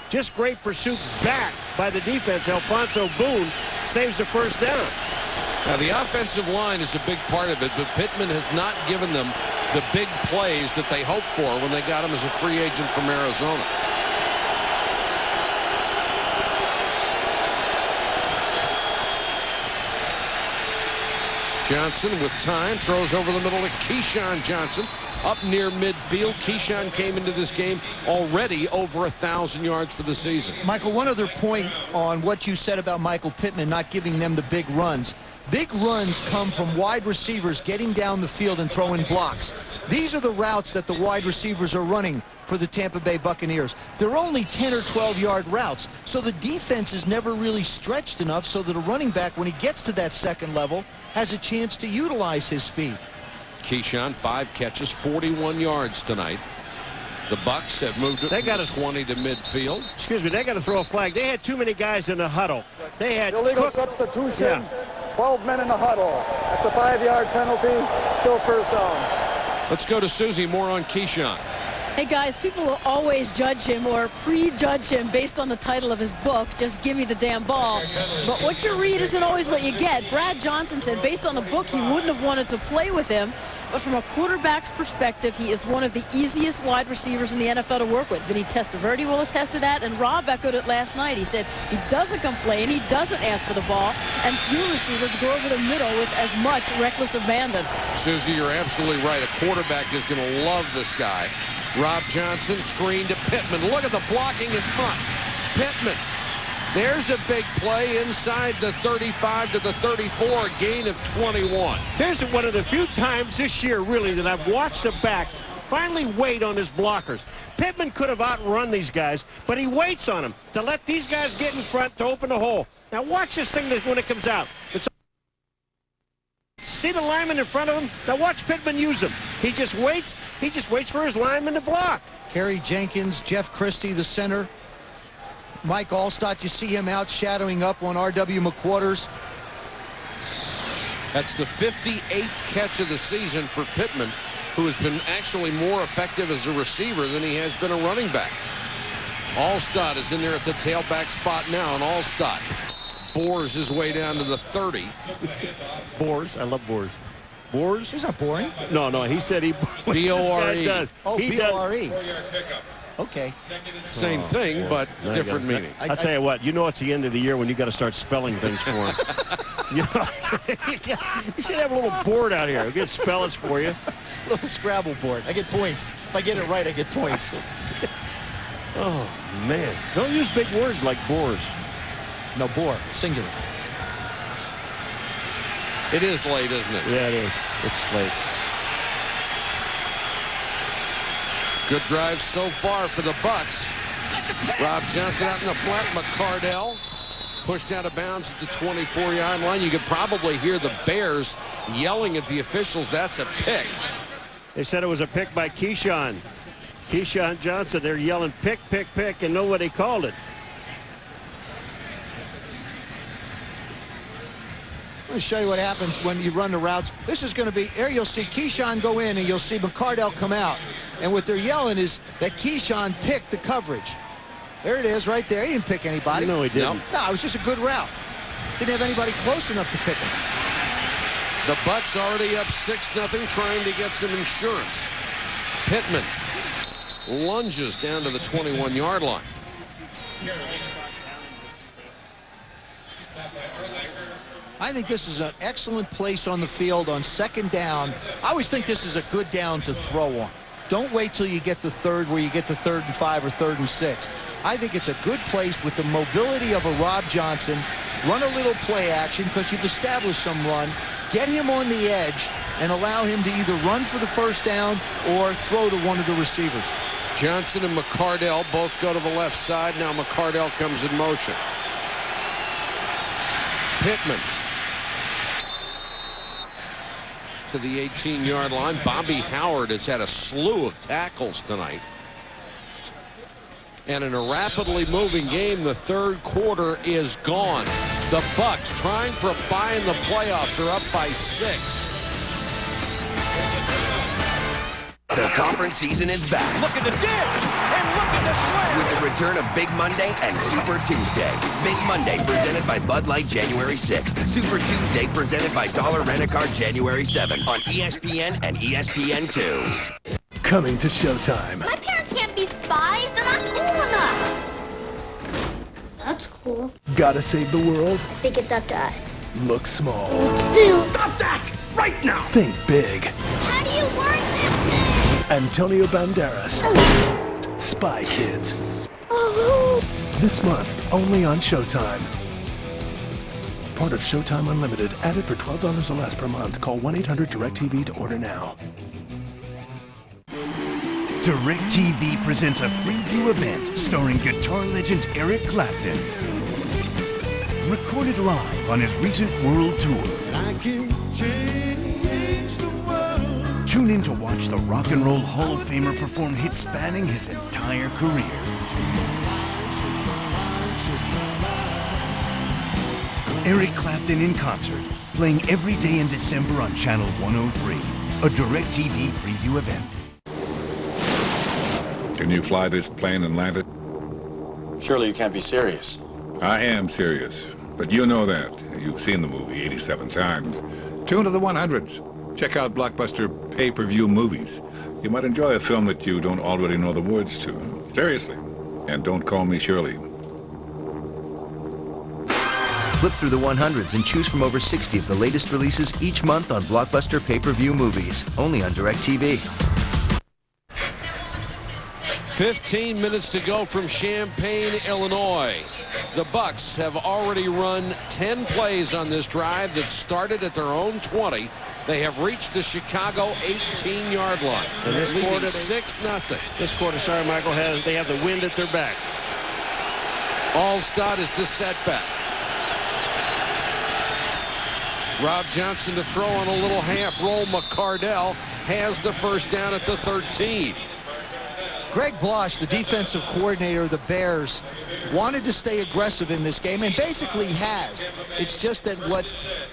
Just great pursuit back by the defense. Alfonso Boone saves the first down. Now, the offensive line is a big part of it, but Pittman has not given them the big plays that they hoped for when they got him as a free agent from Arizona. Johnson with time, throws over the middle to Keyshawn Johnson up near midfield. Keyshawn came into this game already over 1,000 yards for the season. Michael, one other point on what you said about Michael Pittman not giving them the big runs. Big runs come from wide receivers getting down the field and throwing blocks. These are the routes that the wide receivers are running for the Tampa Bay Buccaneers. They're only 10 or 12-yard routes, so the defense is never really stretched enough so that a running back, when he gets to that second level, has a chance to utilize his speed. Keyshawn, 5 catches, 41 yards tonight. The Bucs have moved it from 20 to midfield. Excuse me, they got to throw a flag. They had too many guys in the huddle. They had illegal substitution. 12 men in the huddle. That's a 5-yard penalty. Still first down. Let's go to Susie. More on Keyshawn. Hey guys, people will always judge him or prejudge him based on the title of his book, Just Give Me the Damn Ball. But what you read isn't always what you get. Brad Johnson said based on the book he wouldn't have wanted to play with him, but from a quarterback's perspective, he is one of the easiest wide receivers in the NFL to work with. Vinny Testaverde will attest to that, and Rob echoed it last night. He said he doesn't complain, he doesn't ask for the ball, and few receivers go over the middle with as much reckless abandon. Susie, you're absolutely right. A quarterback is going to love this guy. Rob Johnson screen to Pittman. Look at the blocking in front. Pittman. There's a big play inside the 35 to the 34, a gain of 21. Here's one of the few times this year, really, that I've watched a back finally wait on his blockers. Pittman could have outrun these guys, but he waits on them to let these guys get in front to open the hole. Now watch this thing when it comes out. See the lineman in front of him? Now watch Pittman use him. He just waits for his lineman to block. Kerry Jenkins, Jeff Christie, the center. Mike Allstott, you see him out shadowing up on R.W. McQuarters. That's the 58th catch of the season for Pittman, who has been actually more effective as a receiver than he has been a running back. Allstott is in there at the tailback spot now, and Allstott bores his way down to the 30. Bores? I love bores. Bores? He's not boring. No, he said he... B-O-R-E. Oh, B-O-R-E. Okay. Same thing, but different meaning. I'll tell you what, you know it's the end of the year when you got to start spelling things for him. You should have a little board out here. We'll get spellers for you. A little Scrabble board. I get points. If I get it right, I get points. Oh, man. Don't use big words like bores. No, bore. Singular. It is late, isn't it? Yeah, it is. It's late. Good drive so far for the Bucs. Rob Johnson out in the flat. McCardell Pushed out of bounds at the 24-yard line. You could probably hear the Bears yelling at the officials. That's a pick. They said it was a pick by Keyshawn Johnson. They're yelling pick, pick, pick, and nobody called it. Let me show you what happens when you run the routes. This is going to be, there you'll see Keyshawn go in and you'll see McCardell come out. And what they're yelling is that Keyshawn picked the coverage. There it is right there. He didn't pick anybody. No, he didn't. No, it was just a good route. Didn't have anybody close enough to pick him. The Bucs already up 6-0, trying to get some insurance. Pittman lunges down to the 21-yard line. I think this is an excellent place on the field on second down. I always think this is a good down to throw on. Don't wait till you get to third where you get to 3rd and 5 or 3rd and 6. I think it's a good place with the mobility of a Rob Johnson. Run a little play action because you've established some run. Get him on the edge and allow him to either run for the first down or throw to one of the receivers. Johnson and McCardell both go to the left side. Now McCardell comes in motion. Pittman to the 18-yard line. Bobby Howard has had a slew of tackles tonight. And in a rapidly moving game, the third quarter is gone. The Bucs, trying for a bye in the playoffs, are up by 6. The conference season is back. Looking to dish and looking to slam. With the return of Big Monday and Super Tuesday. Big Monday presented by Bud Light January 6th. Super Tuesday presented by Dollar Rent-A-Car January 7th on ESPN and ESPN2. Coming to Showtime. My parents can't be spies. They're not cool enough. That's cool. Gotta save the world? I think it's up to us. Look small. Hold still. Stop that right now. Think big. How do you work this thing? Antonio Banderas. Spy Kids. Oh. This month, only on Showtime. Part of Showtime Unlimited. Added for $12 or less per month. Call 1-800-DIRECTV to order now. DirecTV presents a free view event starring guitar legend Eric Clapton. Recorded live on his recent world tour. I can change the world. Tune in to watch the Rock and Roll Hall of Famer perform hits spanning his entire career. Eric Clapton in concert, playing every day in December on Channel 103. A DirecTV free view event. Can you fly this plane and land it? Surely you can't be serious. I am serious, but you know that. You've seen the movie 87 times. Tune to the 100s. Check out Blockbuster pay-per-view movies. You might enjoy a film that you don't already know the words to. Seriously. And don't call me Shirley. Flip through the 100s and choose from over 60 of the latest releases each month on Blockbuster pay-per-view movies. Only on DirecTV. 15 minutes to go from Champaign, Illinois. The Bucs have already run 10 plays on this drive that started at their own 20. They have reached the Chicago 18-yard line. And this quarter, 6-0. This quarter, sorry, Michael, they have the wind at their back. Allstott is the setback. Rob Johnson to throw on a little half roll. McCardell has the first down at the 13. Greg Blosch, the defensive coordinator of the Bears, wanted to stay aggressive in this game and basically has. It's just that what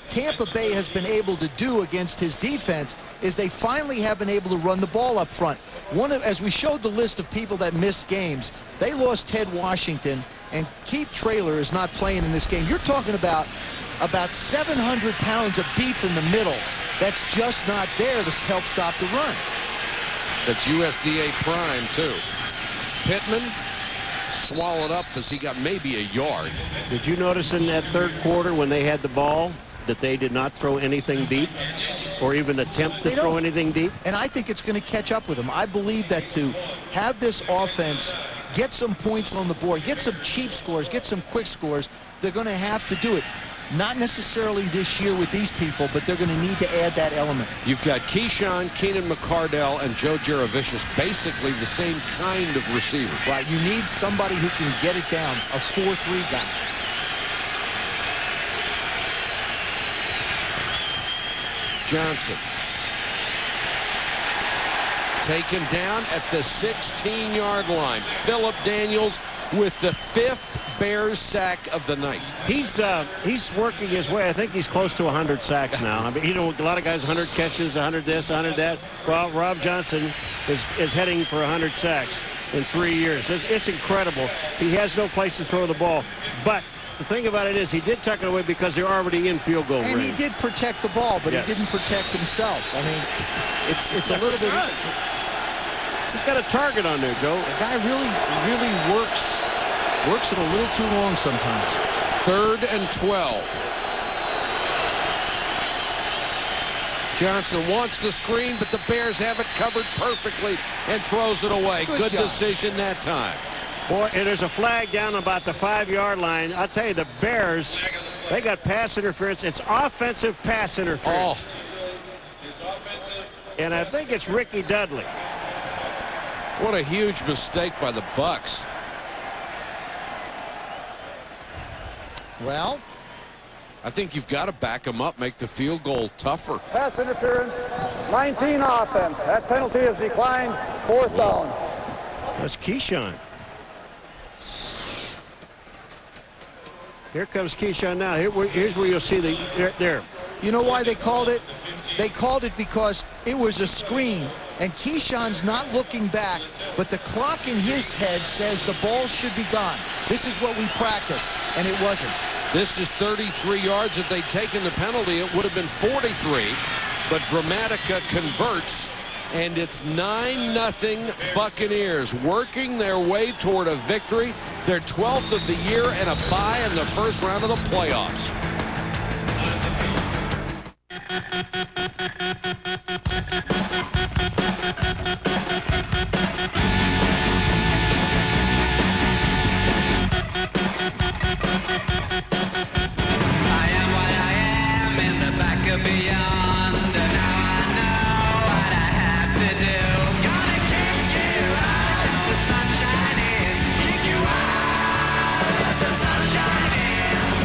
Tampa Bay has been able to do against his defense is they finally have been able to run the ball up front. As we showed the list of people that missed games, they lost Ted Washington, and Keith Traylor is not playing in this game. You're talking about 700 pounds of beef in the middle that's just not there to help stop the run. That's USDA prime, too. Pittman swallowed up as he got maybe a yard. Did you notice in that third quarter when they had the ball that they did not throw anything deep or even attempt to throw anything deep? And I think it's going to catch up with them. I believe that to have this offense get some points on the board, get some cheap scores, get some quick scores, they're going to have to do it. Not necessarily this year with these people, but they're going to need to add that element. You've got Keyshawn, Keenan McCardell, and Joe Jaravicius, basically the same kind of receiver. Right, you need somebody who can get it down, a 4-3 guy. Johnson. Taken down at the 16-yard line. Phillip Daniels with the 5th Bears sack of the night. He's working his way. I think he's close to 100 sacks now. I mean, you know, a lot of guys 100 catches, 100 this, 100 that. Well, Rob Johnson is heading for 100 sacks in 3 years. It's incredible. He has no place to throw the ball. But the thing about it is he did tuck it away because they're already in field goal range. And he did protect the ball, but yes. he didn't protect himself. I mean, it's a little bit... He's got a target on there, Joe. The guy really works it a little too long sometimes. 3rd and 12. Johnson wants the screen, but the Bears have it covered perfectly and throws it away. Good decision that time. Boy, and there's a flag down about the 5-yard line. I'll tell you, the Bears, they got pass interference. It's offensive pass interference. And I think it's Ricky Dudley. What a huge mistake by the Bucs. Well, I think you've got to back them up, make the field goal tougher. Pass interference, 19 offense. That penalty is declined. 4th down. That's Keyshawn. Here comes Keyshawn now. Here's where you'll see there. You know why they called it? They called it because it was a screen, and Keyshawn's not looking back, but the clock in his head says the ball should be gone. This is what we practice, and it wasn't. This is 33 yards. If they'd taken the penalty, it would have been 43, but Gramatica converts, and it's 9-0 Buccaneers working their way toward a victory, their 12th of the year, and a bye in the first round of the playoffs.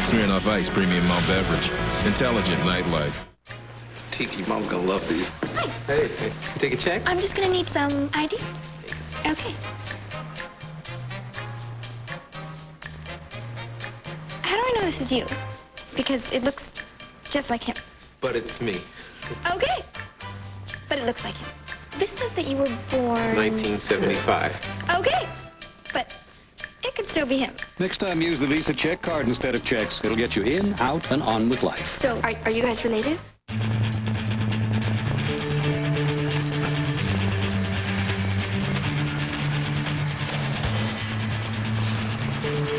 Smirnoff Ice Premium Malt Beverage. Intelligent nightlife. Tiki, Mom's gonna love these. Hi. Hey, take a check? I'm just gonna need some ID. Okay. How do I know this is you? Because it looks just like him. But it's me. Okay. But it looks like him. This says that you were born... 1975. Okay. But it could still be him. Next time, use the Visa check card instead of checks. It'll get you in, out, and on with life. So, are you guys related?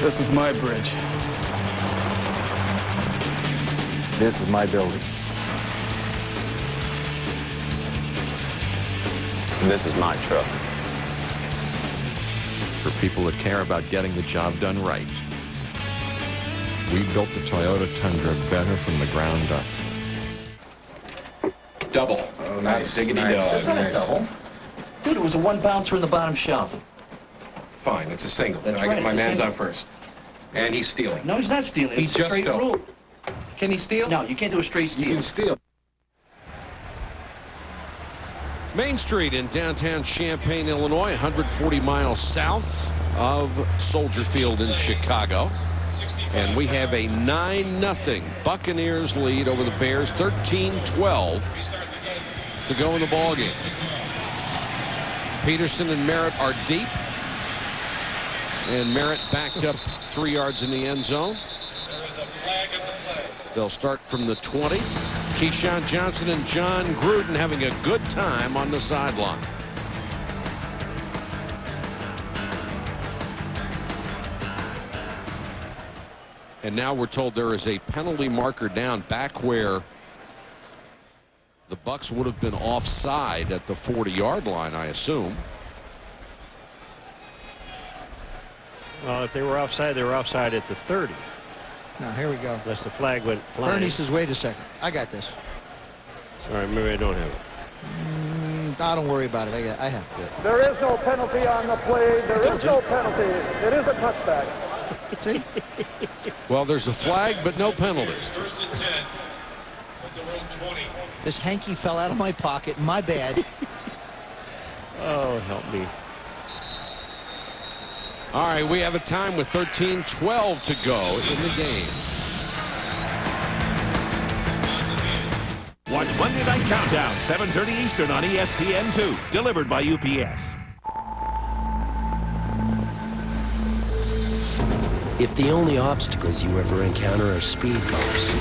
This is my bridge. This is my building. And this is my truck. For people that care about getting the job done right. We built the Toyota Tundra better from the ground up. Double. Oh, nice. Diggity dog. Nice. Nice. Double? Dude, it was a 1 bouncer in the bottom shelf. Fine, it's a single. That's I right, get my it's a man's single. on first. And he's stealing. No, he's not stealing. He It's a just straight stole. rule. Can he steal? No, you can't do a straight steal. You can steal. Main Street in downtown Champaign, Illinois, 140 miles south of Soldier Field in Chicago. And we have a 9-0 Buccaneers lead over the Bears, 13-12 to go in the ballgame. Peterson and Merritt are deep. And Merritt backed up 3 yards in the end zone. They'll start from the 20. Keyshawn Johnson and Jon Gruden having a good time on the sideline. And now we're told there is a penalty marker down back where the Bucs would have been offside at the 40-yard line, I assume. Well, if they were offside at the 30. Now, here we go. Unless the flag went flying. Bernie says, wait a second. I got this. All right, maybe I don't have it. No, don't worry about it. I have it. There is no penalty on the play. There is no penalty. It is a touchback. See? Well, there's a flag, but no penalty. First and 10 at the road 20. This hanky fell out of my pocket. My bad. Oh, help me. All right, we have a time with 13:12 to go in the game. Watch Monday Night Countdown, 7:30 Eastern on ESPN2. Delivered by UPS. If the only obstacles you ever encounter are speed bumps,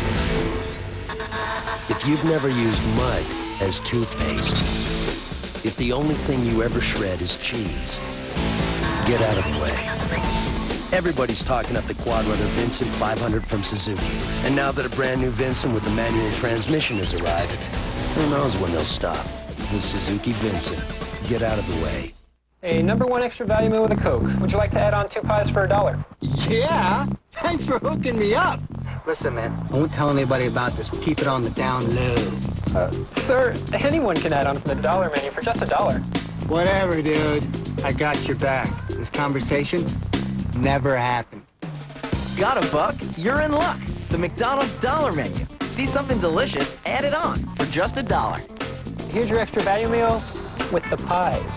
if you've never used mud as toothpaste, if the only thing you ever shred is cheese, get out of the way. Everybody's talking up the quad runner Vincent 500 from Suzuki. And now that a brand new Vincent with the manual transmission has arrived, who knows when they'll stop. The Suzuki Vincent. Get out of the way. A #1 extra value meal with a Coke. Would you like to add on 2 pies for $1? Yeah, thanks for hooking me up. Listen, man, I won't tell anybody about this. Keep it on the down low. Sir, anyone can add on from the dollar menu for just $1. Whatever, dude. I got your back. This conversation never happened. Got a buck? You're in luck. The McDonald's dollar menu. See something delicious, add it on for just $1. Here's your extra value meal with the pies.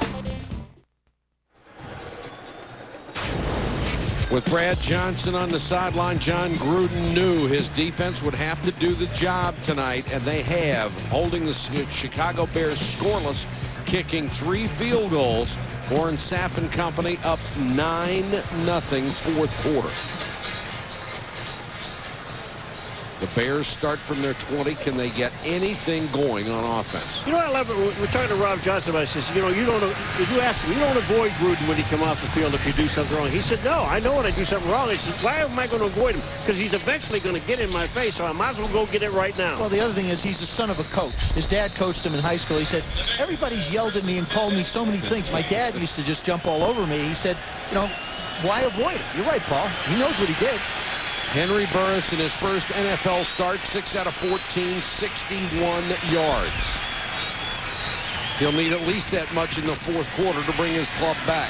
With Brad Johnson on the sideline, Jon Gruden knew his defense would have to do the job tonight, and they have, holding the Chicago Bears scoreless, kicking 3 field goals. Warren Sapp and company up 9-0 fourth quarter. The Bears start from their 20. Can they get anything going on offense? You know, I love it. We're talking to Rob Johnson about this. You know, if you ask him, you don't avoid Gruden when he come off the field if you do something wrong. He said, no, I know when I do something wrong. He said, why am I going to avoid him? Because he's eventually going to get in my face, so I might as well go get it right now. Well, the other thing is he's the son of a coach. His dad coached him in high school. He said, everybody's yelled at me and called me so many things. My dad used to just jump all over me. He said, you know, why avoid it? You're right, Paul. He knows what he did. Henry Burris in his first NFL start, 6 out of 14, 61 yards. He'll need at least that much in the fourth quarter to bring his club back.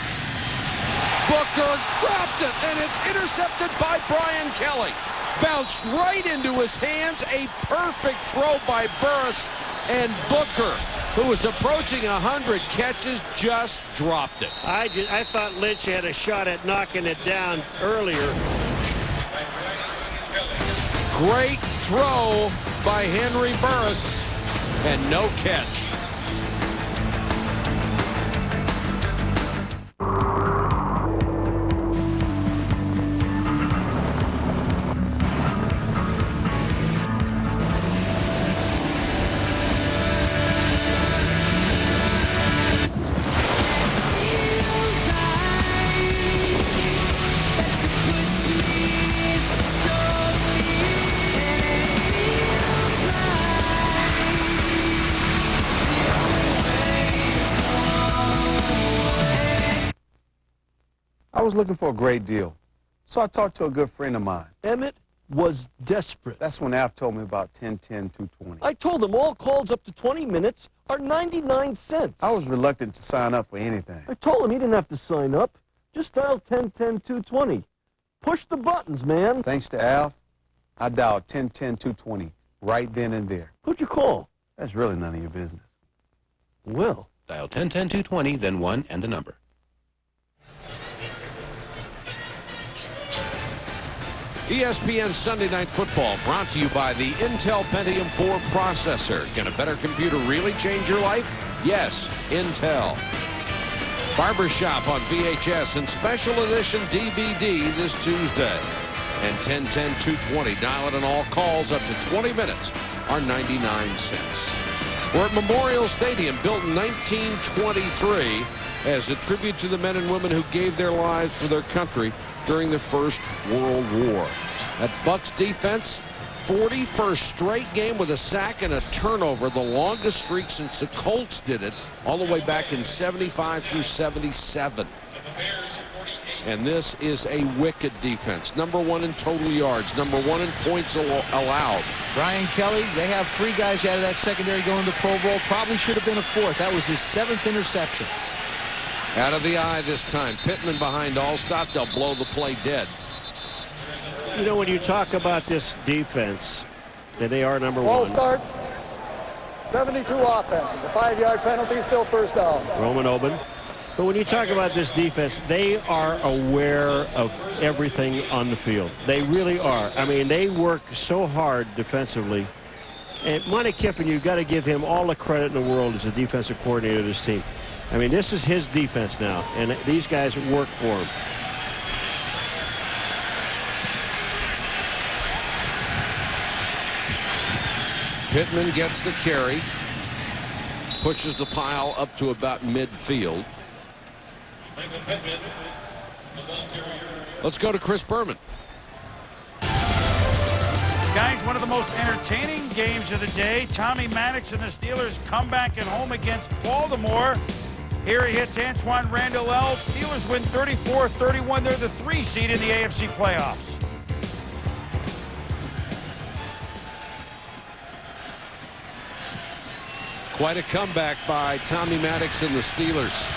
Booker dropped it, and it's intercepted by Brian Kelly. Bounced right into his hands. A perfect throw by Burris, and Booker, who was approaching 100 catches, just dropped it. I thought Lynch had a shot at knocking it down earlier. Great throw by Henry Burris, and no catch. I was looking for a great deal, so I talked to a good friend of mine. Emmett was desperate. That's when Alf told me about 10-10-220. I told him all calls up to 20 minutes are 99 cents. I was reluctant to sign up for anything. I told him he didn't have to sign up. Just dial 10-10-220. Push the buttons, man. Thanks to Alf, I dialed 10-10-220 right then and there. Who'd you call? That's really none of your business. Well, dial 10-10-220, then 1 and the number. ESPN Sunday Night Football brought to you by the Intel Pentium 4 processor. Can a better computer really change your life? Yes, Intel. Barbershop on VHS and special edition DVD this Tuesday. And 10-10-220. Dial it, and all calls up to 20 minutes are 99 cents. We're at Memorial Stadium, built in 1923 as a tribute to the men and women who gave their lives for their country during the First World War. That Bucs defense, 41st straight game with a sack and a turnover, the longest streak since the Colts did it, all the way back in 75 through 77. And this is a wicked defense. #1 in total yards, #1 in points allowed. Brian Kelly, they have 3 guys out of that secondary going to the Pro Bowl. Probably should have been a 4th. That was his 7th interception. Out of the eye this time. Pittman behind Allstott. They'll blow the play dead. You know, when you talk about this defense, that they are #1. Ball start. 72 offense. The 5-yard penalty, still first down. Roman Oben. But when you talk about this defense, they are aware of everything on the field. They really are. I mean, they work so hard defensively. And Monte Kiffin, you've got to give him all the credit in the world as a defensive coordinator of this team. I mean, this is his defense now, and these guys work for him. Pittman gets the carry, pushes the pile up to about midfield. Let's go to Chris Berman. Guys, one of the most entertaining games of the day. Tommy Maddox and the Steelers come back at home against Baltimore. Here he hits Antoine Randall. Steelers win 34-31. They're the 3 seed in the AFC playoffs. Quite a comeback by Tommy Maddox and the Steelers.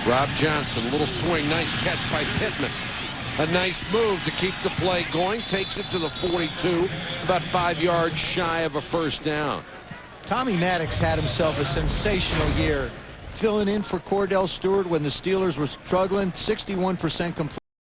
Rob Johnson, little swing, nice catch by Pittman. A nice move to keep the play going. Takes it to the 42, about 5 yards shy of a first down. Tommy Maddox had himself a sensational year, filling in for Cordell Stewart when the Steelers were struggling. 61% complete.